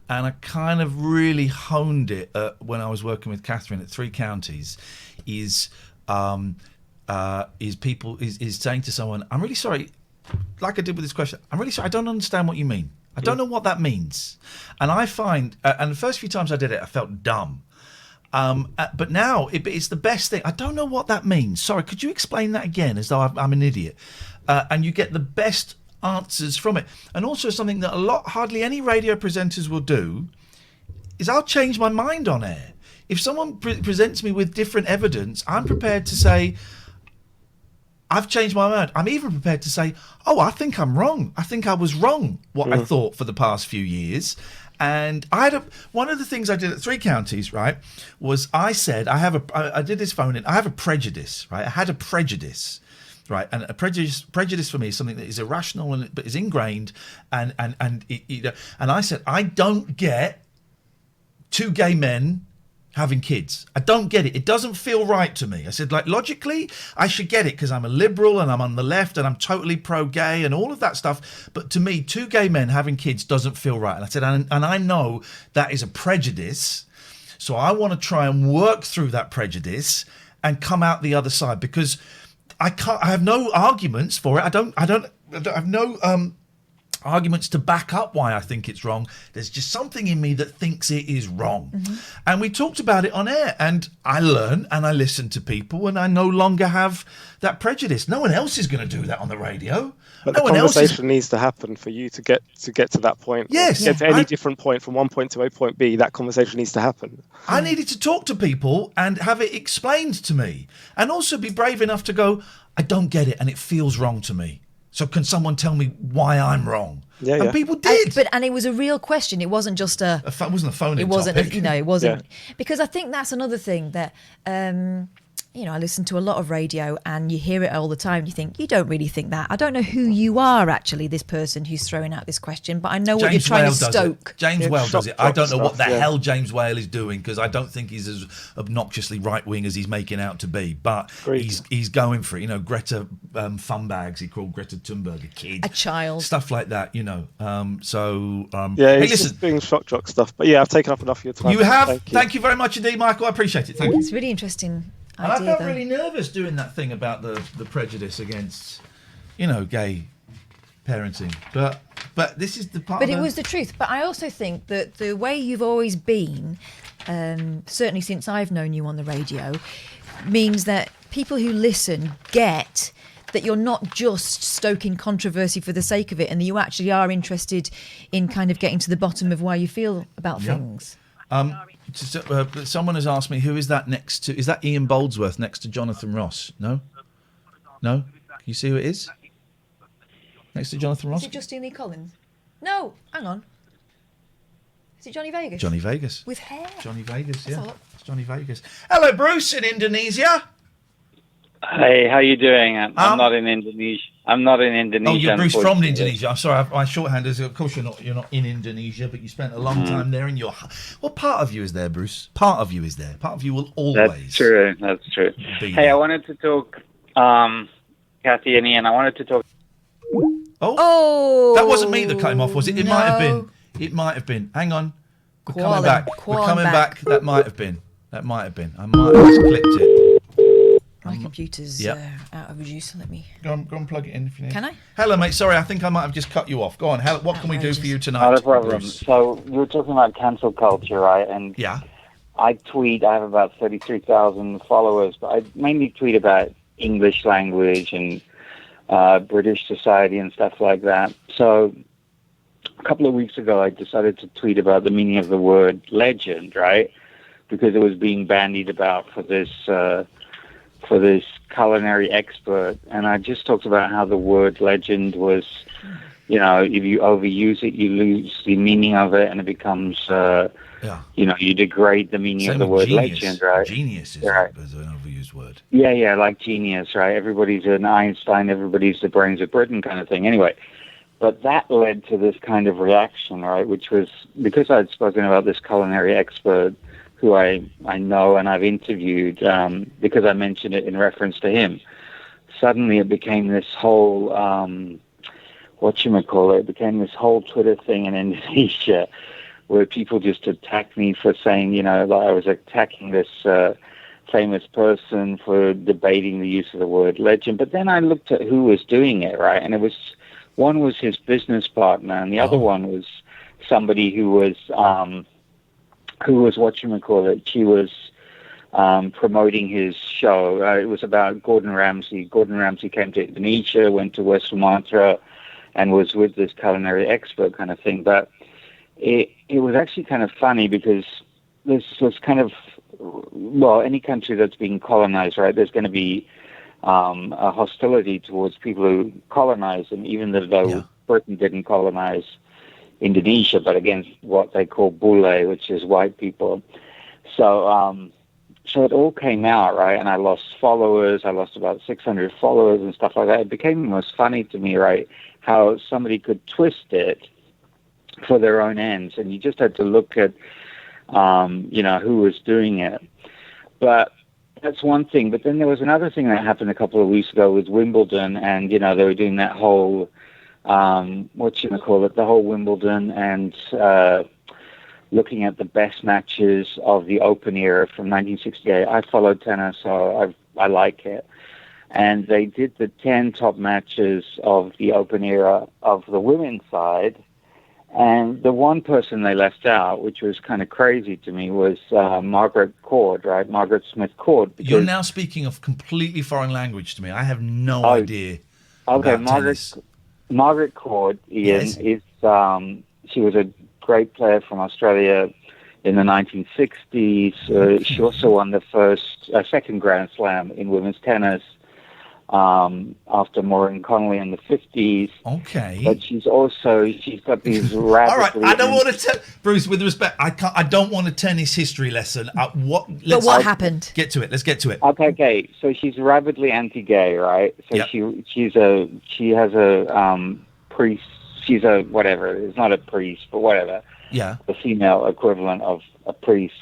and I kind of really honed it when I was working with Catherine at Three Counties, is saying to someone, "I'm really sorry," like I did with this question. "I'm really sorry. I don't understand what you mean. I don't know what that means." And I find, and the first few times I did it, I felt dumb. But now it's the best thing. I don't know what that means. Sorry, could you explain that again, as though I'm an idiot? And you get the best answers from it. And also something that hardly any radio presenters will do is I'll change my mind on air. If someone presents me with different evidence, I'm prepared to say, I've changed my mind. I'm even prepared to say, oh, I think I'm wrong. I think I was wrong what I thought for the past few years. And one of the things I did at Three Counties, right, was I said, I did this phone in, I have a prejudice, right? I had a prejudice, right? And a prejudice for me is something that is irrational but is ingrained. And I said, I don't get two gay men having kids. I don't get it. It doesn't feel right to me. I said, like, logically, I should get it because I'm a liberal and I'm on the left and I'm totally pro-gay and all of that stuff. But to me, two gay men having kids doesn't feel right. And I said, and I know that is a prejudice. So I want to try and work through that prejudice and come out the other side, because I have no arguments for it. I don't have no arguments to back up why I think it's wrong. There's just something in me that thinks it is wrong. And we talked about it on air, and I learn and I listen to people, and I no longer have that prejudice. No one else is going to do that on the radio. But the conversation needs to happen for you to get to that point. Yes. To get to any different point from one point to a point B, that conversation needs to happen. I needed to talk to people and have it explained to me, and also be brave enough to go, I don't get it and it feels wrong to me. So can someone tell me why I'm wrong? Yeah, and people did. And it was a real question. It wasn't just it wasn't a phone. It wasn't. Topic. It wasn't. Yeah. Because I think that's another thing that. I listen to a lot of radio and you hear it all the time. You think, you don't really think that. I don't know who you are, actually, this person who's throwing out this question, but I know what you're trying to stoke. James Whale does it. I don't know what the hell James Whale is doing, because I don't think he's as obnoxiously right-wing as he's making out to be. But he's going for it. Greta Thunberg, he called Greta Thunberg a kid. A child. Stuff like that, Yeah, hey, it's just doing shock jock stuff. But yeah, I've taken up enough of your time. You have. Thank you very much indeed, Michael. I appreciate it. Thank you. It's really interesting. And I felt really nervous doing that thing about the prejudice against, gay parenting. But this is the part. But it was the truth. But I also think that the way you've always been, certainly since I've known you on the radio, means that people who listen get that you're not just stoking controversy for the sake of it, and that you actually are interested in kind of getting to the bottom of why you feel about things. Someone has asked me, who is that next to? Is that Ian Boldsworth next to Jonathan Ross? No? Can you see who it is? Next to Jonathan Ross? Is it Justine Lee Collins? No, hang on. Is it Johnny Vegas? Johnny Vegas. With hair. Johnny Vegas, yeah. It's Johnny Vegas. Hello, Bruce, in Indonesia. Hey, how you doing? I'm not in Indonesia. Oh, you're Bruce from Indonesia. I'm sorry, my shorthand is, of course, you're not in Indonesia, but you spent a long time there. What part of you is there, Bruce? Part of you is there. Part of you will always. That's true. Hey, I wanted to talk, Kathy and Ian. I wanted to talk. Oh, that wasn't me that cut him off, was it? It might have been. It might have been. Hang on, we're coming back. We're coming back. That might have been. I might have just clicked it. My computer's out of use. Let me go and plug it in if you need. Can I? Hello, mate. Sorry, I think I might have just cut you off. Go on. What can we do for you tonight? Not a problem. So you were talking about cancel culture, right? And I tweet. I have about 33,000 followers, but I mainly tweet about English language and British society and stuff like that. So a couple of weeks ago, I decided to tweet about the meaning of the word legend, right? Because it was being bandied about for this culinary expert, and I just talked about how the word legend was, if you overuse it, you lose the meaning of it, and it becomes, you degrade the meaning of the word legend, right? Genius is an overused word. Yeah, like genius, right? Everybody's an Einstein, everybody's the brains of Britain kind of thing. Anyway, but that led to this kind of reaction, right, which was because I'd spoken about this culinary expert who I know and I've interviewed because I mentioned it in reference to him. Suddenly it became this whole, it became this whole Twitter thing in Indonesia where people just attacked me for saying, like I was attacking this famous person for debating the use of the word legend. But then I looked at who was doing it, right? And one was his business partner and the other one was somebody who was she was promoting his show. It was about Gordon Ramsay. Gordon Ramsay came to Indonesia, went to West Sumatra, and was with this culinary expert kind of thing. But it was actually kind of funny because this was kind of, any country that's being colonized, right, there's going to be a hostility towards people who colonize them, even though Britain didn't colonize Indonesia, but against what they call bule, which is white people. So it all came out, right? And I lost followers. I lost about 600 followers and stuff like that. It became almost funny to me, right? How somebody could twist it for their own ends. And you just had to look at, who was doing it. But that's one thing. But then there was another thing that happened a couple of weeks ago with Wimbledon. And, they were doing that whole, the whole Wimbledon and looking at the best matches of the Open era from 1968. I followed tennis, so I like it. And they did the 10 top matches of the Open era of the women's side. And the one person they left out, which was kind of crazy to me, was Margaret Court, right? Margaret Smith Court. You're now speaking of completely foreign language to me. I have no idea about tennis. Margaret Court, Ian, is she was a great player from Australia in the 1960s. She also won the second Grand Slam in women's tennis after Maureen Connolly in the 50s. Okay. But she's got these radically... All right, I don't want to... Bruce, with respect, I don't want a tennis history lesson. What happened? Get to it. Let's get to it. Okay. So she's rabidly anti-gay, right? So Yep. she has a priest... She's a whatever. It's not a priest, but whatever. Yeah. The female equivalent of a priest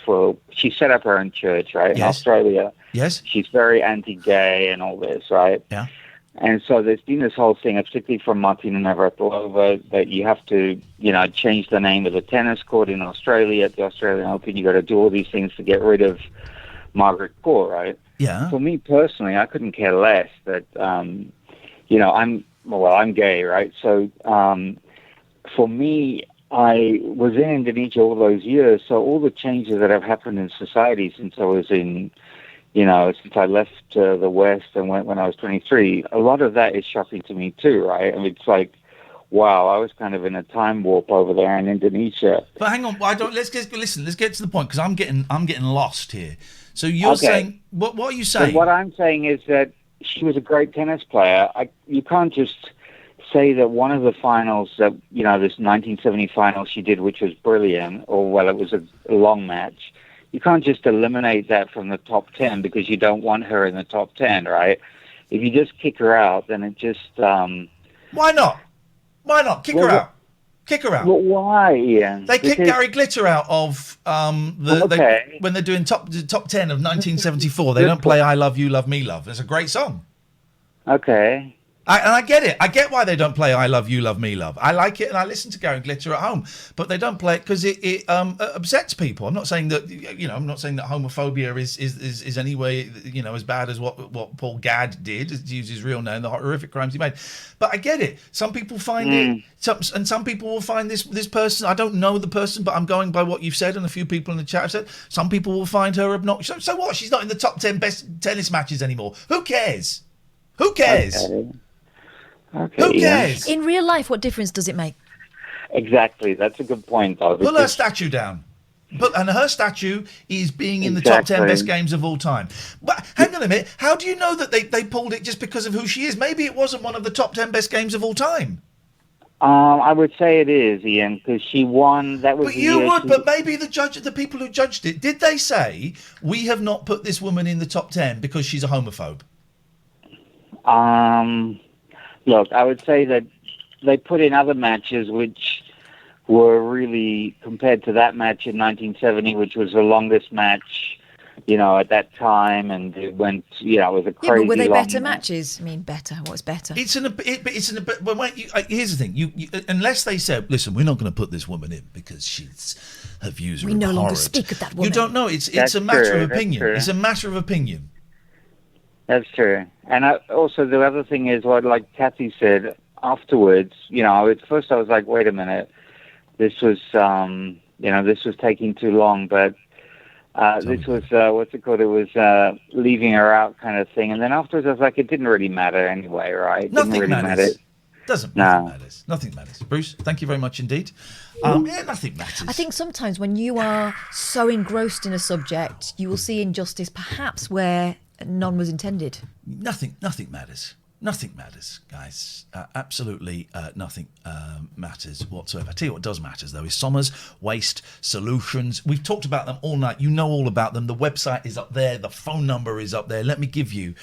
she set up her own church, right? In Yes. Australia. Yes. She's very anti-gay and all this, right? Yeah. And so there's been this whole thing, particularly from Martina Navratilova, that you have to, change the name of the tennis court in Australia at the Australian Open. You got to do all these things to get rid of Margaret Court, right? Yeah. For me personally, I couldn't care less that, I'm gay, right? So for me, I was in Indonesia all those years, so all the changes that have happened in society since I was since I left the West and went when I was 23, a lot of that is shocking to me too, right? I mean, it's like, wow, I was kind of in a time warp over there in Indonesia. But hang on, let's get to the point, because I'm getting lost here. So you're saying, what are you saying? So what I'm saying is that she was a great tennis player. You can't just say that one of the finals that, this 1970 final she did, which was brilliant, it was a long match. You can't just eliminate that from the top 10 because you don't want her in the top 10, right? If you just kick her out, then it just... Why not? Kick her out. Kick her out. But why, Ian? They kicked Gary Glitter out of when they're doing top 10 of 1974. They don't play I Love You, Love Me, Love. It's a great song. Okay. And I get it. I get why they don't play I Love You, Love Me, Love. I like it and I listen to Gary Glitter at home, but they don't play it because it upsets people. I'm not saying that homophobia is any way as bad as what Paul Gadd did, to use his real name, the horrific crimes he made. But I get it. Some people find it, and some people will find this person. I don't know the person, but I'm going by what you've said, and a few people in the chat have said. Some people will find her obnoxious. So what? She's not in the top 10 best tennis matches anymore. Who cares? Who cares? Okay, who cares? In real life, what difference does it make? Exactly. That's a good point, though. Pull her statue down. And her statue is being in the top 10 best games of all time. But hang on a minute. How do you know that they pulled it just because of who she is? Maybe it wasn't one of the top 10 best games of all time. I would say it is, Ian, because she won. That was. But maybe the people who judged it, did they say, we have not put this woman in the top 10 because she's a homophobe? Look, I would say that they put in other matches which were really, compared to that match in 1970, which was the longest match, at that time, and it went, it was a crazy. Yeah, but were they better match. matches? I mean, better. What's better? Here's the thing. Unless they said, listen, we're not going to put this woman in because her views are we no abhorrent. longer speak of that woman. You don't know. It's a matter of opinion. It's a matter of opinion. That's true. And also the other thing is like Kathy said afterwards, at first I was like, wait a minute, this was taking too long, but this was, what's it called? It was leaving her out kind of thing. And then afterwards I was like, it didn't really matter anyway, right? Nothing matters. Nothing matters. Nothing matters. Bruce, thank you very much indeed. Nothing matters. I think sometimes when you are so engrossed in a subject, you will see injustice perhaps where none was intended. Nothing matters. Nothing matters, guys. Absolutely nothing matters whatsoever. I tell you what does matter, though, is Somers Waste Solutions. We've talked about them all night. You know all about them. The website is up there. The phone number is up there. Let me give you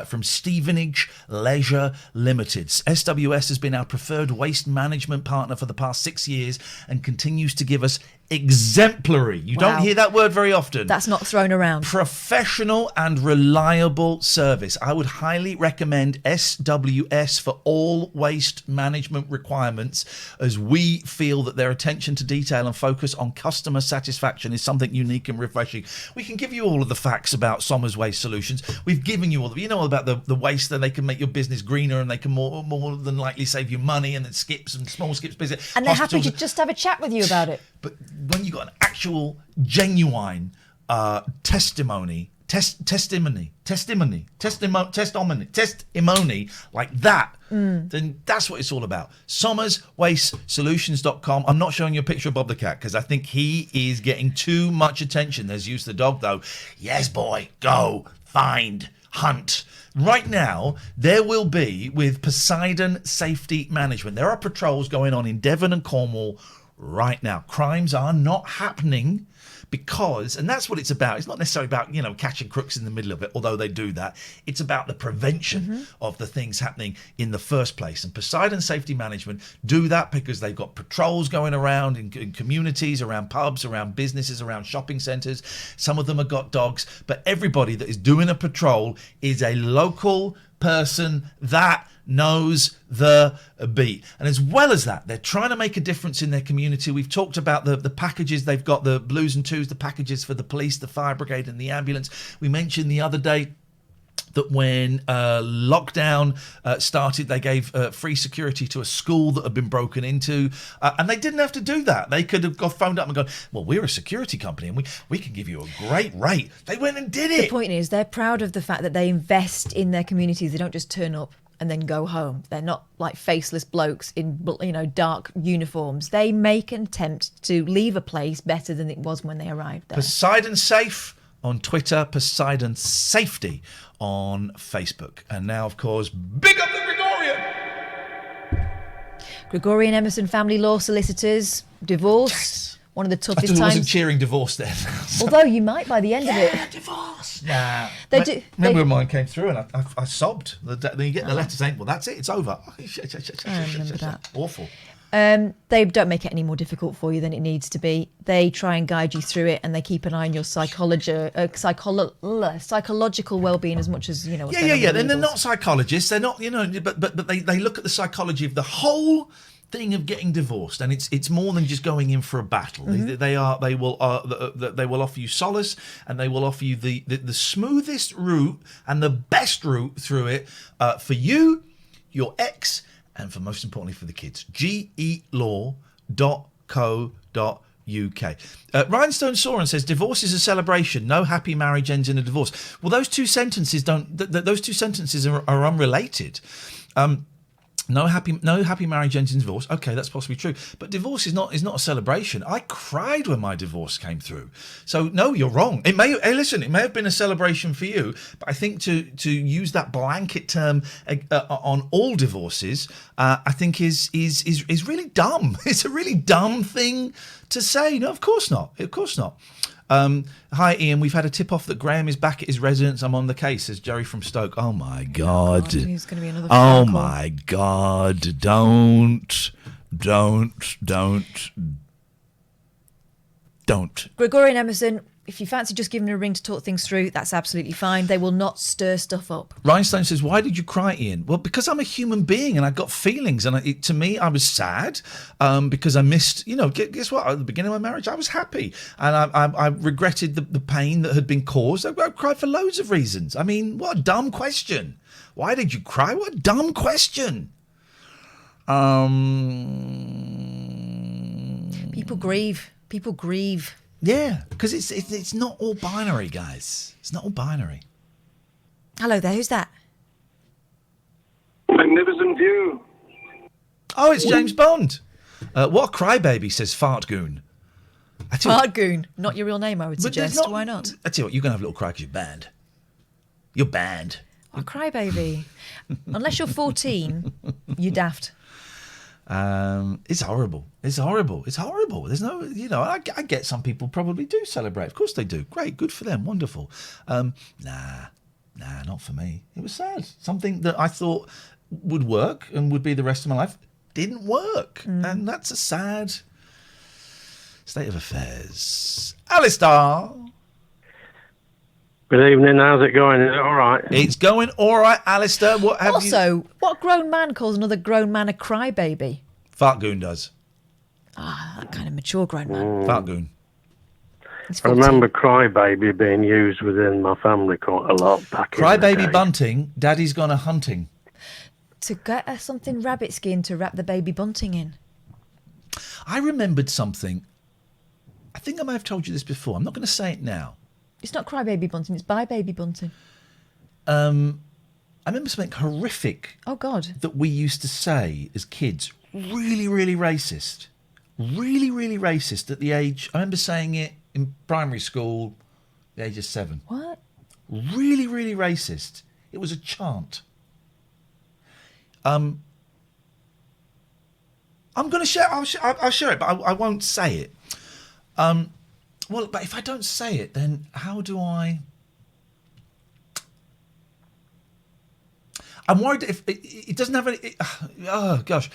from Stevenage Leisure Limited. SWS has been our preferred waste management partner for the past 6 years and continues to give us exemplary. You don't hear that word very often. That's not thrown around. Professional and reliable service. I would highly recommend SWS for all waste management requirements, as we feel that their attention to detail and focus on customer satisfaction is something unique and refreshing. We can give you all of the facts about Somers Waste Solutions. We've given you all about the waste, that they can make your business greener and they can more than likely save you money, and then small skips business. And they're happy to just have a chat with you about it. But when you got an actual, genuine testimony testimony like that, then that's what it's all about. SommersWasteSolutions.com. I'm not showing you a picture of Bob the Cat because I think he is getting too much attention. There's Use the Dog, though. Yes, boy, go, find, hunt. Right now, there will be, with Poseidon Safety Management, there are patrols going on in Devon and Cornwall right now. Crimes are not happening because, and that's what it's about. It's not necessarily about, catching crooks in the middle of it, although they do that. It's about the prevention of the things happening in the first place. And Poseidon Safety Management do that because they've got patrols going around in communities, around pubs, around businesses, around shopping centres. Some of them have got dogs, but everybody that is doing a patrol is a local person that knows the beat. And as well as that, they're trying to make a difference in their community. We've talked about the packages. They've got the Blues and Twos, the packages for the police, the fire brigade and the ambulance. We mentioned the other day that when lockdown started, they gave free security to a school that had been broken into, and they didn't have to do that. They could have phoned up and gone, well, we're a security company and we can give you a great rate. They went and did it. The point is, they're proud of the fact that they invest in their communities. They don't just turn up and then go home. They're not like faceless blokes in, dark uniforms. They make an attempt to leave a place better than it was when they arrived there. Poseidon Safe on Twitter, Poseidon Safety on Facebook. And now, of course, big up the Gregorian Emerson Family Law Solicitors, divorce. Yes. One of the toughest times. I wasn't cheering divorce then. Although you might by the end of it. Divorce. Nah. Remember when mine came through and I sobbed. Then you get the letter saying, well, that's it, it's over. I remember that. Awful. They don't make it any more difficult for you than it needs to be. They try and guide you through it, and they keep an eye on your psychological well-being as much as, what's going on. Yeah. Then they're not psychologists. They're not, but they look at the psychology of the whole thing of getting divorced, and it's more than just going in for a battle. They will offer you solace, and they will offer you the smoothest route and the best route through it for you, your ex, and for most importantly for the kids. GELaw.co.uk. Rhinestone Soren says divorce is a celebration. No happy marriage ends in a divorce. Well, those two sentences are unrelated. No happy marriage ends in divorce. Okay, that's possibly true. But divorce is not a celebration. I cried when my divorce came through. So no, you're wrong. It may have been a celebration for you, but I think to use that blanket term on all divorces, I think is really dumb. It's a really dumb thing to say. No, of course not. Of course not. Hi, Ian. We've had a tip-off that Graham is back at his residence. I'm on the case, says Gerry from Stoke. Oh, my God. Who's going to be another Oh, my God. Don't. Gregorian Emerson, if you fancy just giving a ring to talk things through, that's absolutely fine. They will not stir stuff up. Rhinestone says, why did you cry, Ian? Well, because I'm a human being and I've got feelings. And to me, I was sad because I missed, guess what? At the beginning of my marriage, I was happy. And I regretted the pain that had been caused. I cried for loads of reasons. I mean, what a dumb question. Why did you cry? What a dumb question. People grieve. Yeah, because it's not all binary, guys. It's not all binary. Hello there, who's that? Magnificent view. Oh, it's James Bond. What a crybaby, says Fartgoon. Fartgoon, not your real name, I would suggest. Why not? I tell you what, you're going to have a little cry because you're banned. You're banned. Oh, crybaby. Unless you're 14, you're daft. It's horrible. There's no, I get some people probably do celebrate. Of course they do. Great, good for them, wonderful. Nah, not for me. It was sad. Something that I thought would work and would be the rest of my life didn't work. And that's a sad state of affairs. Alistair. Good evening, how's it going? Is it all right? It's going all right, Alistair. What grown man calls another grown man a crybaby? Fartgoon does. That kind of mature grown man. Fartgoon. I remember crybaby being used within my family quite a lot back in the day. Crybaby bunting, daddy's gone a hunting. To get her something rabbit skin to wrap the baby bunting in. I remembered something. I think I may have told you this before. I'm not going to say it now. It's not Crybaby Bunting, it's Bye Baby Bunting. I remember something horrific. Oh, God. That we used to say as kids. Really, really racist. Really, really racist at the age... I remember saying it in primary school, the age of 7. What? Really, really racist. It was a chant. I'm going to share... I'll share it, but I won't say it. Well, but if I don't say it, then how do I... I'm worried if it doesn't have any... oh, gosh.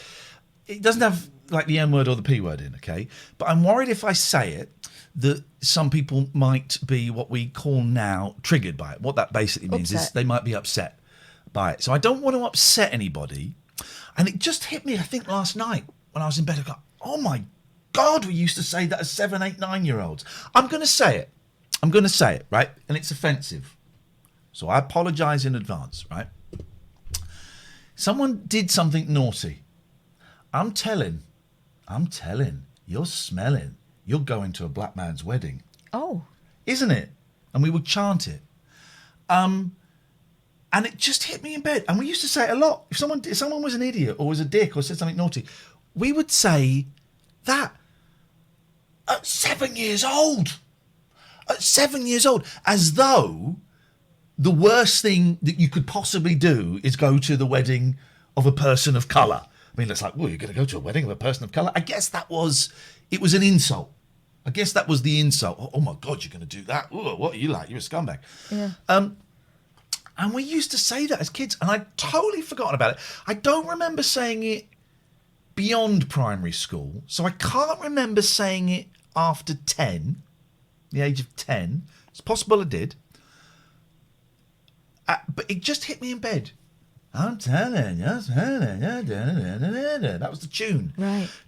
It doesn't have, like, the N word or the P word in, okay? But I'm worried if I say it, that some people might be what we call now triggered by it. What that basically means is they might be upset by it. So I don't want to upset anybody. And it just hit me, I think, last night when I was in bed. I go, oh, my God, we used to say that as 7, 8, 9-year-olds. I'm going to say it. I'm going to say it, right? And it's offensive. So I apologise in advance, right? Someone did something naughty. I'm telling, you're smelling, you're going to a black man's wedding. Oh. Isn't it? And we would chant it. And it just hit me in bed. And we used to say it a lot. If someone was an idiot or was a dick or said something naughty, we would say that at 7 years old. At 7 years old. As though the worst thing that you could possibly do is go to the wedding of a person of colour. I mean, it's like, well, you're going to go to a wedding of a person of colour? I guess it was an insult. I guess that was the insult. Oh my God, you're going to do that? Ooh, what are you like? You're a scumbag. Yeah. And we used to say that as kids, and I'd totally forgotten about it. I don't remember saying it beyond primary school, so I can't remember saying it after 10, the age of 10. It's possible I did. But it just hit me in bed. I'm telling you. That was the tune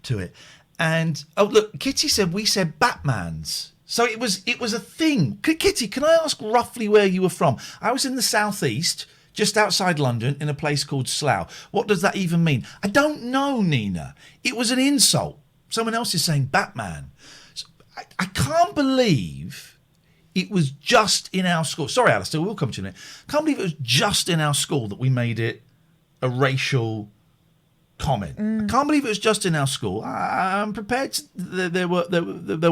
to it. And, oh, look, Kitty said we said Batman's. So it was a thing. Kitty, can I ask roughly where you were from? I was in the southeast, just outside London, in a place called Slough. What does that even mean? I don't know, Nina. It was an insult. Someone else is saying Batman. So I can't believe... it was just in our school. Sorry, Alistair, we'll come to you in a minute. Can't believe it was just in our school that we made it a racial comment. I can't believe it was just in our school. I'm prepared to, there were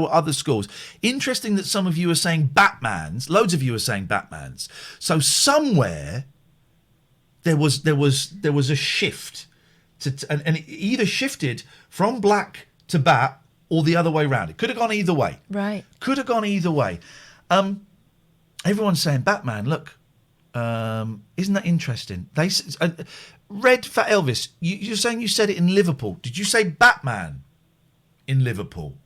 other schools. Interesting that some of you are saying Batmans. Loads of you are saying Batmans. So somewhere there was a shift and it either shifted from black to bat or the other way around. It could have gone either way. Right. Could have gone either way. Everyone's saying Batman. Look, isn't that interesting? Red Fat Elvis. You're saying you said it in Liverpool. Did you say Batman in Liverpool?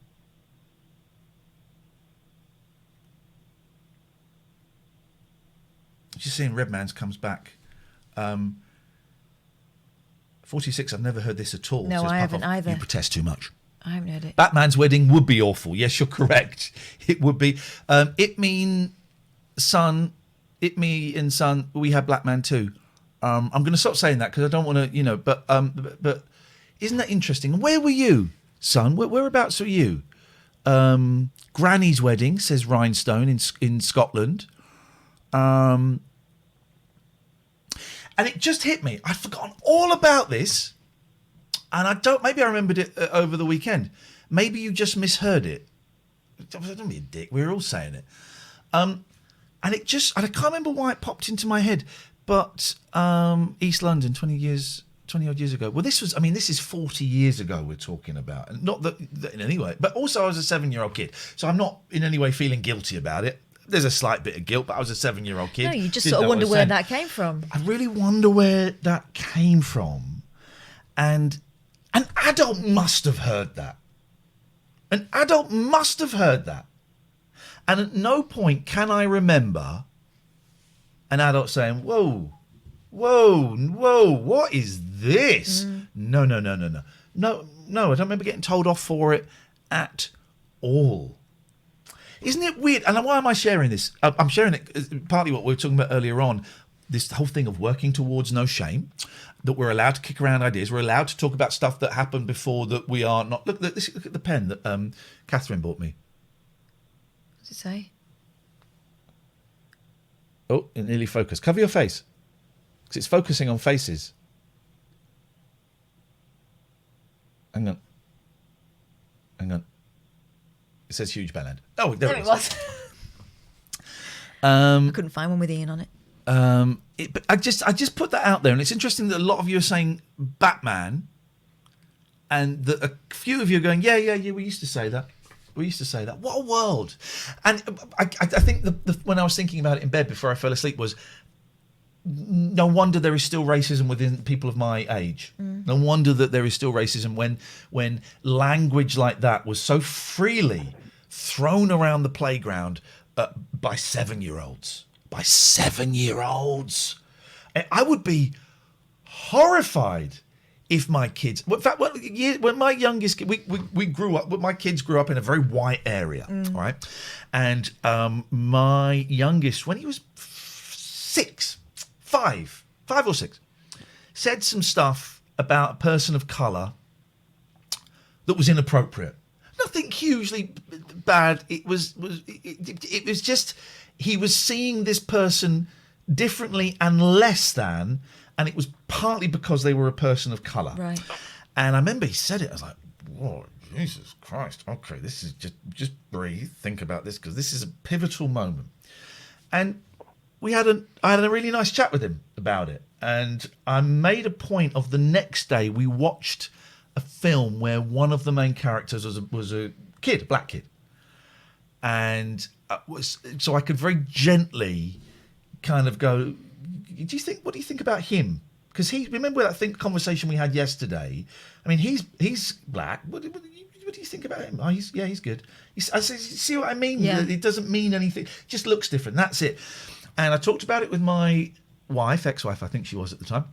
Just seeing Redman's comes back. 46. I've never heard this at all. No, I haven't either. You protest too much. I haven't heard it. Batman's wedding would be awful. Yes, you're correct. It would be. It me and son, we have Black Man too. I'm going to stop saying that because I don't want to, but isn't that interesting? Where were you, son? Whereabouts were you? Granny's wedding, says Rhinestone in Scotland. And it just hit me. I'd forgotten all about this. And maybe I remembered it over the weekend. Maybe you just misheard it. Don't be a dick. We were all saying it. And I can't remember why it popped into my head, but East London, 20 odd years ago. Well, this is 40 years ago we're talking about. And not that in any way, but also I was a 7-year-old kid. So I'm not in any way feeling guilty about it. There's a slight bit of guilt, but I was a 7-year-old kid. No, you just sort of wonder where that came from. I really wonder where that came from. And an adult must have heard that. An adult must have heard that. And at no point can I remember an adult saying, whoa, what is this? No, I don't remember getting told off for it at all. Isn't it weird? And why am I sharing this? I'm sharing it partly what we were talking about earlier on, this whole thing of working towards no shame, that we're allowed to kick around ideas. We're allowed to talk about stuff that happened before that we are not. Look at the pen that Catherine bought me. What's it say? Oh, it nearly focused. Cover your face. Because it's focusing on faces. Hang on. It says huge bellend. Oh, there it was. I couldn't find one with Ian on it. But I just put that out there, and it's interesting that a lot of you are saying Batman, and that a few of you are going, yeah, we used to say that. What a world. And I think when I was thinking about it in bed before I fell asleep was, no wonder there is still racism within people of my age. No wonder that there is still racism when language like that was so freely thrown around the playground by 7-year-olds. By 7-year-olds. I would be horrified if my kids... In fact, when my youngest... We grew up... My kids grew up in a very white area, all right? And my youngest, when he was 5 or 6, said some stuff about a person of colour that was inappropriate. Nothing hugely bad. It was just he was seeing this person differently and less than, and it was partly because they were a person of colour. Right. And I remember he said it. I was like, "Whoa, Jesus Christ! Okay, this is just breathe. Think about this, because this is a pivotal moment." And I had a really nice chat with him about it, and I made a point of the next day we watched a film where one of the main characters was a kid, a black kid, and so I could very gently kind of go, what do you think about him? Because remember that conversation we had yesterday. I mean, he's black. What do you think about him? Oh, he's good. I say, see what I mean? Yeah. It doesn't mean anything. It just looks different. That's it. And I talked about it with my wife, ex-wife, I think she was at the time.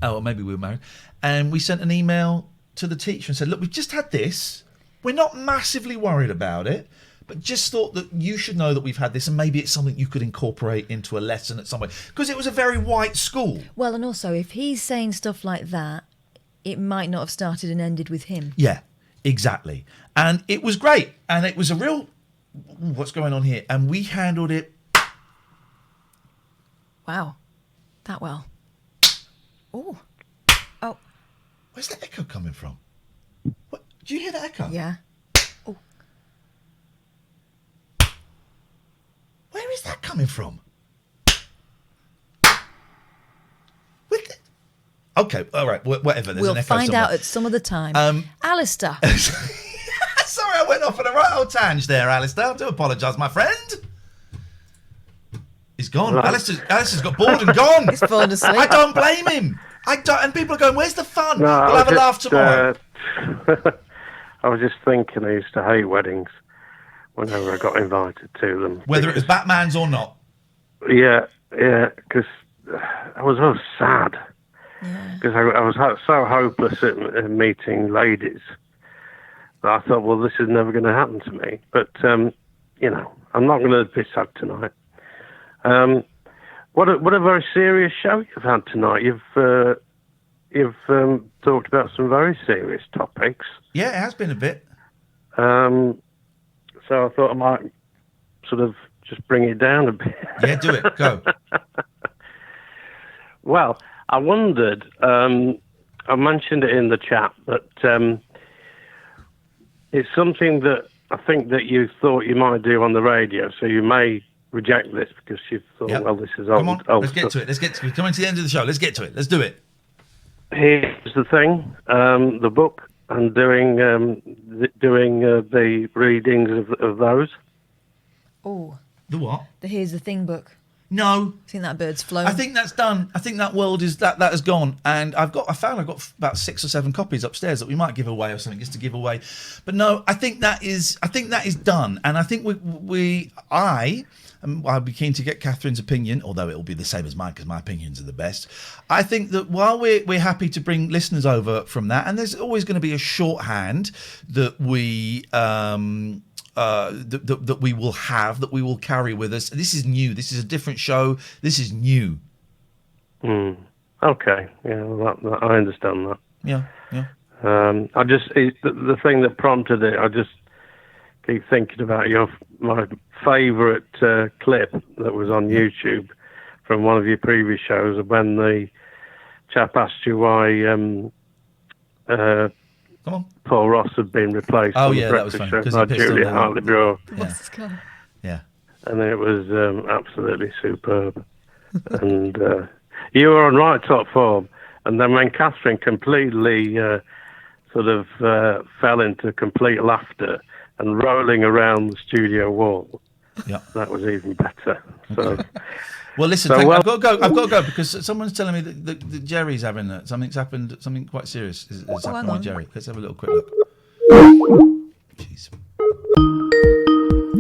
Oh, or maybe we were married. And we sent an email to the teacher and said, look, we've just had this. We're not massively worried about it, but just thought that you should know that we've had this, and maybe it's something you could incorporate into a lesson at some way. Because it was a very white school. Well, and also, if he's saying stuff like that, it might not have started and ended with him. Yeah, exactly. And it was great. And it was a real, what's going on here? And we handled it. Wow. That well. Oh. Where's that echo coming from? What? Do you hear that echo? Yeah. Oh. Where is that coming from? Okay, all right, whatever. There's we'll an echo find somewhere. out at some other time. Alistair. Sorry, I went off on a right old tangent there, Alistair. I do apologise, my friend. He's gone. Right. Alistair's got bored and gone. He's fallen asleep. I don't blame him. And people are going, where's the fun? No, we'll have a laugh tomorrow. I was just thinking I used to hate weddings whenever I got invited to them. Whether it was Batman's or not. Yeah, because I was so sad. Because I was so hopeless at meeting ladies that I thought, well, this is never going to happen to me. But, I'm not going to be sad tonight. What a very serious show you've had tonight. You've talked about some very serious topics. Yeah, it has been a bit. So I thought I might sort of just bring it down a bit. Yeah, do it. Go. Well, I wondered, I mentioned it in the chat, but it's something that I think that you thought you might do on the radio, so you may reject this because you thought, well, this is old. Come on, let's get to it. We're coming to the end of the show. Let's get to it. Let's do it. Here's the thing, the book, and doing the readings of those. Oh. The what? The Here's the Thing book. No. I think that bird's flown. I think that's done. I think that world is that has gone. And I've got about 6 or 7 copies upstairs that we might give away or something, just to give away. But no, I think that is done. And I think I'd be keen to get Catherine's opinion, although it'll be the same as mine because my opinions are the best. I think that while we're happy to bring listeners over from that, and there's always going to be a shorthand that we that we will have, that we will carry with us. This is new. This is a different show. This is new. Okay. Yeah, well, I understand that. Yeah. I just the thing that prompted it. keep thinking about my favourite clip that was on YouTube from one of your previous shows when the chap asked you why Paul Ross had been replaced on the Breakfast Show by Julia Hartley-Brewer. What's this called? Yeah. And it was absolutely superb. And you were on right top form. And then when Catherine completely sort of fell into complete laughter and rolling around the studio wall, that was even better. So, well, listen, I've got to go because someone's telling me that Gerry's having something's happened, something quite serious has happened with Gerry. Let's have a little quick look. Jeez.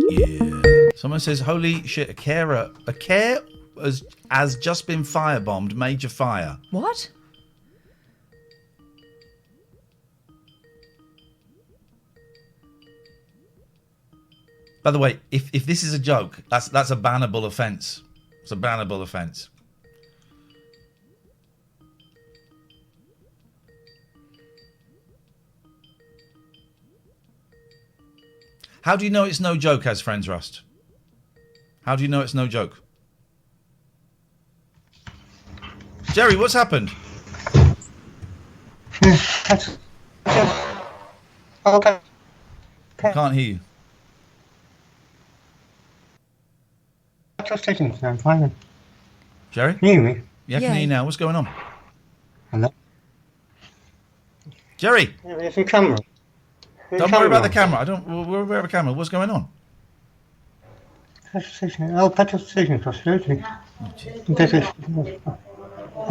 Yeah. Someone says, "Holy shit! A care has just been firebombed. Major fire." What? By the way, if this is a joke, that's a bannable offence. It's a bannable offence. How do you know it's no joke, as friends Rust? How do you know it's no joke? Gerry, what's happened? Okay. I can't hear you. I'm fine. Gerry? Can you hear me? Yeah, I can hear you now. What's going on? Hello? Gerry! There's a camera. Don't worry about the camera. We'll worry about the camera. What's going on? Petrol station across the road. There's an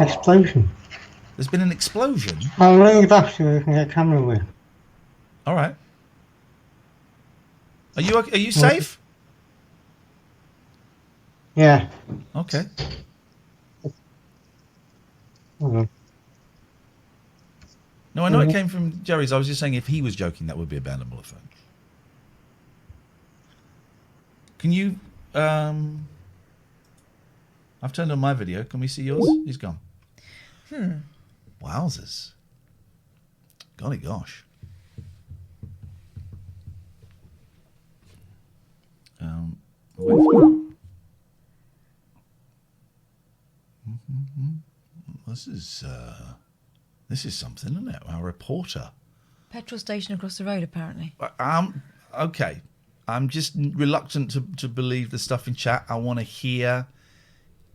explosion. There's been an explosion? I'll ring you back so we can get a camera with. All right. Are you safe? Yeah. Okay. Mm-hmm. No, I know it came from Gerry's. I was just saying if he was joking, that would be a bannable offence. Can you... I've turned on my video. Can we see yours? He's gone. Wowzers. Golly gosh. This is something, isn't it? Our reporter. Petrol station across the road, apparently. Okay. I'm just reluctant to believe the stuff in chat. I want to hear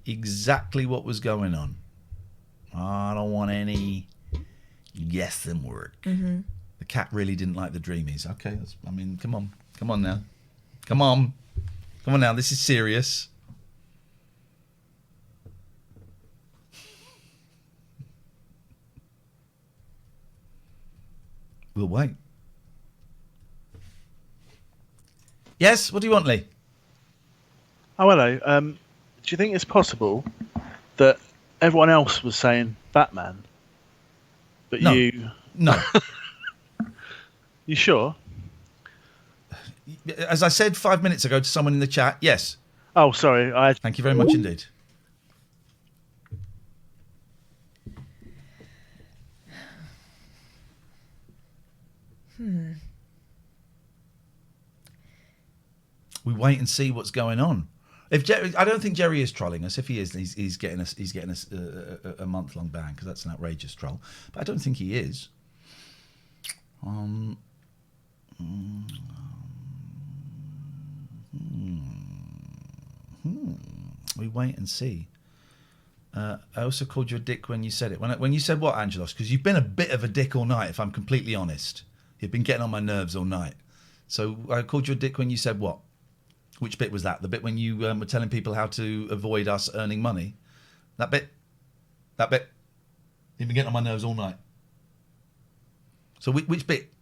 exactly what was going on. I don't want any guessing work. Mm-hmm. The cat really didn't like the Dreamies. Okay, come on. Come on now. Come on now. This is serious. We'll wait. Yes, what do you want, Lee? Oh, hello. Do you think it's possible that everyone else was saying Batman, but No. you... No. You sure? As I said 5 minutes ago to someone in the chat, yes. Oh, sorry. Thank you very much indeed. We wait and see what's going on. If Gerry, I don't think Gerry is trolling us. If he is, he's getting us a month-long ban because that's an outrageous troll. But I don't think he is. We wait and see. I also called you a dick when you said it. When you said what, Angelos? Because you've been a bit of a dick all night, if I'm completely honest. You've been getting on my nerves all night. So I called you a dick when you said what? Which bit was that? The bit when you were telling people how to avoid us earning money? That bit? That bit? You've been getting on my nerves all night. So which bit?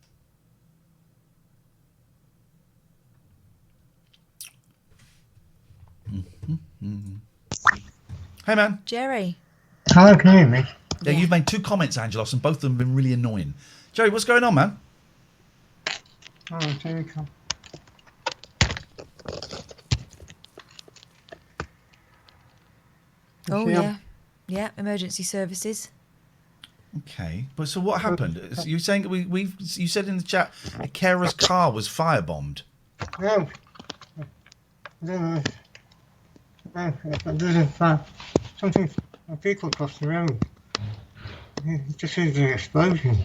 Hey, man. Gerry. Hello, can you hear me? Yeah, you've made 2 comments, Angelos, and both of them have been really annoying. Gerry, what's going on, man? Oh, here you come. Oh, yeah. Yeah, emergency services. Okay, but so what happened? You're saying you said in the chat a carer's car was firebombed. No. I don't know. No, there's something, a vehicle across the road. It just seems an explosion.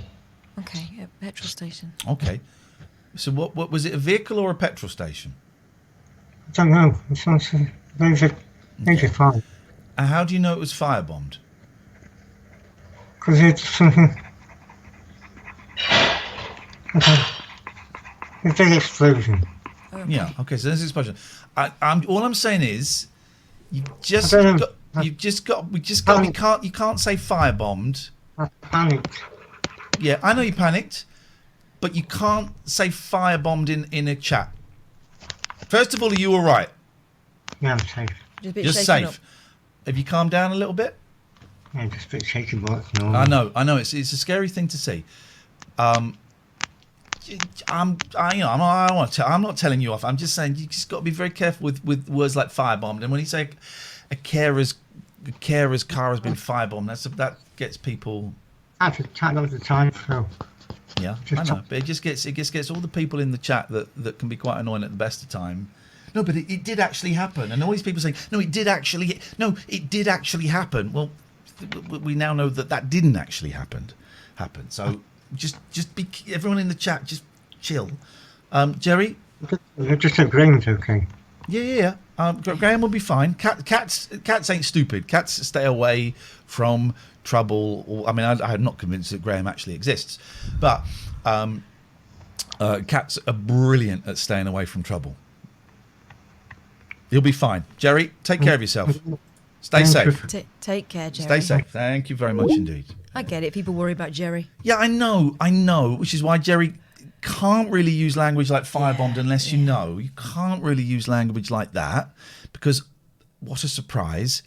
Okay, a petrol station. Okay. So what was it, a vehicle or a petrol station? I don't know. It sounds major fire. And how do you know it was firebombed? Because it's something... It's a big explosion. Yeah, okay, so there's an explosion. All I'm saying is, you can't say firebombed. I panicked. Yeah, I know you panicked, but you can't say firebombed in a chat. First of all, are you all right? Yeah, I'm safe. Just safe. Up. Have you calmed down a little bit? Yeah, just a bit shaky, but it's normal. I know. It's a scary thing to see. I'm not telling you off. I'm just saying you just got to be very careful with words like firebombed. And when you say a carer's car has been firebombed, that gets people. I have to tag on the time, so. Yeah, I know, but it just gets all the people in the chat that can be quite annoying at the best of time. No, but it did actually happen, and all these people saying, no, it did actually happen. Well, we now know that didn't actually happen. So just be everyone in the chat, just chill. Gerry, just like Graham's okay. Yeah. Graham will be fine. Cats ain't stupid. Cats stay away from trouble. I'm not convinced that Graham actually exists, but cats are brilliant at staying away from trouble. You'll be fine. Gerry, take care of yourself. Stay safe. Take care, Gerry. Stay safe. Thank you very much indeed. I get it. People worry about Gerry. Yeah, I know. Which is why Gerry can't really use language like firebombed unless you know. You can't really use language like that because, what a surprise,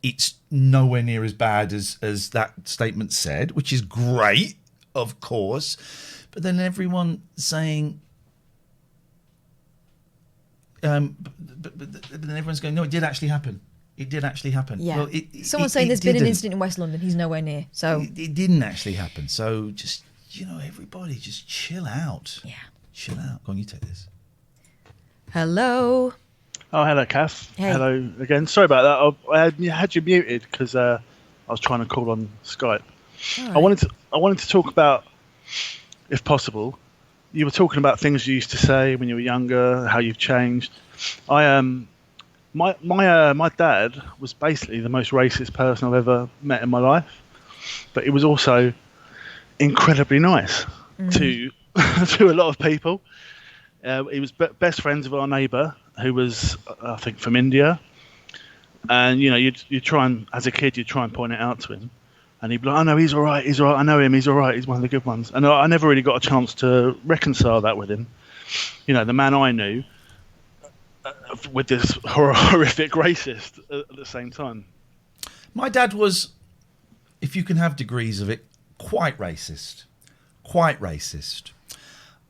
it's nowhere near as bad as that statement said, which is great, of course. But then everyone saying... but then everyone's going, no, it did actually happen. It did actually happen. Yeah. Well, someone's saying there's been an incident in West London. He's nowhere near. So it didn't actually happen. So just, everybody just chill out. Yeah. Chill out. Go on, you take this. Hello. Oh, hello, Kath. Hey. Hello again. Sorry about that. I had you muted because I was trying to call on Skype. Right. I wanted to talk about, if possible, you were talking about things you used to say when you were younger, how you've changed. My dad was basically the most racist person I've ever met in my life, but he was also incredibly nice to a lot of people. He was best friends with our neighbour, who was, I think, from India, and you try and, as a kid, you try and point it out to him, and he'd be like, "Oh no, he's all right. I know him. He's all right. He's one of the good ones." And I never really got a chance to reconcile that with him. The man I knew. With this horrific racist at the same time. My dad was, if you can have degrees of it, quite racist.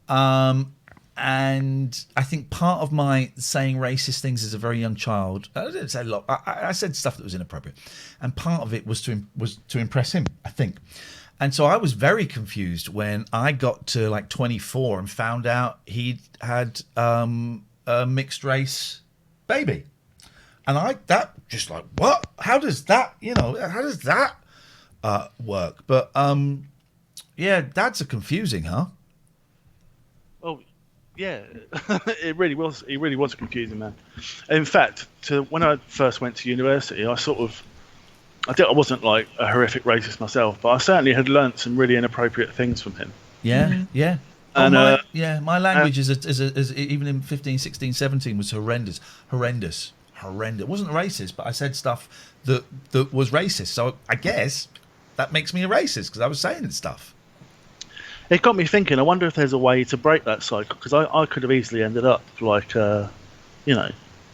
And I think part of my saying racist things as a very young child, I didn't say a lot. I said stuff that was inappropriate, and part of it was to impress him, I think. And so I was very confused when I got to like 24 and found out he'd had a mixed race baby, and what? How does that work? But yeah, dads are confusing, huh? Oh, yeah, it really was. He really was a confusing man. In fact, when I first went to university, I wasn't like a horrific racist myself, but I certainly had learnt some really inappropriate things from him. Yeah. And my language is even in 15, 16, 17 was horrendous. It wasn't racist, but I said stuff that was racist. So I guess that makes me a racist because I was saying stuff. It got me thinking. I wonder if there's a way to break that cycle because I could have easily ended up like,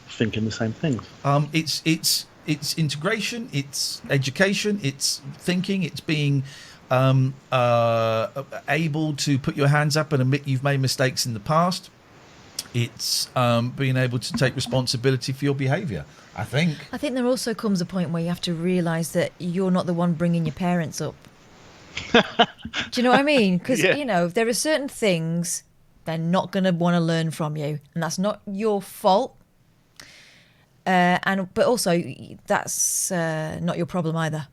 thinking the same things. It's integration. It's education. It's thinking. It's being. Able to put your hands up and admit you've made mistakes in the past. It's being able to take responsibility for your behaviour, I think. I think there also comes a point where you have to realise that you're not the one bringing your parents up. Do you know what I mean? Because, there are certain things They're not going to want to learn from you, and that's not your fault. But also, that's not your problem either.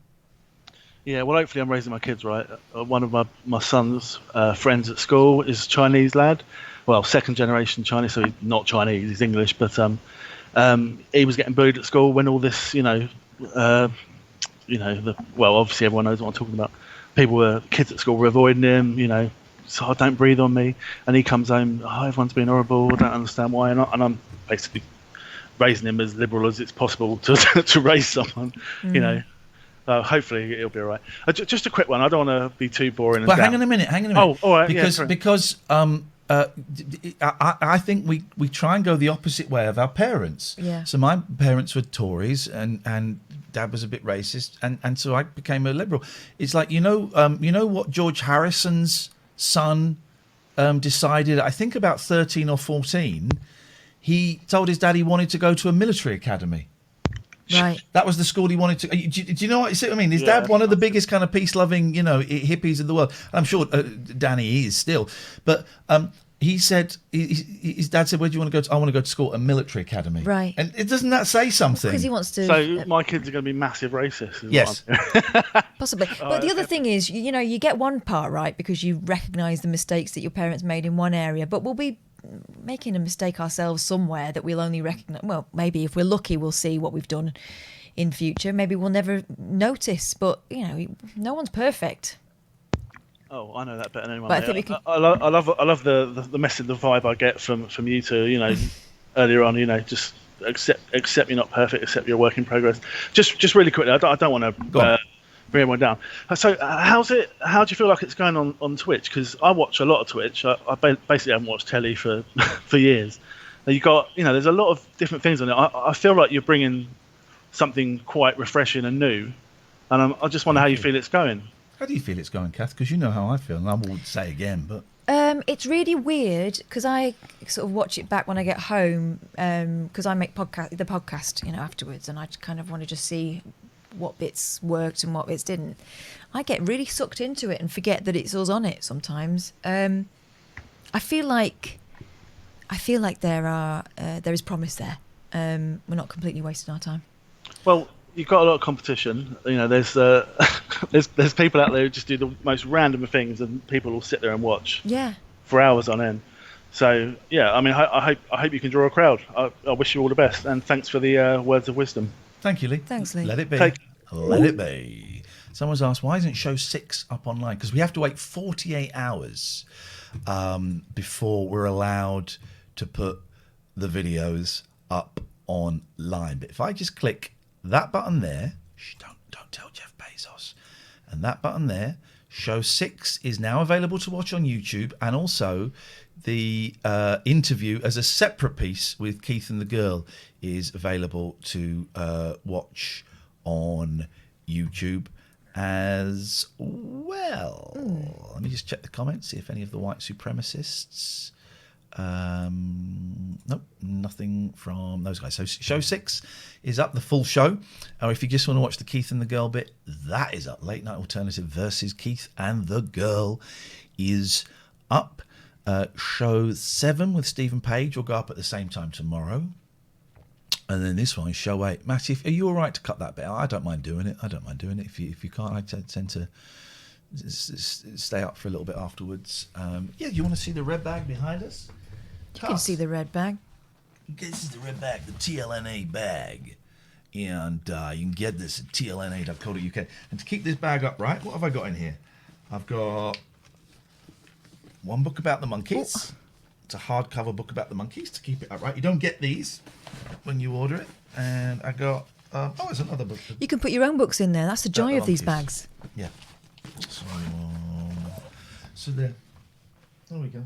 Yeah, well, hopefully I'm raising my kids right. One of my son's friends at school is a Chinese lad. Well, second generation Chinese, so he's not Chinese, he's English. But he was getting bullied at school when all this, obviously everyone knows what I'm talking about. Kids at school were avoiding him, so don't breathe on me. And he comes home, everyone's been horrible, I don't understand why. And I'm basically raising him as liberal as it's possible to raise someone, hopefully it'll be all right. Just a quick one. I don't want to be too boring. But hang on a minute. Oh, all right. Because I think we try and go the opposite way of our parents. Yeah. So my parents were Tories, and Dad was a bit racist, and so I became a liberal. It's like you know what George Harrison's son decided. I think about 13 or 14. He told his dad he wanted to go to a military academy. Right. That was the school he wanted to. Do you know what you see? What I mean, his dad, one of the biggest kind of peace-loving, hippies in the world. I'm sure Danny is still, but he said his dad said, "Where do you want to go to?" I want to go to school, a military academy. Right. And doesn't that say something? Because he wants to. So my kids are going to be massive racists. Yes. Possibly. But the other thing is, you get one part right because you recognise the mistakes that your parents made in one area, but we'll be making a mistake ourselves somewhere that we'll only recognise. Well, maybe if we're lucky, we'll see what we've done in future. Maybe we'll never notice. But no one's perfect. Oh, I know that better than anyone. But I think we can... I love the message, the vibe I get from you two. Earlier on, just accept you're not perfect, accept you're a work in progress. Just really quickly, I don't want to bring everyone down. So how do you feel like it's going on Twitch? Because I watch a lot of Twitch. I basically haven't watched telly for years. You got there's a lot of different things on it. I feel like you're bringing something quite refreshing and new, and I just wonder how you feel it's going. How do you feel it's going, Kath? Because you know how I feel, and I won't say again, but it's really weird because I sort of watch it back when I get home because I make the podcast afterwards, and I kind of want to just see what bits worked and what bits didn't. I get really sucked into it and forget that it's us on it sometimes. I feel like there is promise there. We're not completely wasting our time. Well, you've got a lot of competition. There's people out there who just do the most random things, and people will sit there and watch. Yeah. For hours on end. So yeah, I mean, I hope you can draw a crowd. I wish you all the best, and thanks for the words of wisdom. Thank you, Lee. Thanks, Lee. Let it be. Let it be. Someone's asked, why isn't show 6 up online? Because we have to wait 48 hours before we're allowed to put the videos up online. But if I just click that button there, don't tell Jeff Bezos, and that button there, show 6 is now available to watch on YouTube, and also the interview as a separate piece with Keith and the girl is available to watch on YouTube as well. Let me just check the comments, see if any of the white supremacists. Nope, nothing from those guys. So show 6 is up, the full show. Or if you just want to watch the Keith and the girl bit, that is up. Late Night Alternative versus Keith and the girl is up. Show 7 with Stephen Page will go up at the same time tomorrow. And then this one, show 8. Matty, are you all right to cut that bit out? I don't mind doing it. If you can't, I tend to stay up for a little bit afterwards. You want to see the red bag behind us? You can see the red bag. This is the red bag, the TLNA bag. And you can get this at tlna.co.uk. And to keep this bag upright, what have I got in here? I've got one book about the monkeys. It's a hardcover book about the monkeys to keep it upright. You don't get these when you order it. And I got... there's another book. You can put your own books in there. That's the joy of these bags. Yeah. So there. There we go.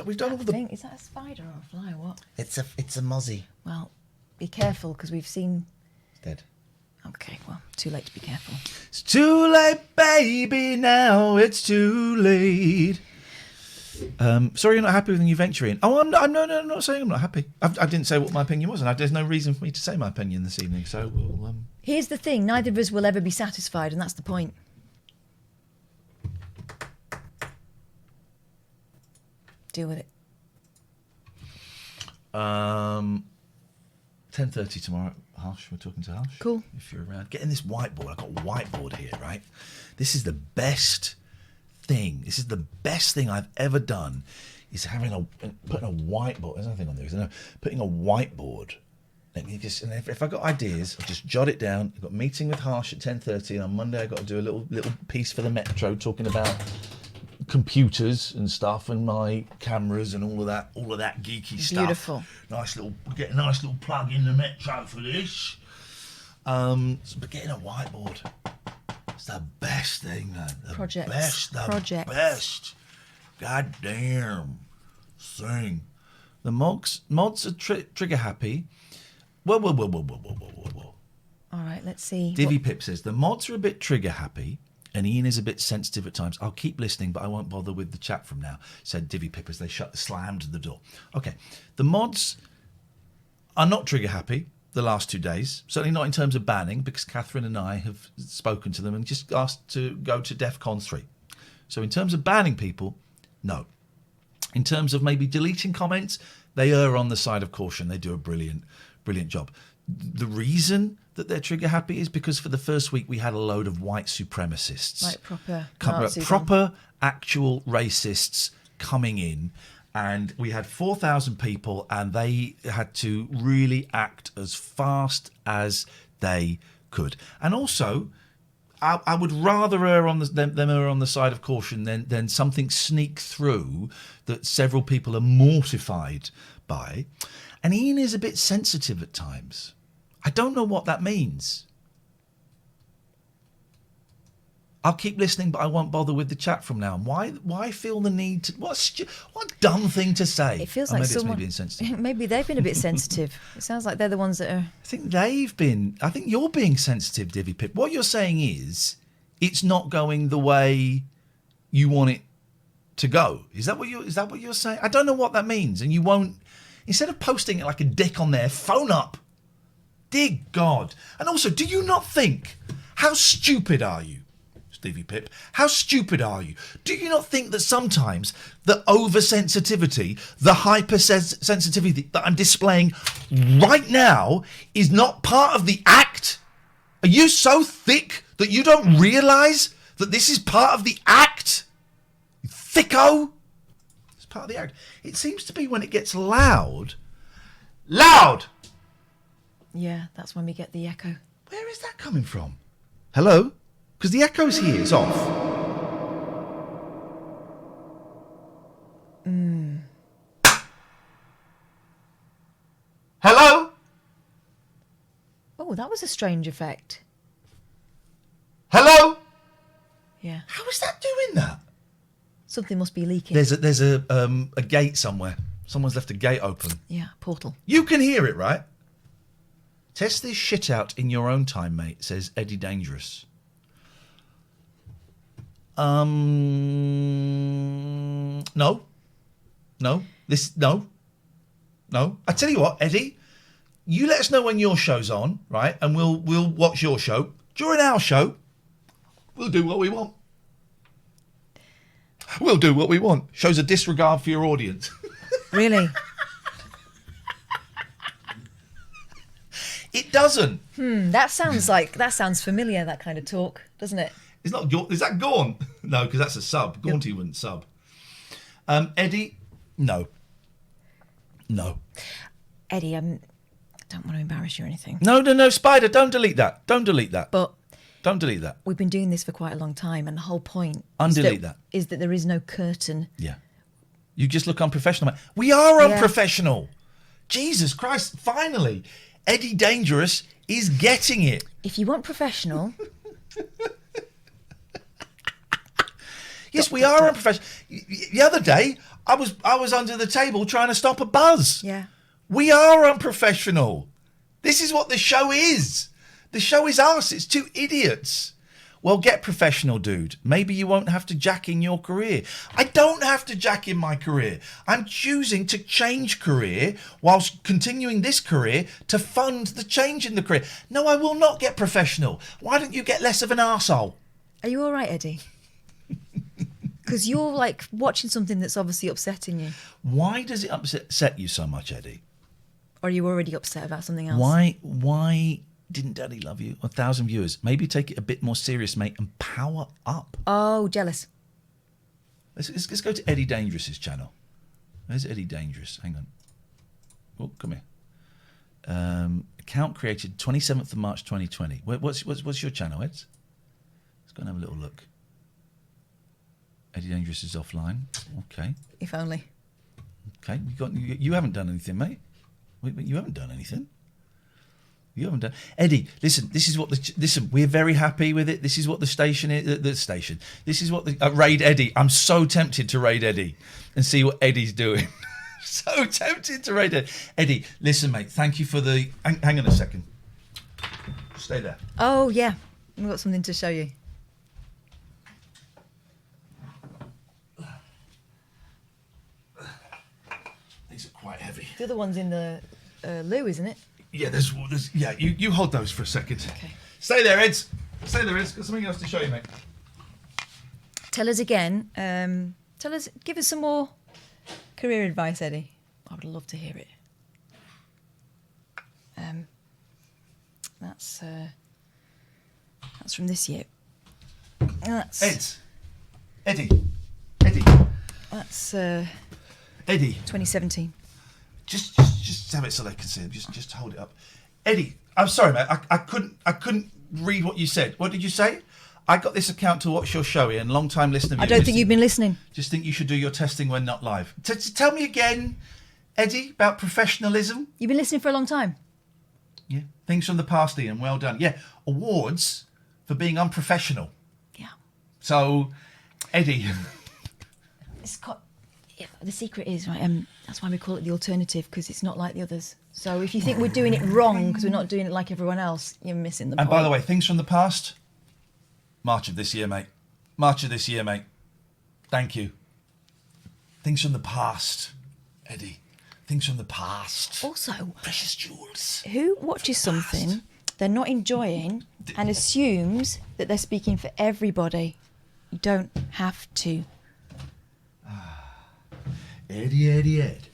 We've done all the... Is that a spider or a fly or what? It's a mozzie. Well, be careful because we've seen... It's dead. Okay, well, too late to be careful. It's too late, baby, now it's too late. Sorry you're not happy with the new venture in. Oh, I'm not saying I'm not happy. I didn't say what my opinion was, and there's no reason for me to say my opinion this evening, so we'll... Here's the thing, neither of us will ever be satisfied, and that's the point. Deal with it. 10:30 tomorrow. Harsh, we're talking to Harsh. Cool. If you're around. Getting this whiteboard. I've got a whiteboard here, right? This is the best thing. This is the best thing I've ever done. Is putting a whiteboard. There's nothing on there, is there? No, putting a whiteboard. Let me just. And if I got ideas, I'll just jot it down. I've got a meeting with Harsh at 10:30, and on Monday I've got to do a little piece for the Metro talking about computers and stuff and my cameras and all of that geeky stuff. Beautiful. Get a nice little plug in the Metro for this. But getting a whiteboard, it's the best thing, man. The best. God damn thing. The mods are trigger happy. Whoa. All right, let's see. Divvy Pip says the mods are a bit trigger happy. And Ian is a bit sensitive at times. I'll keep listening, but I won't bother with the chat from now, said Divvy Pip as they slammed the door. Okay, the mods are not trigger happy the last 2 days. Certainly not in terms of banning, because Catherine and I have spoken to them and just asked to go to DEFCON 3. So in terms of banning people, no. In terms of maybe deleting comments, they err on the side of caution. They do a brilliant job. The reason that they're trigger happy is because for the first week we had a load of white supremacists, like proper actual racists coming in, and we had 4,000 people, and they had to really act as fast as they could. And also, I would rather err on them err on the side of caution than something sneak through that several people are mortified by. And Ian is a bit sensitive at times. I don't know what that means. I'll keep listening, but I won't bother with the chat from now on. Why feel the need to... What dumb thing to say? It feels like maybe someone... It's me being sensitive. Maybe they've been a bit sensitive. It sounds like they're the ones that are... I think you're being sensitive, Divvy Pip. What you're saying is it's not going the way you want it to go. Is that what you're saying? I don't know what that means, and you won't... Instead of posting it like a dick on there, phone up. Dear God. And also, do you not think, how stupid are you, Stevie Pip? How stupid are you? Do you not think that sometimes the oversensitivity, the hypersensitivity that I'm displaying right now is not part of the act? Are you so thick that you don't realise that this is part of the act? You thicko. It's part of the act. It seems to be when it gets loud. Yeah, that's when we get the echo. Where is that coming from? Hello? Because the echo's here. It's off. Hello? Oh, that was a strange effect. Hello? Yeah. How is that doing that? Something must be leaking. There's a gate somewhere. Someone's left a gate open. Yeah, portal. You can hear it, right? Test this shit out in your own time, mate, says Eddie Dangerous. No. No. No. I tell you what, Eddie, you let us know when your show's on, right? And we'll watch your show. During our show, we'll do what we want. We'll do what we want. Shows a disregard for your audience. Really? It doesn't. That sounds familiar, that kind of talk, doesn't it? It's not. Is that Gorn? No, because that's a sub. Gaunty wouldn't sub. Eddie, no. Eddie, I don't want to embarrass you or anything. No, Spider, don't delete that. Don't delete that. But don't delete that. We've been doing this for quite a long time, and the whole point is that there is no curtain. Yeah. You just look unprofessional. We are unprofessional. Jesus Christ, finally. Eddie Dangerous is getting it. If you want professional... Yes, we are unprofessional. The other day, I was under the table trying to stop a buzz. Yeah. We are unprofessional. This is what the show is. The show is us. It's two idiots. Well, get professional, dude. Maybe you won't have to jack in your career. I don't have to jack in my career. I'm choosing to change career whilst continuing this career to fund the change in the career. No, I will not get professional. Why don't you get less of an arsehole? Are you all right, Eddie? Because you're like watching something that's obviously upsetting you. Why does it upset you so much, Eddie? Or are you already upset about something else? Why didn't Daddy love you? 1,000 viewers. Maybe take it a bit more serious, mate, and power up. Oh, jealous. Let's go to Eddie Dangerous's channel. Where's Eddie Dangerous? Hang on. Oh, come here. Account created 27th of March 2020. What's your channel, Eds? Let's go and have a little look. Eddie Dangerous is offline. Okay. If only. Okay. You haven't done anything, mate. You haven't done anything. You haven't done. Eddie, listen. This is what listen. We're very happy with it. This is what the station is. The station. This is what the raid Eddie. I'm so tempted to raid Eddie and see what Eddie's doing. So tempted to raid Eddie. Eddie, listen, mate. Thank you for the. Hang on a second. Stay there. Oh yeah, we've got something to show you. These are quite heavy. The other one's in the loo, isn't it? Yeah, there's yeah. You hold those for a second. Okay. Stay there, Eds. Stay there, Eds. Got something else to show you, mate. Tell us again. Give us some more career advice, Eddie. I would love to hear it. That's from this year. That's Eddie. That's Eddie. 2017. Just have it so they can see it. Just hold it up. Eddie, I'm sorry, mate. I couldn't read what you said. What did you say? I got this account to watch your show, Ian. Long time listener. I don't think you've been listening. Just think you should do your testing when not live. Tell me again, Eddie, about professionalism. You've been listening for a long time. Yeah. Things from the past, Ian. Well done. Yeah. Awards for being unprofessional. Yeah. So, Eddie. The secret is, right, that's why we call it the alternative, because it's not like the others. So if you think we're doing it wrong because we're not doing it like everyone else, you're missing the point. And by the way, things from the past, March of this year, mate. Thank you. Things from the past, Eddie. Things from the past. Also, precious jewels. Who watches something they're not enjoying and assumes that they're speaking for everybody? You don't have to. Eddie, Ed.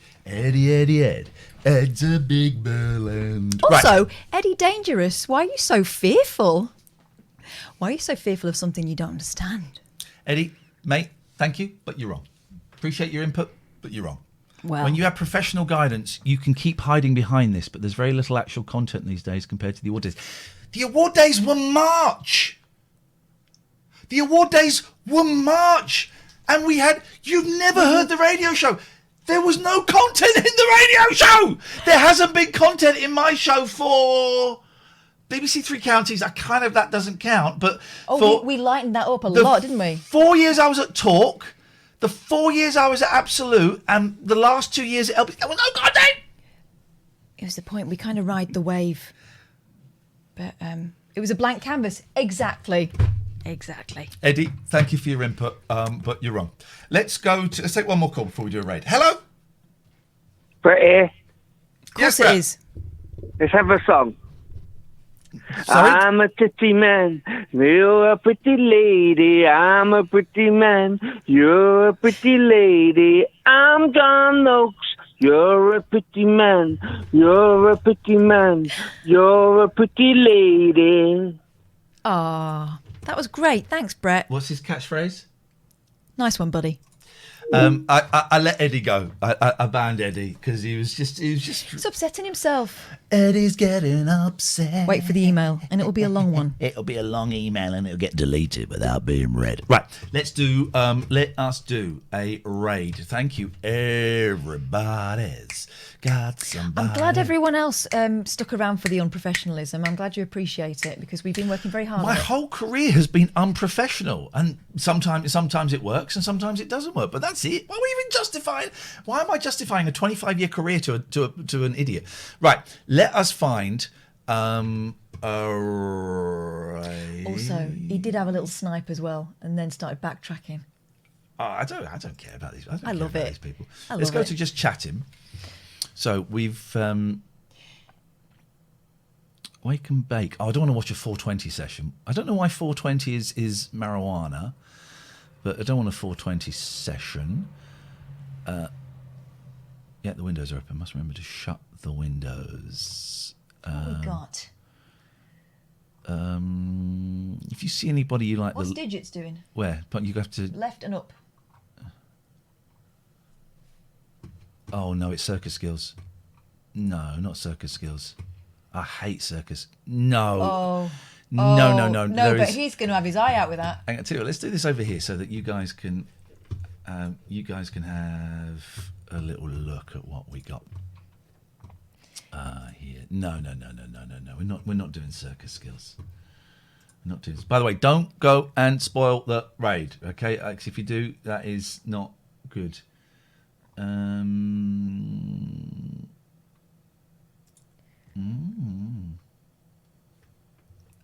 Ed's a big bellend. Also, right. Eddie Dangerous, why are you so fearful? Why are you so fearful of something you don't understand? Eddie, mate, thank you, but you're wrong. Appreciate your input, but you're wrong. Well, when you have professional guidance, you can keep hiding behind this, but there's very little actual content these days compared to the award days. The award days were March! And we had... You've never heard the radio show. There was no content in the radio show. There hasn't been content in my show for... BBC Three Counties, that doesn't count, but... we lightened that up a lot, didn't we? 4 years I was at Talk, the 4 years I was at Absolute, and the last 2 years at LB, there was no content! It was the point, we kind of ride the wave. But it was a blank canvas. Exactly. Eddie, thank you for your input, but you're wrong. Let's take one more call before we do a raid. Hello? Pretty. Of course it is. Let's have a song. Sorry? I'm a pretty man, you're a pretty lady. I'm a pretty man, you're a pretty lady. I'm John Oakes, you're a pretty man. You're a pretty man, you're a pretty lady. Ah. That was great. Thanks, Brett. What's his catchphrase? Nice one, buddy. I let Eddie go. I banned Eddie because he was just. He's upsetting himself. Eddie's getting upset. Wait for the email, and it'll be a long one. It'll be a long email, and it'll get deleted without being read. Right. Let's do. Let us do a raid. Thank you, everybody's got somebody. I'm glad everyone else stuck around for the unprofessionalism. I'm glad you appreciate it because we've been working very hard. My whole career has been unprofessional, and sometimes it works, and sometimes it doesn't work. But that's it. Why are we even justifying? Why am I justifying a 25-year career to an idiot? Right. Let us find. Also, he did have a little snipe as well, and then started backtracking. Oh, I don't care about these. I love it. These people. Let's go to just chat him. So we've wake and bake. Oh, I don't want to watch a 420 session. I don't know why 420 is marijuana. But I don't want a 4:20 session. Yeah, the windows are open. Must remember to shut the windows. What we got? If you see anybody you like... What's Digits doing? Where? But you have to... Left and up. Oh, no, it's Circus Skills. No, not Circus Skills. I hate Circus. No. No. No, but he's going to have his eye out with that. Hang on, tell you what, let's do this over here so that you guys can have a little look at what we got here. No. We're not doing Circus Skills. We're not doing this. By the way, don't go and spoil the raid, okay? 'Cause if you do, that is not good.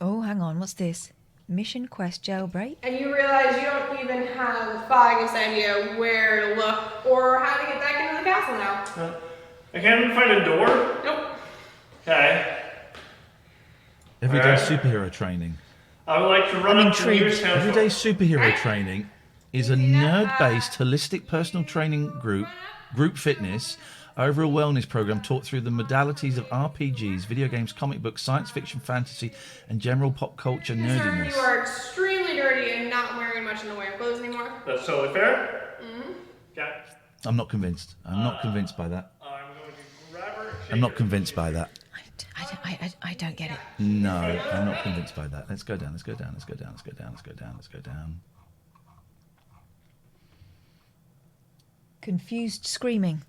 Oh, hang on. What's this? Mission Quest jailbreak. And you realize you don't even have the foggiest idea where to look or how to get back into the castle now. I can't find a door? Nope. Okay. Everyday superhero training. I would like to run up to the nearest house. Everyday superhero training is a nerd-based, holistic personal training group fitness, overall wellness program taught through the modalities of RPGs, video games, comic books, science fiction, fantasy, and general pop culture nerdiness. You are extremely dirty and not wearing much in the way of clothes anymore. That's totally fair. Mm-hmm. Okay. I'm not convinced. I'm not convinced by that. I'm going to grab her. I'm not convinced by that. I don't get it. No, I'm not convinced by that. Let's go down. Let's go down. Confused screaming.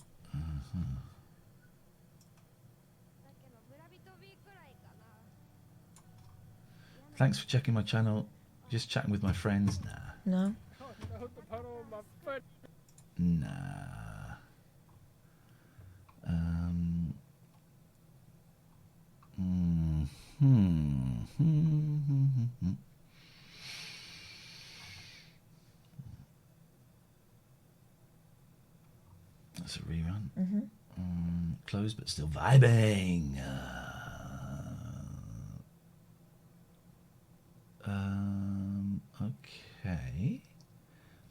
Thanks for checking my channel. Just chatting with my friends. Nah. No. That's a rerun. Closed but still vibing. Okay.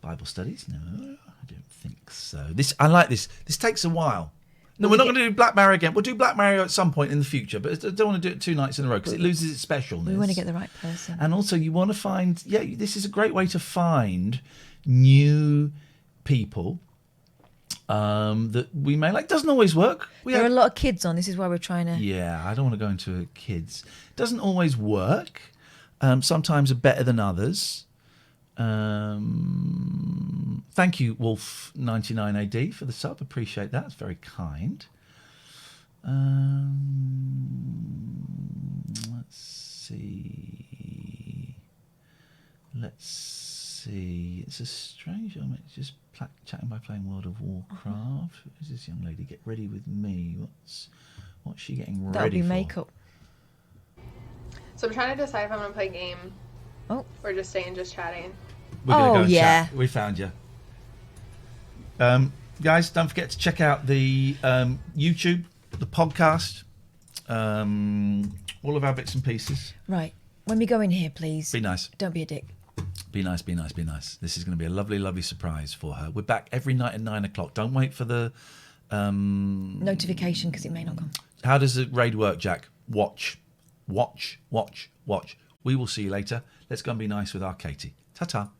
Bible studies? No, I don't think so. I like this. This takes a while. No, we're not going to do Black Mario again. We'll do Black Mario at some point in the future, but I don't want to do it 2 nights in a row because it loses its specialness. We want to get the right person. And also, you want to find... Yeah, this is a great way to find new people that we may like. Doesn't always work. There are a lot of kids on. This is why we're trying to... Yeah, I don't want to go into kids. Doesn't always work. Sometimes are better than others. Thank you, Wolf99AD, for the sub. Appreciate that. It's very kind. Let's see. It's a strange element. Just chatting by playing World of Warcraft. Who's this young lady? Get ready with me. What's she getting ready for? That'll be makeup. So I'm trying to decide if I'm going to play a game or just stay and just chatting. We're going to go and chat. We found you. Guys, don't forget to check out the YouTube, the podcast, all of our bits and pieces. Right. When we go in here, please. Be nice. Don't be a dick. Be nice. This is going to be a lovely, lovely surprise for her. We're back every night at 9 o'clock. Don't wait for the... notification, because it may not come. How does the raid work, Jack? Watch. We will see you later. Let's go and be nice with our Katie. Ta-ta.